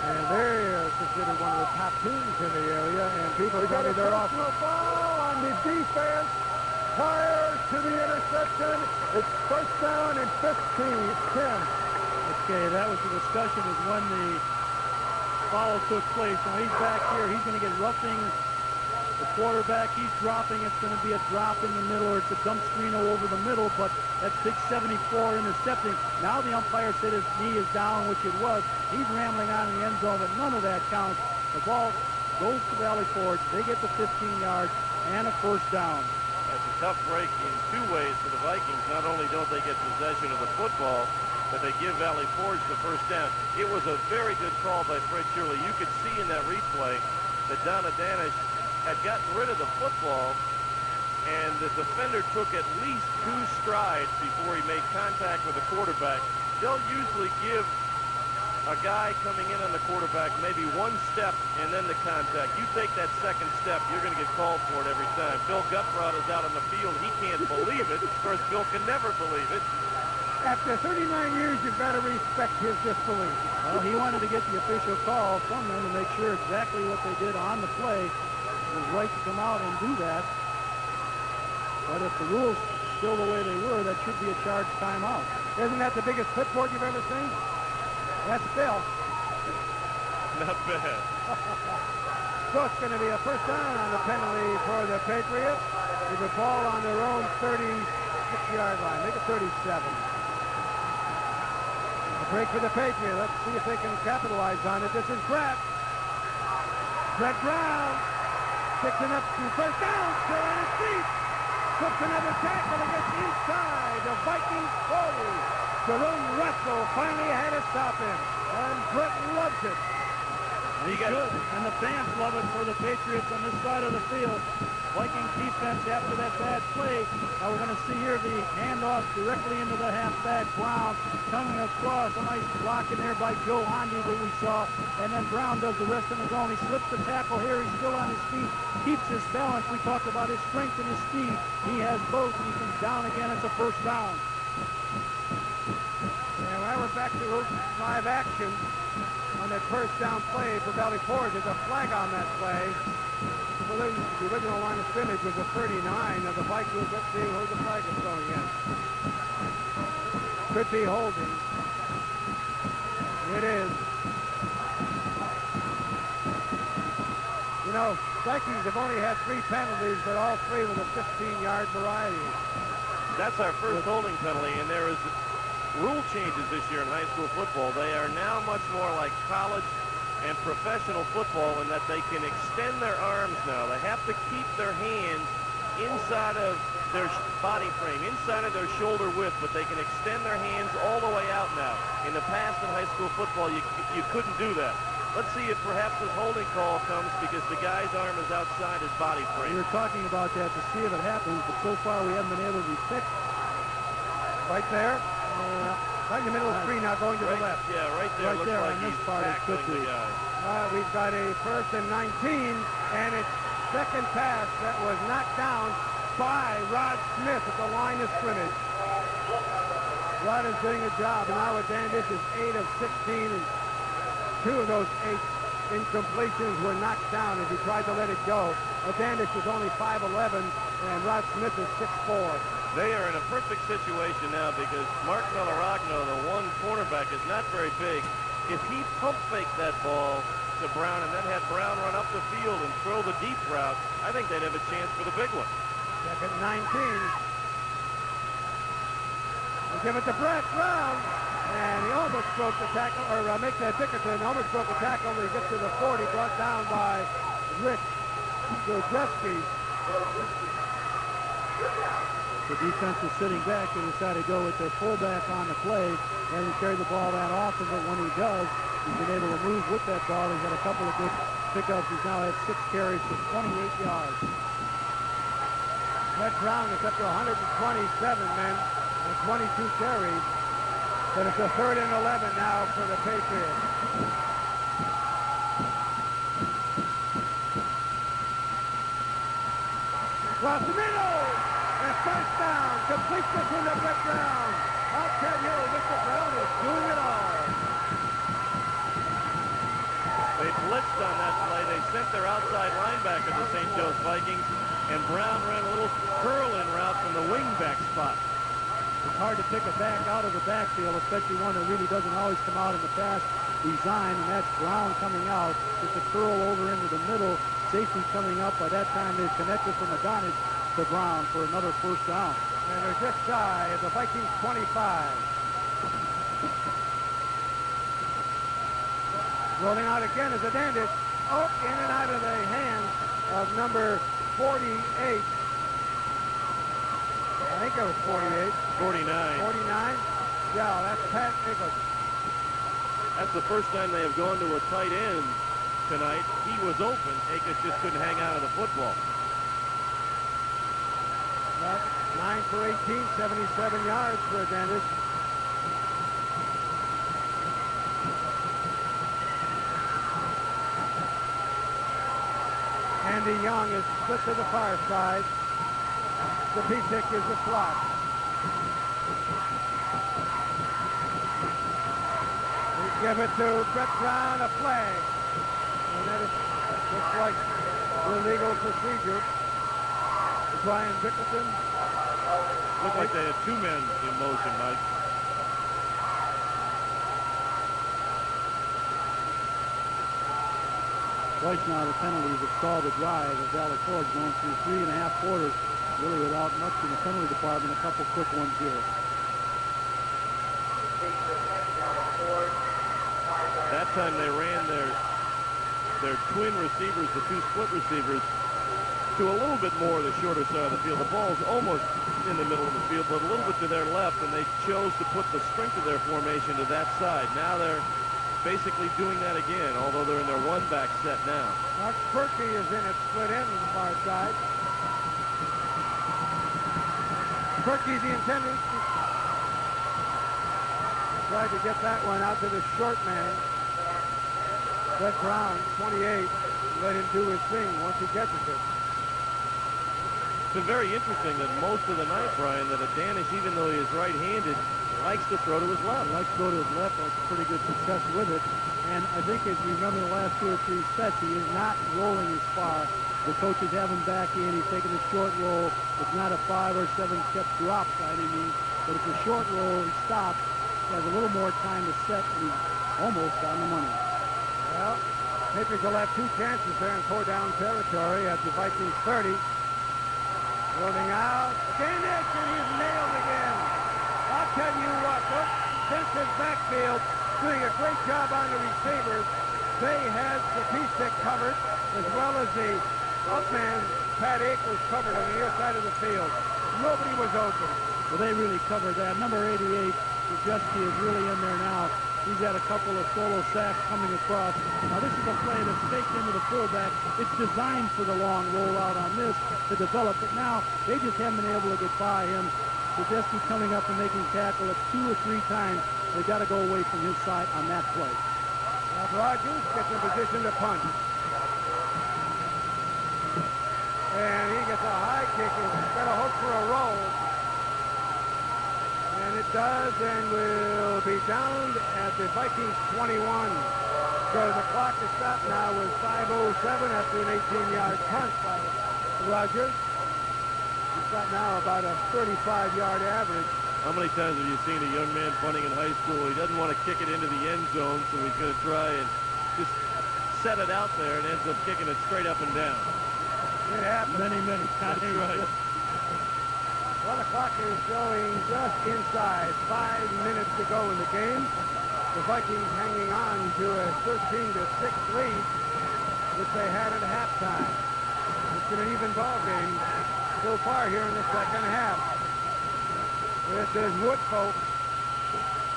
[SPEAKER 1] And they're considered one of the top teams in the area, and people tell me they're off. Foul on the defense. Prior to the interception, it's 1st down and 15. Tim.
[SPEAKER 2] Okay, that was the discussion is when the foul took place. Now he's back here. He's going to get roughing the quarterback. He's dropping. It's going to be a drop in the middle, or it's a dump screen over the middle, but that's big 74 intercepting. Now the umpire said his knee is down, which it was. He's rambling on in the end zone, but none of that counts. The ball goes to Valley Forge. They get the 15 yards and a 1st down.
[SPEAKER 3] That's a tough break in 2 ways for the Vikings. Not only don't they get possession of the football, but they give Valley Forge the 1st down. It was a very good call by Fred Shirley. You could see in that replay that Donna Danish had gotten rid of the football and the defender took at least 2 strides before he made contact with the quarterback. They'll usually give a guy coming in on the quarterback maybe 1 step and then the contact. You take that second step, you're going to get called for it every time. Bill Gutbrod is out on the field. He can't believe it. Of course, Bill can never believe it.
[SPEAKER 1] After 39 years, you've got to respect his disbelief.
[SPEAKER 2] Well, he wanted to get the official call from them to make sure exactly what they did on the play was right to come out and do that. But if the rules still the way they were, that should be a charged timeout.
[SPEAKER 1] Isn't that the biggest clipboard you've ever seen? That's Bill.
[SPEAKER 3] Not bad.
[SPEAKER 1] So it's going to be a first down on the penalty for the Patriots with the ball on their own 36-yard line. Make it 37. A break for the Patriots. Let's see if they can capitalize on it. This is Brett. Brett Brown picking up some first down. Still on his feet. Puts another tackle and gets inside the Vikings 40. Jerome Russell finally had to stop him, and Brett loves it.
[SPEAKER 2] He should, and the fans love it for the Patriots on this side of the field. Vikings defense after that bad play. Now we're going to see here the handoff directly into the halfback. Brown coming across, a nice block in there by Joe Hondy that we saw, and then Brown does the rest on his own. He slips the tackle here. He's still on his feet, keeps his balance. We talked about his strength and his speed. He has both, and he comes down again. It's a first down.
[SPEAKER 1] And now we're back to live action on that first down play for Valley Forge. There's a flag on that play. Well, the original line of scrimmage was a 39 of the Vikings. Let's see who the flag is going in. Could be holding. It is. You know, Vikings have only had 3 penalties, but all 3 with a 15-yard variety.
[SPEAKER 3] That's our first holding penalty, and there is rule changes this year in high school football. They are now much more like college and professional football in that they can extend their arms now. They have to keep their hands inside of their body frame, inside of their shoulder width, but they can extend their hands all the way out now. In the past in high school football, you couldn't do that. Let's see if perhaps this holding call comes because the guy's arm is outside his body frame.
[SPEAKER 2] We were talking about that to see if it happens, but so far we haven't been able to detect.
[SPEAKER 1] Right there. Right in the middle of the screen now, going to the left.
[SPEAKER 3] Yeah, right there.
[SPEAKER 2] Right
[SPEAKER 3] looks
[SPEAKER 2] there
[SPEAKER 3] like
[SPEAKER 2] on this
[SPEAKER 3] he's
[SPEAKER 2] part, it
[SPEAKER 3] tackling
[SPEAKER 2] could
[SPEAKER 3] the
[SPEAKER 2] be.
[SPEAKER 3] guy.
[SPEAKER 1] We've got a 1st and 19, and it's second pass that was knocked down by Rod Smith at the line of scrimmage. Rod is doing a job, and now Dandish is 8 of 16, and 2 of those 8 incompletions were knocked down as he tried to let it go. Dandish is only 5'11", and Rod Smith is 6'4".
[SPEAKER 3] They are in a perfect situation now because Mark Melaragno, the one cornerback, is not very big. If he pump faked that ball to Brown and then had Brown run up the field and throw the deep route, I think they'd have a chance for the big one.
[SPEAKER 1] Second 19. We'll give it to Brett Brown. And he almost broke the tackle, or make that Dickerson almost broke the tackle. He gets to the 40, brought down by Rick Gojewski.
[SPEAKER 2] The defense is sitting back. They decided to go with their fullback on the play. He hasn't carried the ball that often, but when he does, he's been able to move with that ball. He's had a couple of good pickups. He's now had 6 carries for 28 yards.
[SPEAKER 1] Brett Brown is up to 127 men and 22 carries. But it's a 3rd and 11 now for the Patriots. Across the middle! And first down, complete this one to Brett Brown. I'll tell you, Mr. Brown is doing it all.
[SPEAKER 3] They blitzed on that play. They sent their outside linebacker to St. Joe's Vikings, and Brown ran a little curl-in route from the wing-back spot.
[SPEAKER 2] It's hard to pick a back out of the backfield, especially one that really doesn't always come out in the pass design, and that's Brown coming out. Just a curl over into the middle. Safety coming up. By that time, they've connected from Adonis to Brown for another first down.
[SPEAKER 1] And they're just shy of the Vikings 25. Rolling out again is Adandish. Oh, in and out of the hands of number 48. I think it was 48.
[SPEAKER 3] 49.
[SPEAKER 1] 49? Yeah, that's Pat Nichols.
[SPEAKER 3] That's the first time they have gone to a tight end tonight. He was open. Akers just couldn't hang out of the football.
[SPEAKER 1] 9 for 18, 77 yards for Advantage. Andy Young is split to the far side. Zapitek is the slot. We give it to Brett Brown, a flag. And that is, looks like illegal procedure. Brian Bickleton.
[SPEAKER 3] Looked like they had 2 men in motion, Mike.
[SPEAKER 2] Twice now the penalties have stalled the drive of Valley Forge, going through 3.5 quarters, really without much in the penalty department. A couple quick ones here.
[SPEAKER 3] That time they ran their twin receivers, the 2 split receivers, to a little bit more the shorter side of the field. The ball's almost in the middle of the field, but a little bit to their left, and they chose to put the strength of their formation to that side. Now they're basically doing that again, although they're in their one-back set now.
[SPEAKER 1] Mark Perkey is in at split end on the far side. Perkey, the intended, tried to get that one out to the short man. Brett Brown, 28, let him do his thing once he catches it.
[SPEAKER 3] It's been very interesting that most of the night, Brian, that Adanish, even though he is right-handed, likes to throw to his left.
[SPEAKER 2] He likes to go to his left. That's pretty good success with it. And I think if you remember the last 2 or 3 sets, he is not rolling as far. The coaches have him back in. He's taking a short roll. It's not a 5 or 7 step drop by any means, but it's a short roll. He stops. He has a little more time to set, and he's almost on the money.
[SPEAKER 1] Well, Patriots will have 2 chances there in 4-down territory at the Vikings 30. Rolling out. Adanish, and he's nailed again. I'll tell you what, those defensive backfield doing a great job on the receivers. They had the Zapitek covered, as well as the up man, Pat Akers, covered on the near side of the field. Nobody was open.
[SPEAKER 2] Well, they really covered that. Number 88, Krzyzewski, is really in there now. He's had a couple of solo sacks coming across. Now, this is a play that's faked into the fullback. It's designed for the long rollout on this to develop, but now they just haven't been able to get by him. Krzyzewski coming up and making tackle at 2 or 3 times. They've got to go away from his side on that play.
[SPEAKER 1] Now, Rogers gets in position to punt. And he gets a high kick. He's got a hook for a roll. And it does, and will be down at the Vikings 21. So the clock is stopped now with 5:07 after an 18-yard punt by Rogers. He's got now about a 35-yard average.
[SPEAKER 3] How many times have you seen a young man punting in high school? He doesn't want to kick it into the end zone, so he's going to try and just set it out there and ends up kicking it straight up and down.
[SPEAKER 1] It happens.
[SPEAKER 2] Many
[SPEAKER 3] That's
[SPEAKER 2] times.
[SPEAKER 3] right.
[SPEAKER 1] Well, the clock is showing just inside 5 minutes to go in the game. The Vikings hanging on to a 13-6 lead, which they had at halftime. It's been an even ball game so far here in the second half. This is Woodfolk.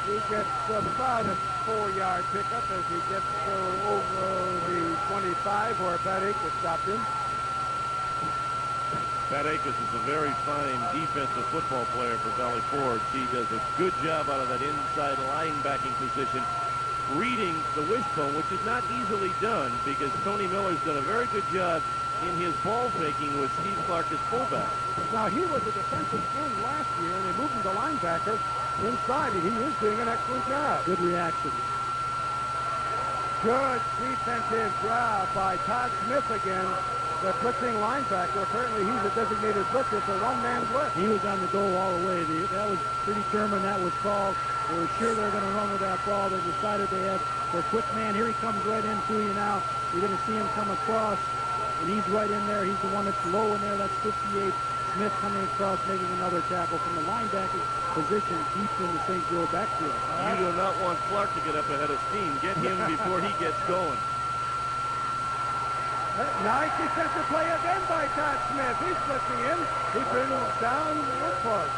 [SPEAKER 1] He gets about a 4-yard pickup as he gets over the 25 where Pat Akers stopped him.
[SPEAKER 3] Pat Akers is a very fine defensive football player for Valley Forge. He does a good job out of that inside linebacking position, reading the wishbone, which is not easily done because Tony Miller's done a very good job in his ball faking with Steve Clark as fullback.
[SPEAKER 1] Now, he was a defensive end last year, and they moved him to linebacker inside, and he is doing an excellent job.
[SPEAKER 2] Good reaction.
[SPEAKER 1] Good defensive job by Todd Smith again. The blitzing linebacker, apparently he's a designated blitzer for one-man blitz.
[SPEAKER 2] He was on the goal all the way. That was predetermined. That was called. They were sure they were going to run with that ball. They decided they had their quick man. Here he comes right into you now. You're going to see him come across, and he's right in there. He's the one that's low in there. That's 58. Smith coming across, making another tackle from the linebacker position deep in the St. Joe backfield.
[SPEAKER 3] You do not want Clark to get up ahead of steam. Get him before he gets going.
[SPEAKER 1] Nice defensive play again by Todd Smith. He's blitzing him. He brings down Woodfolk.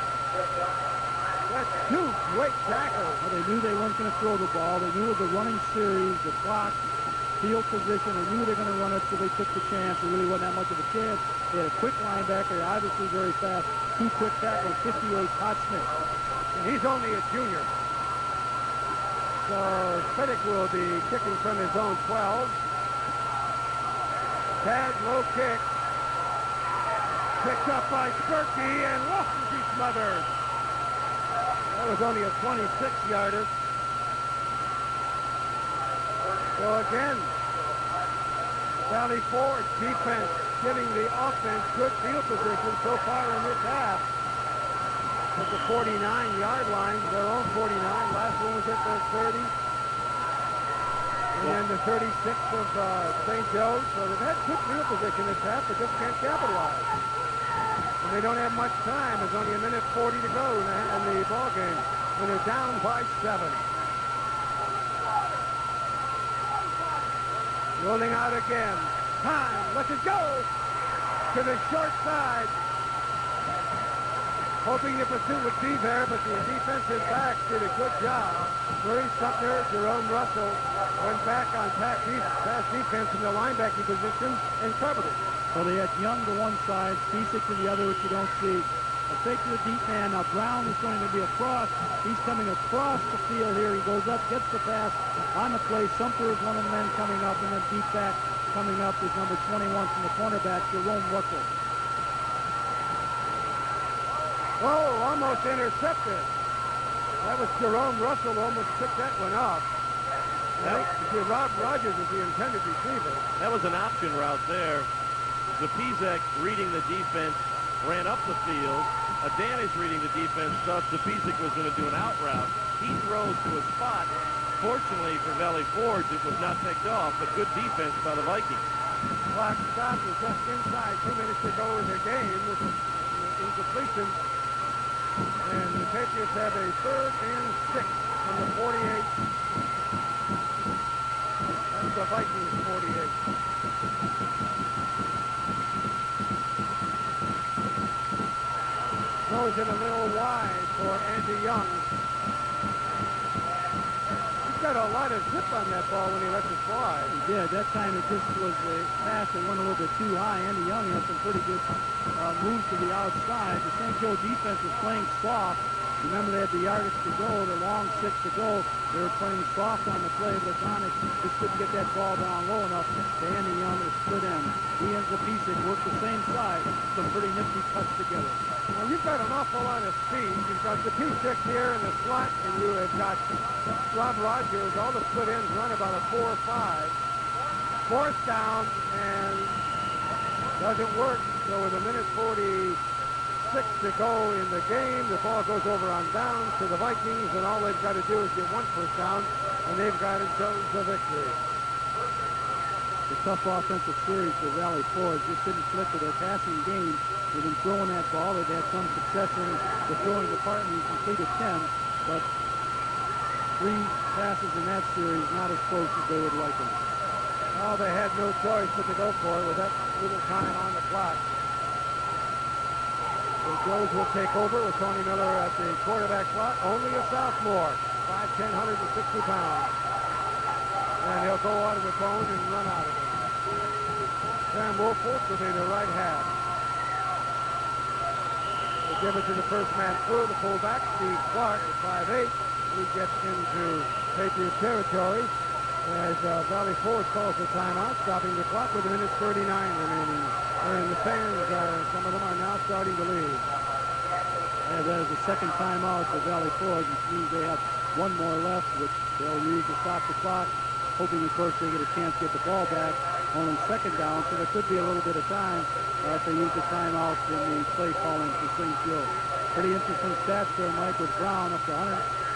[SPEAKER 1] That's 2 great tackles.
[SPEAKER 2] Well, they knew they weren't going to throw the ball. They knew it was a running series, the clock. field position. They knew they were going to run it, so they took the chance. There really wasn't that much of a chance. They had a quick linebacker, obviously very fast. 2 quick tackles, 58, Todd Smith.
[SPEAKER 1] And he's only a junior. So Fiddick will be kicking from his own 12. Tag, low kick. Picked up by Sperky and Loftus smothered. That was only a 26-yarder. So again, Valley Forge defense giving the offense good field position so far in this half. At the 49-yard line, their own 49. Last one was at the 30. And then the 36 of St. Joe's. So they've had good field position this half, but just can't capitalize. And they don't have much time. There's only a minute 40 to go in the ball game. And they're down by 7. Rolling out again. Time. Let it go. To the short side. Hoping the pursuit would be there, but the defensive backs did a good job. Murray Sumner, Jerome Russell went back on pass defense in the linebacking position and covered it.
[SPEAKER 2] So they had Young to one side, Spisak to the other, which you don't see. A fake to the deep man. Now Brown is going to be across. He's coming across the field here. He goes up, gets the pass on the play. Sumter is one of the men coming up, and then deep back coming up is number 21 from the cornerback, Jerome Russell.
[SPEAKER 1] Oh, almost intercepted. That was Jerome Russell almost picked that one up. Rob Rogers is the intended receiver.
[SPEAKER 3] That was an option route there. Zapizek reading the defense, ran up the field. Adanish reading the defense, thought Zapizek was going to do an out route. He throws to a spot. Fortunately for Valley Forge, it was not picked off, but good defense by the Vikings.
[SPEAKER 1] Clock stop is just inside 2 minutes to go in the game. This is incompletion. And the Patriots have a 3rd and 6 from the 48. That's the Vikings 48. Throws it a little wide for Andy Young. He's got a lot of zip on that ball when he lets it fly.
[SPEAKER 2] He did. That time it just was a pass that went a little bit too high. Andy Young had some pretty good moves to the outside. The St. Joe defense was playing soft. Remember, they had the yardage to go, the long 6 to go. They were playing soft on the play, but Adonic just couldn't get that ball down low enough to Andy Young to split in. He and Zapizek worked the same side. Some pretty nifty cuts together.
[SPEAKER 1] Well, you've got an awful lot of speed. You've got Zapizek here in the slot, and you have got Rob Rogers. All the split ends run about a 4 or 5. 4th down, and doesn't work. So with a minute 46 to go in the game, the ball goes over on downs to the Vikings, and all they've got to do is get 1 first down, and they've got to chose the victory.
[SPEAKER 2] The tough offensive series for Valley Forge just didn't click to their passing game. They've been throwing that ball. They've had some success in the throwing department. He completed 10, but 3 passes in that series, not as close as they would like them.
[SPEAKER 1] Oh, they had no choice but to go for it with that little time on the clock. So Joes will take over with Tony Miller at the quarterback slot. Only a sophomore, 5'10", 160 pounds. And he'll go out of the bone and run out of it. Sam Wolfolk will be the right half. We'll give it to the first man through, the fullback, Steve Clark at 5'8". He gets into Patriot territory as Valley Forge calls the timeout, stopping the clock with a minute 39 remaining. And the fans, some of them are now starting to leave.
[SPEAKER 2] And that is the second timeout for Valley Forge, which means they have 1 more left, which they'll use to stop the clock, hoping, of course, they get a chance to get the ball back. Only 2nd down, so there could be a little bit of time if they use the timeout in the play calling for St. Joe. Pretty interesting stats there, Mike, with Brown up to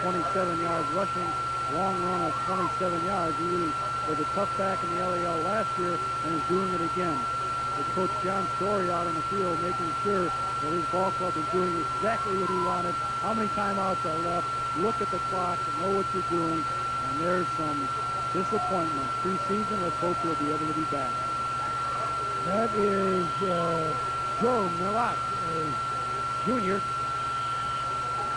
[SPEAKER 2] 127 yards rushing, long run of 27 yards. He really was a tough back in the LAL last year and is doing it again. With Coach John Story out on the field, making sure that his ball club is doing exactly what he wanted. How many timeouts are left? Look at the clock and know what you're doing. And there's some disappointment. Preseason, let's hope he'll be able to be back.
[SPEAKER 1] That is Joe Millat, a junior.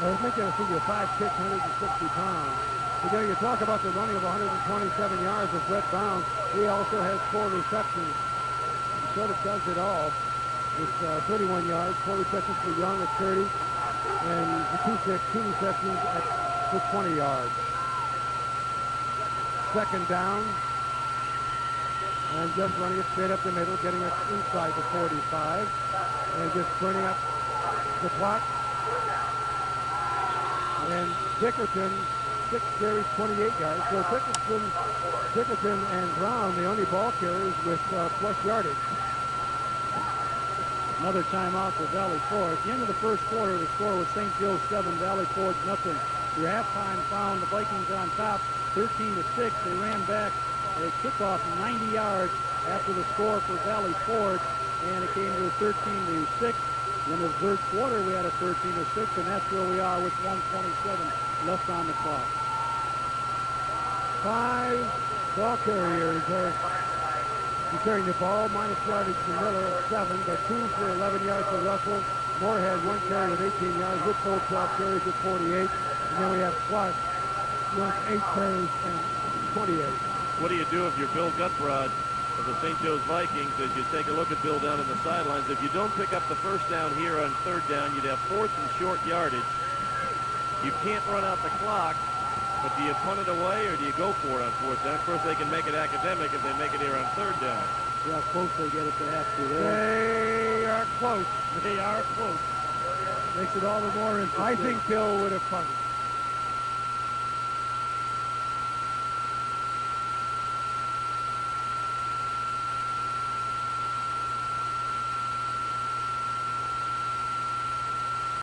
[SPEAKER 1] I was making a figure 5'6", 160 pounds. Again, you talk about the running of 127 yards of Brett Bounds. He also has 4 receptions. He sort of does it all. It's 31 yards, 4 receptions for Young at 30, and the 2 receptions for 20 yards. Second down, and just running it straight up the middle, getting it inside the 45, and just burning up the clock. And Dickerson, 6 carries, 28 yards. So Dickerson and Brown, the only ball carriers with plus yardage.
[SPEAKER 2] Another timeout for Valley Forge. At the end of the first quarter, the score was St. Joe's 7, Valley Forge nothing. Through halftime, found the Vikings on top, 13-6. They ran back a kickoff 90 yards after the score for Valley Forge, and it came to a 13-6. In the third quarter, we had a 13-6, and that's where we are with 1:27 left on the clock.
[SPEAKER 1] 5 ball carriers are carrying the ball, minus yardage to Miller, 7, but 2 for 11 yards for Russell. Moorhead, 1 carry with 18 yards, Whitfield 12 carries with 48, and then we have Clark with 8 carries and 28.
[SPEAKER 3] What do you do if you're Bill Gutrod of the St. Joe's Vikings as you take a look at Bill down in the sidelines? If you don't pick up the first down here on third down, you'd have 4th and short yardage. You can't run out the clock, but do you punt it away or do you go for it on 4th down? Of course, they can make it academic if they make it here on 3rd down.
[SPEAKER 2] See how close they get if they have to.
[SPEAKER 1] They are close.
[SPEAKER 2] They are close. Makes it all the more interesting.
[SPEAKER 1] I think Bill would have punted.